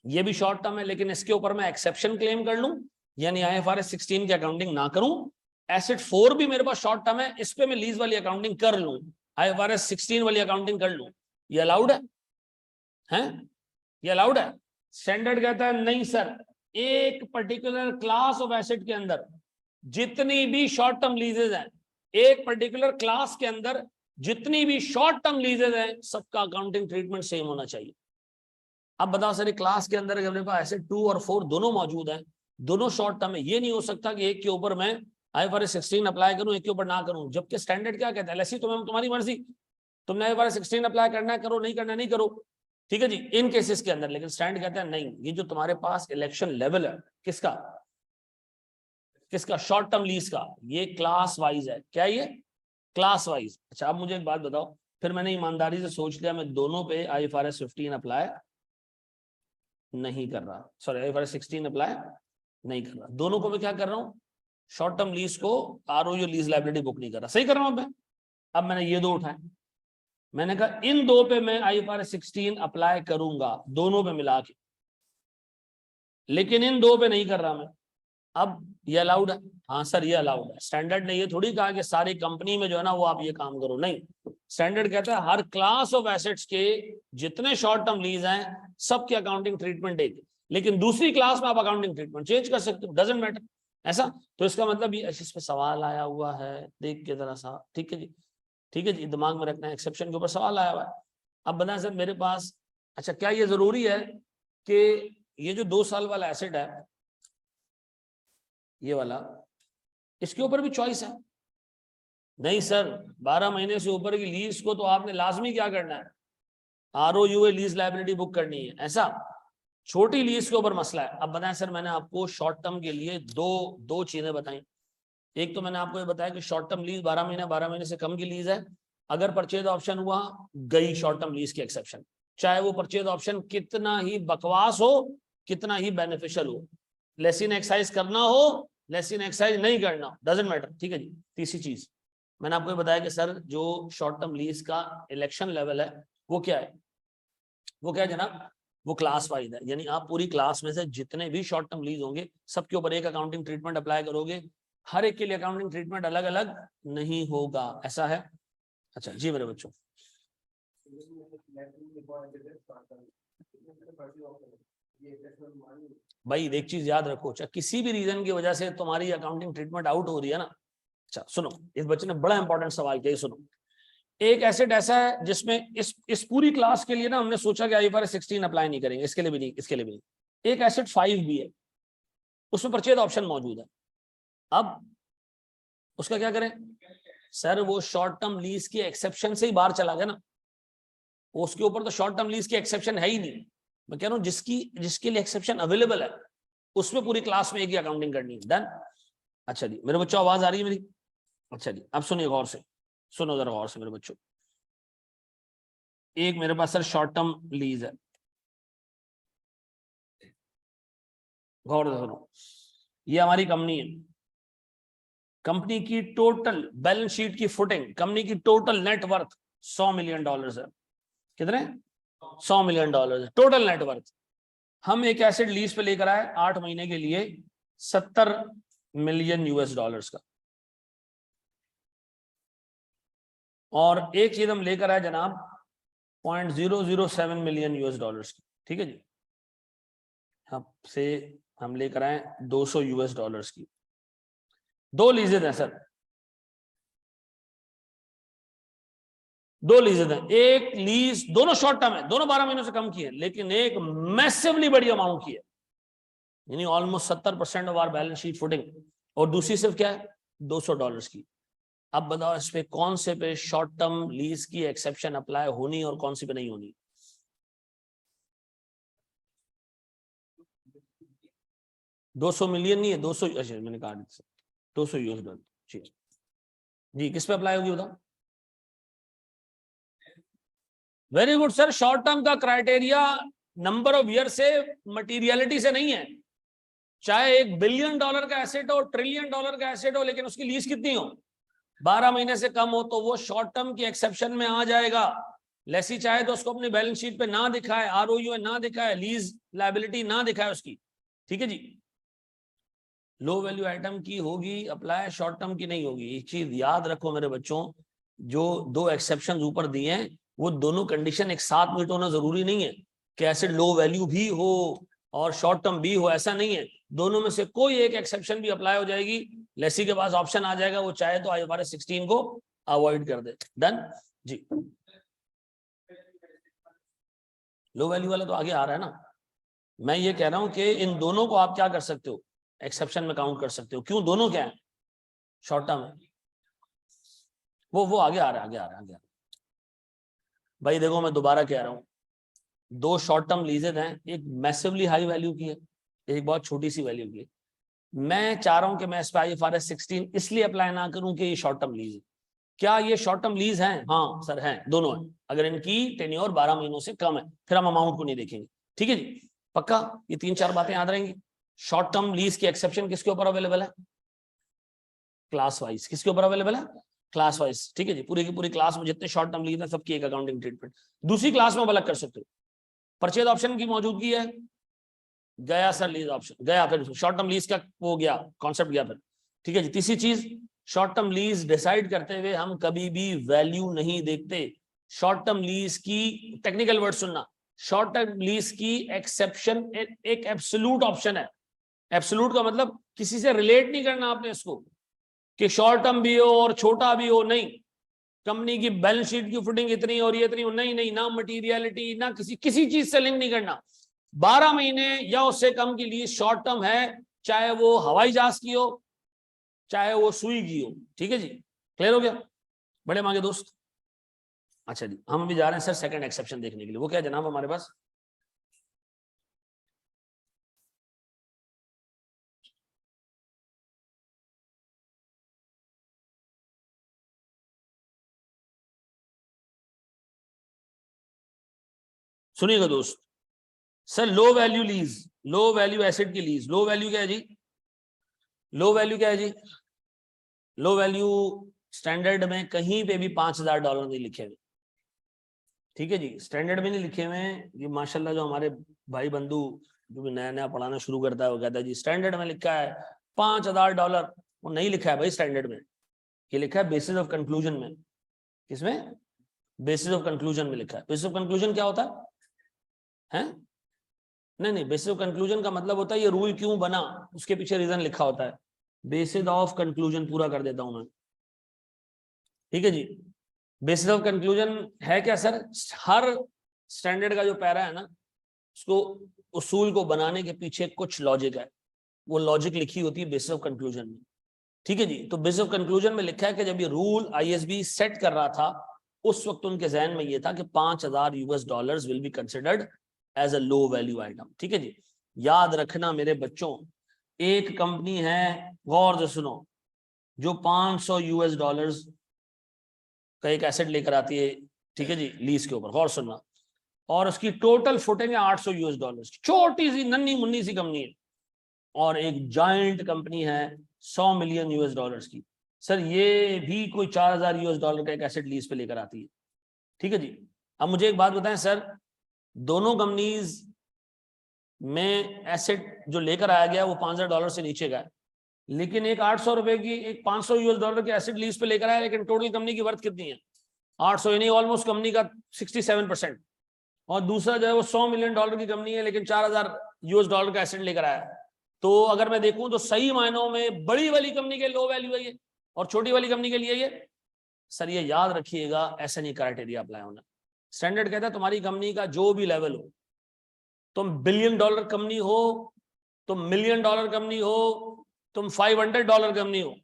ये भी शॉर्ट टर्म है, लेकिन इसके ऊपर मैं एक्सेप्शन क्लेम कर लूं, यानी आईएफआरएस 16 की अकाउंटिंग ना करूं। एसेट 4 भी मेरे पास शॉर्ट टर्म है, इस पे मैं लीज वाली अकाउंटिंग कर लूं, आईएफआरएस 16 वाली अकाउंटिंग कर लूं। ये अलाउड है? ये अलाउड है? स्टैंडर्ड कहता है नहीं सर, एक पर्टिकुलर क्लास ऑफ एसेट के अंदर जितनी भी शॉर्ट टर्म लीजेज हैं, एक पर्टिकुलर क्लास के अंदर जितनी भी शॉर्ट टर्म लीजेज हैं, सबका अकाउंटिंग ट्रीटमेंट सेम होना चाहिए। अब बताओ सर, क्लास के अंदर अपने पास एसेट 2 और 4 दोनों मौजूद हैं, दोनों शॉर्ट टर्म है, ये नहीं हो सकता कि एक के ऊपर मैं आईएफआरएस 16 अप्लाई करूं, एक के ऊपर ना करूं। जबकि स्टैंडर्ड क्या कहता है, एलएससी तुम्हारी मर्जी, तुमने आईएफआरएस 16 अप्लाई करना है करो, नहीं करना नहीं करो, ठीक है जी, इन केसेस के अंदर। लेकिन स्टैंडर्ड कहता है नहीं, ये जो तुम्हारे पास इलेक्शन लेवल है, किसका किसका, शॉर्ट टर्म लीज का, ये क्लास वाइज है। क्या ये क्लास वाइज? अच्छा अब मुझे एक बात बताओ, फिर मैंने ईमानदारी से सोच लिया मैं दोनों पे आईएफआरएस 15 अप्लाई नहीं कर रहा, सॉरी आईएफआरएस 16 अप्लाई नहीं कर रहा, दोनों को मैं क्या कर रहा हूं, शॉर्ट टर्म लीज को आरओयू लीज लायबिलिटी बुक नहीं कर रहा, सही कर रहा हूं मैं। अब मैंने ये दो उठाए, मैंने कहा इन दो पे मैं आईएफआरएस 16 अप्लाई करूंगा, दोनों पे मिला के, लेकिन इन दो पे नहीं कर रहा मैं। अब ये अलाउड है? हाँ सर ये अलाउड है। स्टैंडर्ड ने ये थोड़ी कहा कि सारी कंपनी में जो है ना वो आप ये काम करो, नहीं। स्टैंडर्ड कहता है हर क्लास ऑफ एसेट्स के जितने शॉर्ट टर्म लीज हैं सबकी अकाउंटिंग ट्रीटमेंट एक, लेकिन दूसरी क्लास में आप अकाउंटिंग ट्रीटमेंट चेंज कर सकते हो, डजंट मैटर। ऐसा तो इसका मतलब ये इस पे सवाल आया हुआ है, देख के जरा सा, ठीक है जी, ठीक है जी, दिमाग में रखना है, एक्सेप्शन के ऊपर सवाल आया हुआ है। अब बताएं सर मेरे पास, अच्छा क्या ये जरूरी है कि ये जो 2 साल वाला एसेट है, ये वाला, इसके ऊपर भी चॉइस है? नहीं सर, 12 महीने से ऊपर की लीज को तो आपने लाजमी क्या करना है, आरओयू लीज लायबिलिटी बुक करनी है। ऐसा छोटी लीज के ऊपर मसला है। अब बताएं सर, मैंने आपको शॉर्ट टर्म के लिए दो चीजें बताई। एक तो मैंने आपको ये बताया कि शॉर्ट टर्म लीज 12 महीने से कम की लीज है, अगर परचेज ऑप्शन हुआ गई शॉर्ट टर्म लीज की एक्सेप्शन, चाहे वो परचेज ऑप्शन कितना ही बकवास हो, कितना ही बेनिफिशियल हो, लेसिन एक्साइज करना हो, लेसिन एक्साइज नहीं करना, डजंट मैटर, ठीक है जी। तीसरी चीज मैंने आपको बताया कि सर जो शॉर्ट टर्म लीज का इलेक्शन लेवल है वो क्या है, वो क्या है जनाब, वो क्लास वाइज है, यानी आप पूरी क्लास में से जितने भी शॉर्ट टर्म लीज होंगे सबके ऊपर एक अकाउंटिंग ट्रीटमेंट अप्लाई करोगे, हर एक के लिए अकाउंटिंग ट्रीटमेंट अलग अलग नहीं होगा, ऐसा है। अच्छा जी मेरे बच्चों, भाई एक चीज याद रखो, चाहे किसी भी रीजन की वजह से तुम्हारी अकाउंटिंग ट्रीटमेंट आउट हो रही है ना, अच्छा सुनो, इस बच्चे ने बड़ा इंपॉर्टेंट सवाल किया, सुनो। एक एसेट ऐसा है जिसमें इस पूरी क्लास के लिए ना हमने सोचा कि आईएफआरएस 16 अप्लाई नहीं करेंगे, इसके लिए भी नहीं, इसके लिए भी नहीं। एक एसेट 5 भी है, उसमें परचेज ऑप्शन मौजूद है, अब उसका क्या करें सर, वो शॉर्ट टर्म लीज की एक्सेप्शन से ही बाहर चला गया ना, उसके ऊपर तो शॉर्ट टर्म लीज की एक्सेप्शन है ही नहीं। मैं कह रहा हूं जिसके लिए एक्सेप्शन अवेलेबल है उसमें पूरी क्लास में एक ही अकाउंटिंग करनी है, डन। अच्छा जी मेरे बच्चों, आवाज आ रही है मेरी? अच्छा जी अब सुनिए गौर से, सुनो जरा गौर से मेरे बच्चों। एक मेरे पास सर शॉर्ट टर्म लीज है, गौर से सुनो, ये हमारी कंपनी है, कंपनी की टोटल बैलेंस शीट की फुटिंग, कंपनी की टोटल नेट वर्थ $100 मिलियन है। कितने? $100 मिलियन है टोटल नेट वर्थ। हम एक एसेट लीज पे लेकर आए 8 महीने के लिए $70 मिलियन का, और एक चीज हम लेकर आए जनाब 0.007 मिलियन की, ठीक है जी। से हम लेकर आए $200 की, 2 लीजेज हैं सर, 2 लीजेज हैं। एक लीज दोनों शॉर्ट टर्म है, दोनों 12 महीनों से कम की है, लेकिन एक मैसिवली बड़ी अमाउंट की है, यानी almost 70% of our balance sheet footing और दूसरी सिर्फ क्या है, $200 की। अब बताओ इस पे कौन से पे शॉर्ट टर्म लीज की एक्सेप्शन अप्लाई होनी और कौन सी पे नहीं होनी? $200 मिलियन नहीं है, 200, अच्छा मैंने कहा $200 जी। जी किस पे अप्लाई होगी बताओ? Very good sir, short term का क्राइटेरिया नंबर ऑफ ईयर से, मटीरियलिटी से नहीं है। चाहे $1 बिलियन का एसेट हो, $1 ट्रिलियन का एसेट हो, लेकिन उसकी लीज कितनी हो, 12 महीने से कम हो, तो वो शॉर्ट टर्म की एक्सेप्शन में आ जाएगा। लेसी चाहे तो उसको अपनी बैलेंस शीट पे ना दिखाए, आरओयू ना दिखाए, लीज लायबिलिटी ना दिखाए उसकी, ठीक है जी। लो वैल्यू आइटम की होगी अप्लाई, शॉर्ट टर्म की नहीं होगी। एक चीज याद रखो मेरे बच्चों, जो दो एक्सेप्शन ऊपर दिए हैं वो दोनों कंडीशन एक साथ मीट होना जरूरी नहीं है कि एसेट लो वैल्यू भी हो और शॉर्ट टर्म भी हो, ऐसा नहीं है। दोनों में से कोई एक एक्सेप्शन भी अप्लाई हो जाएगी, लेसी के पास ऑप्शन आ जाएगा, वो चाहे तो IFRS 16 को अवॉइड कर दे। डन जी। लो वैल्यू वाला तो आगे आ रहा है ना, मैं ये कह रहा हूं कि इन दोनों को आप क्या कर सकते हो, एक्सेप्शन में काउंट कर सकते हो। क्यों, दोनों क्या है, शॉर्ट टर्म है। वो आगे आ रहा है, आगे आ रहा है। भाई देखो मैं दोबारा कह रहा हूं, दो शॉर्ट टर्म लीजेज हैं, एक मैसिवली हाई वैल्यू की है, एक बहुत छोटी सी वैल्यू की है। मैं चाह रहा हूं कि मैं इस पर IFRS 16 इसलिए अप्लाई ना करूं कि ये शॉर्ट टर्म लीज है। क्या ये शॉर्ट टर्म लीज हैं? हाँ सर हैं, दोनों हैं। अगर इनकी टेन्योर 12 महीनों से कम है फिर हम अमाउंट को नहीं देखेंगे, ठीक है जी। पक्का ये 3-4 बातें याद रहेंगी। शॉर्ट टर्म लीज की एक्सेप्शन किसके ऊपर अवेलेबल है? Class wise. किसके ऊपर अवेलेबल है? क्लास वाइज, ठीक है जी। पूरी की पूरी क्लास में जितने शॉर्ट टर्म लीज है सबकी एक अकाउंटिंग ट्रीटमेंट। दूसरी क्लास में अलग कर सकते हो, परचेज ऑप्शन की मौजूदगी है, गया सर लीज ऑप्शन गया, फिर शॉर्ट टर्म लीज का वो गया कॉन्सेप्ट गया फिर, ठीक है जी। तीसरी चीज, शॉर्ट टर्म लीज डिसाइड करते हुए हम कभी भी वैल्यू नहीं देखते। शॉर्ट टर्म लीज की टेक्निकल वर्ड सुनना, शॉर्ट टर्म लीज की एक्सेप्शन एक एब्सोल्यूट ऑप्शन है। एब्सोल्यूट का मतलब किसी से रिलेट नहीं करना आपने इसको कि शॉर्ट टर्म भी हो और छोटा भी हो, नहीं। कंपनी की बैलेंस शीट की फुटिंग इतनी और ये इतनी हो, नहीं नहीं, ना मटीरियलिटी ना किसी चीज से लिंक नहीं करना। 12 महीने या उससे कम की लीज शॉर्ट टर्म है, चाहे वो हवाई जहाज की हो चाहे वो सुई की हो, ठीक है जी। क्लियर हो गया बड़े मांगे दोस्त? अच्छा जी, हम भी जा रहे हैं सर सेकंड एक्सेप्शन देखने के लिए। वो क्या जनाब हमारे पास? सुनिएगा दोस्त, sir low value lease, low value asset की लीज। लो वैल्यू क्या है जी? लो वैल्यू क्या है जी? लो वैल्यू स्टैंडर्ड में कहीं पे भी $5,000 नहीं लिखे हुए, ठीक है जी। स्टैंडर्ड में नहीं लिखे हुए हैं। ये माशाल्लाह जो हमारे भाई बंधु जो भी नया नया पढ़ाना शुरू करता है वो कहता है जी स्टैंडर्ड में लिखा है $5,000। वो नहीं लिखा है भाई स्टैंडर्ड में, ये लिखा है बेसिस ऑफ कंक्लूजन में। किसमें? बेसिस ऑफ कंक्लूजन में लिखा है। बेसिस ऑफ कंक्लूजन क्या होता है? नहीं नहीं, बेसिस ऑफ कंक्लूजन का मतलब होता है ये रूल क्यों बना, उसके पीछे रीजन लिखा होता है। बेसिस ऑफ कंक्लूजन पूरा कर देता हूं मैं, ठीक है जी। बेसिस ऑफ कंक्लूजन है क्या सर? हर स्टैंडर्ड का जो पैरा है ना, उसको उसूल को बनाने के पीछे कुछ लॉजिक है, वो लॉजिक लिखी होती है बेसिस ऑफ कंक्लूजन में, ठीक है जी। तो बेसिस ऑफ कंक्लूजन में लिखा है कि जब ये रूल ISB सेट कर रहा था उस वक्त उनके जहन में ये था कि $5,000 will be considered as a low value item, ठीक है जी। याद रखना मेरे बच्चों, एक कंपनी है, गौर से सुनो, जो $500 का एक एसेट लेकर आती है, ठीक है जी, लीज के ऊपर, गौर सुनना, और उसकी टोटल फुटिंग है $800 की, छोटी सी नन्ही मुन्नी सी कंपनी है। और एक जायंट कंपनी है $100 मिलियन की। सर ये भी कोई $4,000 का एक एसेट लीज पे लेकर आती है, ठीक है जी। अब मुझे एक बात बताएं सर, दोनों कंपनीज में एसेट जो लेकर आया गया वो $5,000 से नीचे का है, लेकिन एक $800 की, एक $500 की एसेट लीज पे लेकर आया, लेकिन टोटल कंपनी की वर्थ कितनी है? 800, यानी ऑलमोस्ट कंपनी का 67%। और दूसरा जो है वो $100 मिलियन की कंपनी है, लेकिन $4,000 का एसेट लेकर आया। तो अगर मैं देखूं तो सही मायनों में बड़ी वाली कंपनी के लो वैल्यू है ये, और छोटी वाली कंपनी के लिए ये। सर ये याद रखिएगा, ऐसा नहीं क्राइटेरिया अप्लाई होना। स्टैंडर्ड कहता है तुम्हारी कंपनी का जो भी लेवल हो, तुम $1 बिलियन कंपनी हो, तुम $1 मिलियन कंपनी हो, तुम $500 कंपनी हो।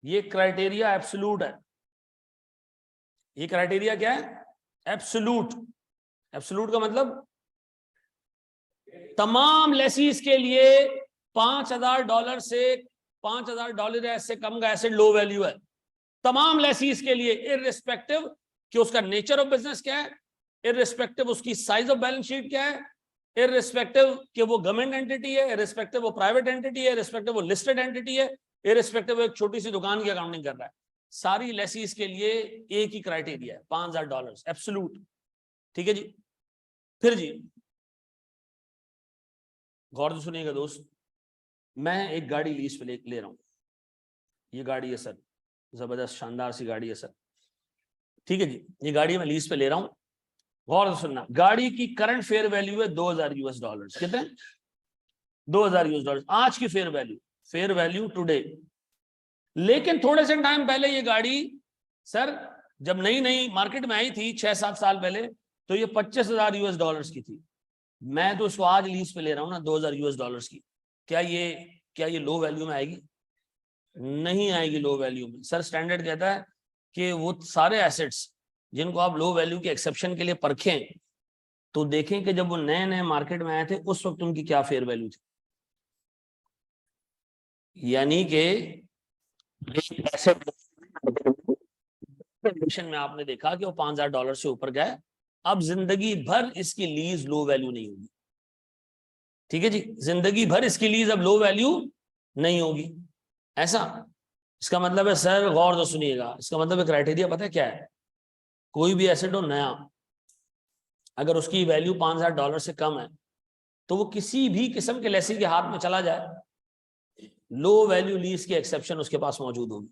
ये क्राइटेरिया एब्सोल्यूट है। ये क्राइटेरिया क्या है? एब्सोल्यूट। एब्सोल्यूट का मतलब तमाम लेसीज के लिए $5,000 से $5,000 या इससे कम का एसेट लो वैल्यू है। तमाम लेसीज के लिए, इररिस्पेक्टिव कि उसका नेचर ऑफ बिजनेस क्या है, इररिस्पेक्टिव उसकी साइज ऑफ बैलेंस शीट क्या है, इररिस्पेक्टिव कि वो गवर्नमेंट एंटिटी है, इररिस्पेक्टिव वो प्राइवेट एंटिटी है, इररिस्पेक्टिव वो लिस्टेड एंटिटी है, इररिस्पेक्टिव वो एक छोटी सी दुकान की अकाउंटिंग कर रहा है। सारी लेसीज के लिए एक ही क्राइटेरिया है, $5,000 एब्सोल्यूट। ठीक है जी। फिर जी गौर से सुनिएगा दोस्त, मैं एक गाड़ी लीज पे ले रहा हूं। ये गाड़ी है सर, जबरदस्त शानदार सी गाड़ी है सर। ठीक है जी, ये गाड़ी मैं लीज पे ले रहा हूं। गौर से सुनना, गाड़ी की करंट फेयर वैल्यू है $2,000। कितने? $2,000 आज की फेयर वैल्यू टुडे। लेकिन थोड़े से टाइम पहले ये गाड़ी सर जब नई नई मार्केट में आई थी 6-7 साल पहले, तो ये $25,000 की थी। मैं तो इसको आज लीज पे ले रहा हूं ना $2,000 की। क्या ये लो वैल्यू में आएगी? नहीं आएगी लो वैल्यू में। सर स्टैंडर्ड कहता है कि वो सारे एसेट्स जिनको आप लो वैल्यू के एक्सेप्शन के लिए परखें, तो देखें कि जब वो नए नए मार्केट में आए थे उस वक्त उनकी क्या फेयर वैल्यू थी। यानी कि एसेट में आपने देखा कि वो $5,000 से ऊपर गए, अब जिंदगी भर इसकी लीज लो वैल्यू नहीं होगी। ठीक है जी, जिंदगी भर इसकी लीज अब लो वैल्यू नहीं होगी। ऐसा इसका मतलब है सर, गौर से सुनिएगा, इसका मतलब है क्राइटेरिया पता है क्या है? कोई भी एसेट हो नया, अगर उसकी वैल्यू $5,000 से कम है तो वो किसी भी किस्म के लेसी के हाथ में चला जाए, लो वैल्यू लीज की एक्सेप्शन उसके पास मौजूद होगी।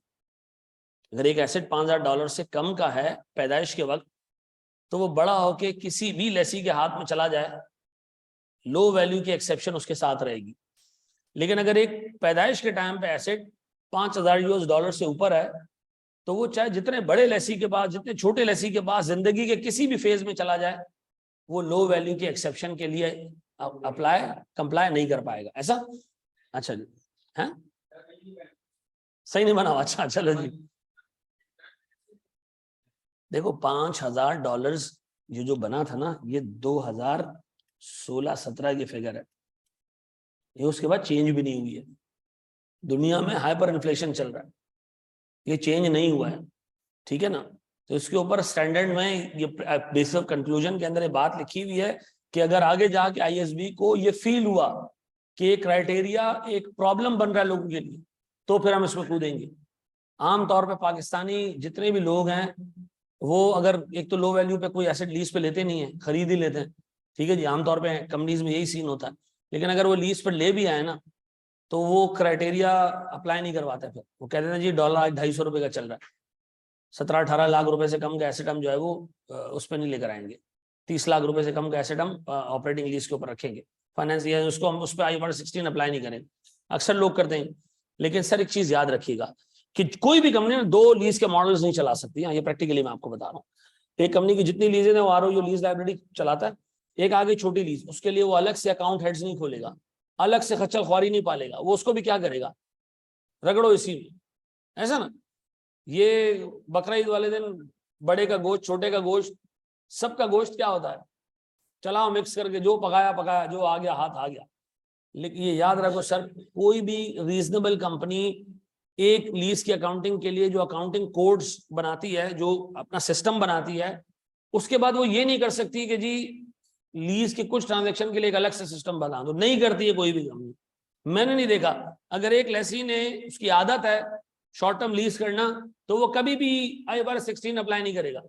अगर एक एसेट $5,000 से कम का है पैदाइश के वक्त, तो वो बड़ा होके किसी भी लेसी के हाथ में चला जाए, लो वैल्यू की एक्सेप्शन उसके साथ रहेगी। लेकिन अगर एक पैदाइश के टाइम पे एसेट $5,000 से ऊपर है, तो वो चाहे जितने बड़े लेसी के पास, जितने छोटे लेसी के पास जिंदगी के किसी भी फेज में चला जाए, वो लो वैल्यू की एक्सेप्शन के लिए कंप्लाई नहीं कर पाएगा। ऐसा? अच्छा जी, है सही नहीं बना? अच्छा चलो जी। देखो $5,000 ये जो बना था ना, ये 2016-17 की फिगर है। ये उसके बाद चेंज भी नहीं हुई है। दुनिया में हाइपर इन्फ्लेशन चल रहा है, ये चेंज नहीं हुआ है। ठीक है ना? तो इसके ऊपर स्टैंडर्ड में ये बेसिक कंक्लूजन के अंदर ये बात लिखी हुई है कि अगर आगे जाके आईएसबी को ये फील हुआ कि ये क्राइटेरिया एक प्रॉब्लम बन रहा है लोगों के लिए, तो फिर हम इसमें कूदेंगे। आमतौर पे पाकिस्तानी जितने भी लोग हैं, वो अगर एक तो लो वैल्यू पे कोई एसेट लीज पे लेते नहीं है, खरीद ही लेते हैं। ठीक है जी, आमतौर पे कंपनीज में यही सीन होता है। लेकिन अगर वो लीज पर ले भी आए ना, तो वो क्राइटेरिया अप्लाई नहीं करवाते। फिर वो कहते हैं जी $100 $250 का चल रहा है, 17-18 लाख रुपए से कम का एसेट हम जो है वो उस पर नहीं लेकर आएंगे। 30 लाख रुपए से कम का एसेट हम ऑपरेटिंग लीज के ऊपर रखेंगे, फाइनेंस या उसको हम उस पर IFRS 16 अप्लाई नहीं करेंगे। अक्सर लोग करते हैं। लेकिन सर एक चीज याद रखिएगा कि कोई भी कंपनी दो लीज के मॉडल्स नहीं चला सकती है। ये प्रैक्टिकली मैं आपको बता रहा हूँ। एक कंपनी की जितनी लीजें है वो ROU लीज लाइब्रेरी चलाता है। एक आगे छोटी लीज, उसके लिए वो अलग से अकाउंट हेड्स नहीं खोलेगा, अलग से खच्चर ख्वारी नहीं पालेगा। वो उसको भी क्या करेगा? रगड़ो इसी में। ऐसा ना? ये बकरा ईद वाले दिन बड़े का गोश्त, छोटे का गोश्त, सबका गोश्त क्या होता है? चलाओ मिक्स करके, जो पकाया पकाया, जो आ गया हाथ आ गया। लेकिन ये याद रखो सर, कोई भी रीजनेबल कंपनी एक लीज की अकाउंटिंग के लिए जो अकाउंटिंग कोड्स बनाती है, जो अपना सिस्टम बनाती है, उसके बाद वो ये नहीं कर सकती कि जी लीज के कुछ ट्रांजैक्शन के लिए एक अलग से सिस्टम बना दो। नहीं करती है कोई भी कंपनी। मैंने नहीं देखा। अगर एक लेसी ने, उसकी आदत है शॉर्ट टर्म लीज करना, तो वो कभी भी IFRS 16 अप्लाई नहीं करेगा।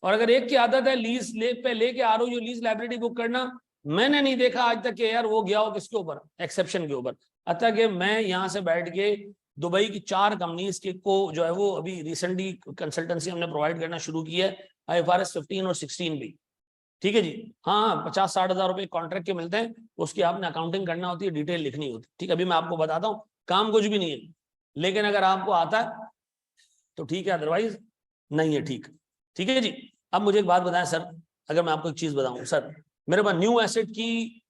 और अगर एक की आदत है लीज लेके ROU लीज लाइब्रेरी बुक करना, मैंने नहीं देखा आज तक कि यार वो गया हो किसके ऊपर, एक्सेप्शन के ऊपर। अतः कि मैं यहाँ से बैठ के दुबई की 4 कंपनीज के को जो है वो अभी रिसेंटली कंसल्टेंसी हमने प्रोवाइड करना शुरू की है, IFRS 15 और 16 भी। ठीक है जी। हाँ, 50-60 हज़ार रुपए कॉन्ट्रैक्ट के मिलते हैं, उसकी आपने अकाउंटिंग करना होती है, डिटेल लिखनी होती है। ठीक है, अभी मैं आपको बताता हूँ, काम कुछ भी नहीं है। लेकिन अगर आपको आता है तो ठीक है, अदरवाइज नहीं है। ठीक है जी। अब मुझे एक बात बताएं सर, अगर मैं आपको एक चीज बताऊं सर, मेरे पास न्यू एसेट की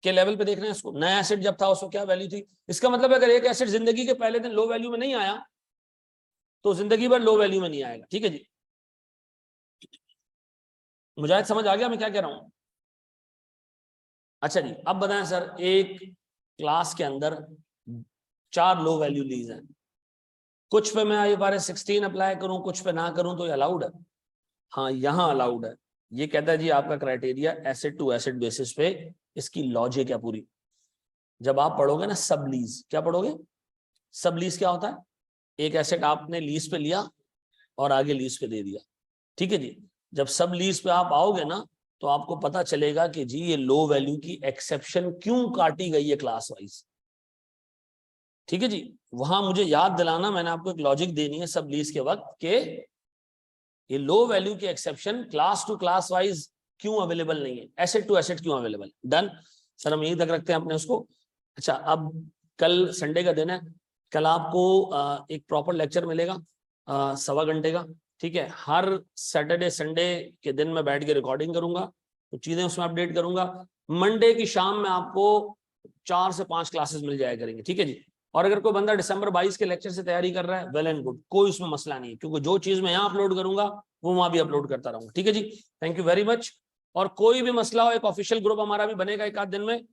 के लेवल पे देख रहे हैं इसको। नया एसेट जब था उसको क्या वैल्यू थी, इसका मतलब अगर एक एसेट जिंदगी के पहले दिन लो वैल्यू में नहीं आया तो जिंदगी भर लो वैल्यू में नहीं आएगा। ठीक है जी, मुझे समझ आ गया मैं क्या कह रहा हूं? अच्छा जी, अब बताएं सर, एक क्लास के अंदर 4 लो वैल्यू लीज हैं, कुछ पे मैं IFRS 16 अप्लाई करूं, कुछ पे ना करूं, तो ये अलाउड है? हाँ, यहां अलाउड है। ये कहता है जी आपका criteria asset to asset basis पे, इसकी लॉजिक है पूरी। जब आप पढ़ोगे ना सब लीज, क्या पढ़ोगे? सब लीज क्या होता है? एक एसेट आपने लीज पे लिया और आगे लीज पे दे दिया। ठीक है जी, जब सब लीज पे आप आओगे ना तो आपको पता चलेगा कि जी ये लो वैल्यू की एक्सेप्शन क्यों काटी गई है क्लास वाइज। ठीक है जी, वहां मुझे याद दिलाना, मैंने आपको एक लॉजिक देनी है सब लीज के वक्त के ये लो वैल्यू की exception class to class wise क्यों अवेलेबल नहीं है, एसेट टू एसेट क्यों अवेलेबल। डन सर, हम यहीं तक रखते हैं अपने उसको। अच्छा, अब कल संडे का दिन है, कल आपको एक प्रॉपर लेक्चर मिलेगा 1.25 घंटे का। ठीक है, हर सैटरडे संडे के दिन मैं बैठ के रिकॉर्डिंग करूंगा, तो चीजें उसमें अपडेट करूंगा। मंडे की शाम में आपको 4 से 5 क्लासेस मिल जाया करेंगे। ठीक है जी, और अगर कोई बंदा दिसंबर 22 के लेक्चर से तैयारी कर रहा है, वेल एंड गुड, कोई उसमें मसला नहीं है, क्योंकि जो चीज मैं यहाँ अपलोड करूंगा वो वहां भी अपलोड करता रहूंगा। ठीक है जी, थैंक यू वेरी मच। और कोई भी मसला हो, एक ऑफिशियल ग्रुप हमारा भी बनेगा एक आध दिन में,